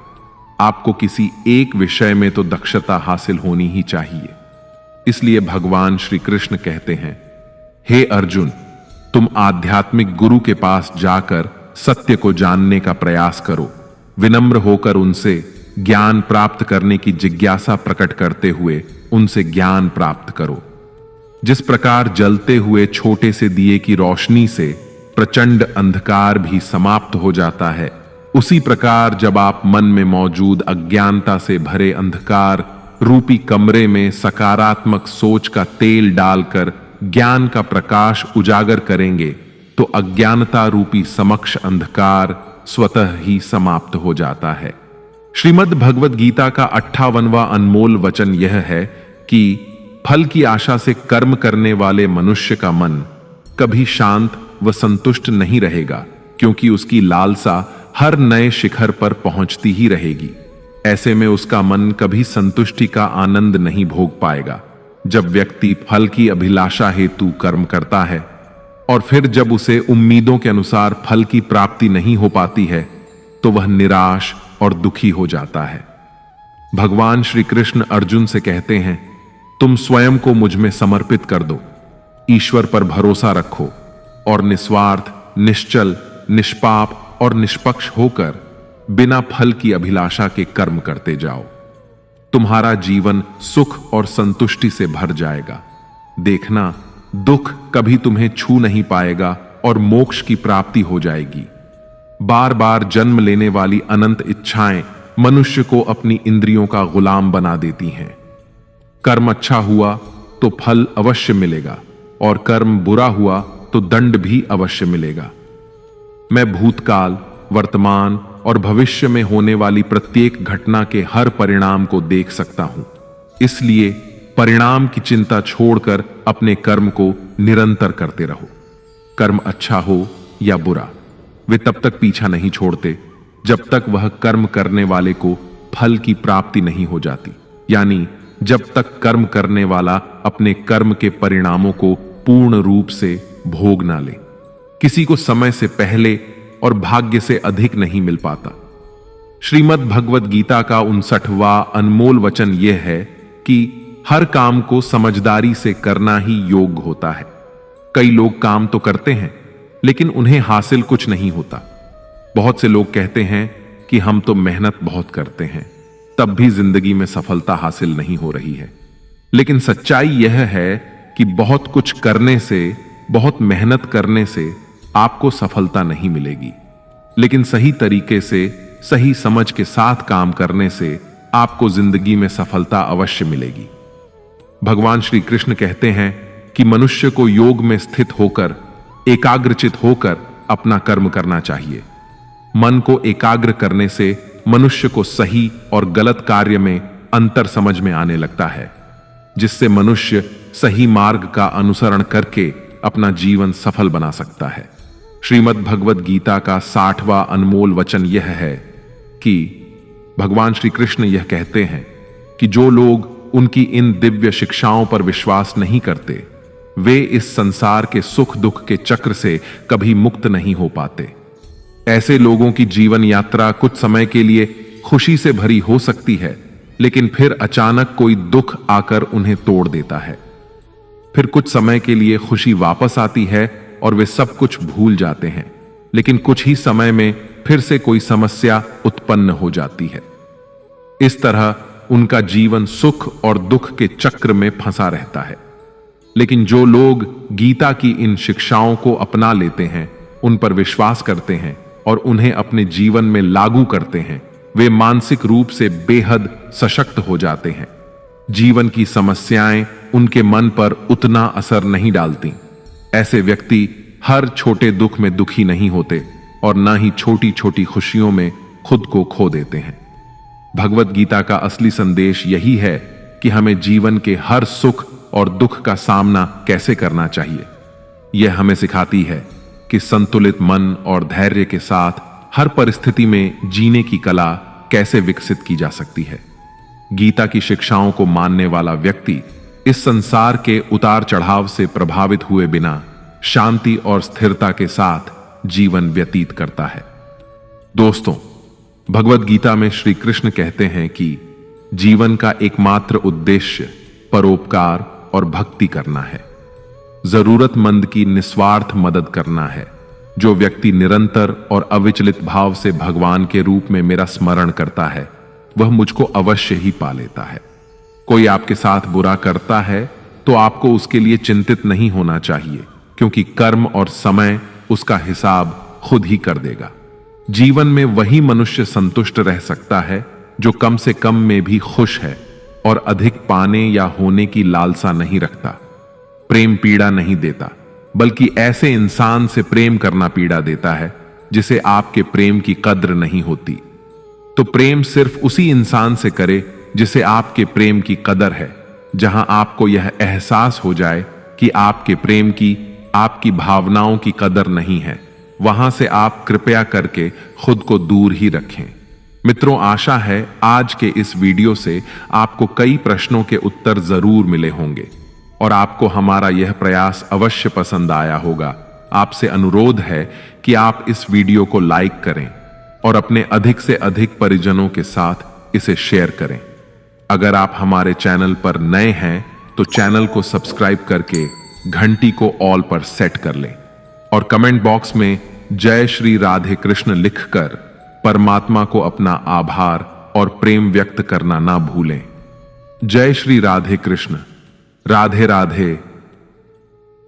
आपको किसी एक विषय में तो दक्षता हासिल होनी ही चाहिए। इसलिए भगवान श्री कृष्ण कहते हैं, हे अर्जुन, तुम आध्यात्मिक गुरु के पास जाकर सत्य को जानने का प्रयास करो। विनम्र होकर उनसे ज्ञान प्राप्त करने की जिज्ञासा प्रकट करते हुए उनसे ज्ञान प्राप्त करो। जिस प्रकार जलते हुए छोटे से दिए की रोशनी से प्रचंड अंधकार भी समाप्त हो जाता है, उसी प्रकार जब आप मन में मौजूद अज्ञानता से भरे अंधकार रूपी कमरे में सकारात्मक सोच का तेल डालकर ज्ञान का प्रकाश उजागर करेंगे, तो अज्ञानता रूपी समक्ष अंधकार स्वतः ही समाप्त हो जाता है। श्रीमद् भगवद गीता का 58वां अनमोल वचन यह है कि फल की आशा से कर्म करने वाले मनुष्य का मन कभी शांत व संतुष्ट नहीं रहेगा, क्योंकि उसकी लालसा हर नए शिखर पर पहुंचती ही रहेगी। ऐसे में उसका मन कभी संतुष्टि का आनंद नहीं भोग पाएगा। जब व्यक्ति फल की अभिलाषा हेतु कर्म करता है और फिर जब उसे उम्मीदों के अनुसार फल की प्राप्ति नहीं हो पाती है, तो वह निराश और दुखी हो जाता है। भगवान श्री कृष्ण अर्जुन से कहते हैं, तुम स्वयं को मुझ में समर्पित कर दो, ईश्वर पर भरोसा रखो और निस्वार्थ, निश्चल, निष्पाप और निष्पक्ष होकर बिना फल की अभिलाषा के कर्म करते जाओ। तुम्हारा जीवन सुख और संतुष्टि से भर जाएगा। देखना, दुख कभी तुम्हें छू नहीं पाएगा और मोक्ष की प्राप्ति हो जाएगी। बार बार जन्म लेने वाली अनंत इच्छाएं मनुष्य को अपनी इंद्रियों का गुलाम बना देती हैं। कर्म अच्छा हुआ तो फल अवश्य मिलेगा और कर्म बुरा हुआ तो दंड भी अवश्य मिलेगा। मैं भूतकाल, वर्तमान और भविष्य में होने वाली प्रत्येक घटना के हर परिणाम को देख सकता हूं। इसलिए परिणाम की चिंता छोड़कर अपने कर्म को निरंतर करते रहो। कर्म अच्छा हो या बुरा, वे तब तक पीछा नहीं छोड़ते जब तक वह कर्म करने वाले को फल की प्राप्ति नहीं हो जाती, यानी जब तक कर्म करने वाला अपने कर्म के परिणामों को पूर्ण रूप से भोग ना ले। किसी को समय से पहले और भाग्य से अधिक नहीं मिल पाता। श्रीमद् भगवद गीता का 59वां अनमोल वचन यह है कि हर काम को समझदारी से करना ही योग्य होता है। कई लोग काम तो करते हैं, लेकिन उन्हें हासिल कुछ नहीं होता। बहुत से लोग कहते हैं कि हम तो मेहनत बहुत करते हैं, तब भी जिंदगी में सफलता हासिल नहीं हो रही है। लेकिन सच्चाई यह है कि बहुत कुछ करने से, बहुत मेहनत करने से आपको सफलता नहीं मिलेगी, लेकिन सही तरीके से, सही समझ के साथ काम करने से आपको जिंदगी में सफलता अवश्य मिलेगी। भगवान श्री कृष्ण कहते हैं कि मनुष्य को योग में स्थित होकर, एकाग्रचित होकर अपना कर्म करना चाहिए। मन को एकाग्र करने से मनुष्य को सही और गलत कार्य में अंतर समझ में आने लगता है, जिससे मनुष्य सही मार्ग का अनुसरण करके अपना जीवन सफल बना सकता है। श्रीमद् भगवद गीता का 60वां अनमोल वचन यह है कि भगवान श्री कृष्ण यह कहते हैं कि जो लोग उनकी इन दिव्य शिक्षाओं पर विश्वास नहीं करते, वे इस संसार के सुख दुख के चक्र से कभी मुक्त नहीं हो पाते। ऐसे लोगों की जीवन यात्रा कुछ समय के लिए खुशी से भरी हो सकती है, लेकिन फिर अचानक कोई दुख आकर उन्हें तोड़ देता है। फिर कुछ समय के लिए खुशी वापस आती है और वे सब कुछ भूल जाते हैं, लेकिन कुछ ही समय में फिर से कोई समस्या उत्पन्न हो जाती है। इस तरह उनका जीवन सुख और दुख के चक्र में फंसा रहता है। लेकिन जो लोग गीता की इन शिक्षाओं को अपना लेते हैं, उन पर विश्वास करते हैं और उन्हें अपने जीवन में लागू करते हैं, वे मानसिक रूप से बेहद सशक्त हो जाते हैं। जीवन की समस्याएं उनके मन पर उतना असर नहीं डालती। ऐसे व्यक्ति हर छोटे दुख में दुखी नहीं होते और न ही छोटी छोटी खुशियों में खुद को खो देते हैं। भगवत गीता का असली संदेश यही है कि हमें जीवन के हर सुख और दुख का सामना कैसे करना चाहिए। यह हमें सिखाती है कि संतुलित मन और धैर्य के साथ हर परिस्थिति में जीने की कला कैसे विकसित की जा सकती है। गीता की शिक्षाओं को मानने वाला व्यक्ति इस संसार के उतार चढ़ाव से प्रभावित हुए बिना शांति और स्थिरता के साथ जीवन व्यतीत करता है। दोस्तों, भगवत गीता में श्री कृष्ण कहते हैं कि जीवन का एकमात्र उद्देश्य परोपकार और भक्ति करना है। जरूरतमंद की निस्वार्थ मदद करना है। जो व्यक्ति निरंतर और अविचलित भाव से भगवान के रूप में मेरा स्मरण करता है, वह मुझको अवश्य ही पा लेता है। कोई आपके साथ बुरा करता है तो आपको उसके लिए चिंतित नहीं होना चाहिए, क्योंकि कर्म और समय उसका हिसाब खुद ही कर देगा। जीवन में वही मनुष्य संतुष्ट रह सकता है जो कम से कम में भी खुश है और अधिक पाने या होने की लालसा नहीं रखता। प्रेम पीड़ा नहीं देता, बल्कि ऐसे इंसान से प्रेम करना पीड़ा देता है जिसे आपके प्रेम की कद्र नहीं होती। तो प्रेम सिर्फ उसी इंसान से करे जिसे आपके प्रेम की कदर है। जहां आपको यह एहसास हो जाए कि आपके प्रेम की, आपकी भावनाओं की कदर नहीं है, वहां से आप कृपया करके खुद को दूर ही रखें। मित्रों, आशा है आज के इस वीडियो से आपको कई प्रश्नों के उत्तर जरूर मिले होंगे और आपको हमारा यह प्रयास अवश्य पसंद आया होगा। आपसे अनुरोध है कि आप इस वीडियो को लाइक करें और अपने अधिक से अधिक परिजनों के साथ इसे शेयर करें। अगर आप हमारे चैनल पर नए हैं तो चैनल को सब्सक्राइब करके घंटी को ऑल पर सेट कर लें और कमेंट बॉक्स में जय श्री राधे कृष्ण लिखकर परमात्मा को अपना आभार और प्रेम व्यक्त करना ना भूलें। जय श्री राधे कृष्ण। राधे राधे।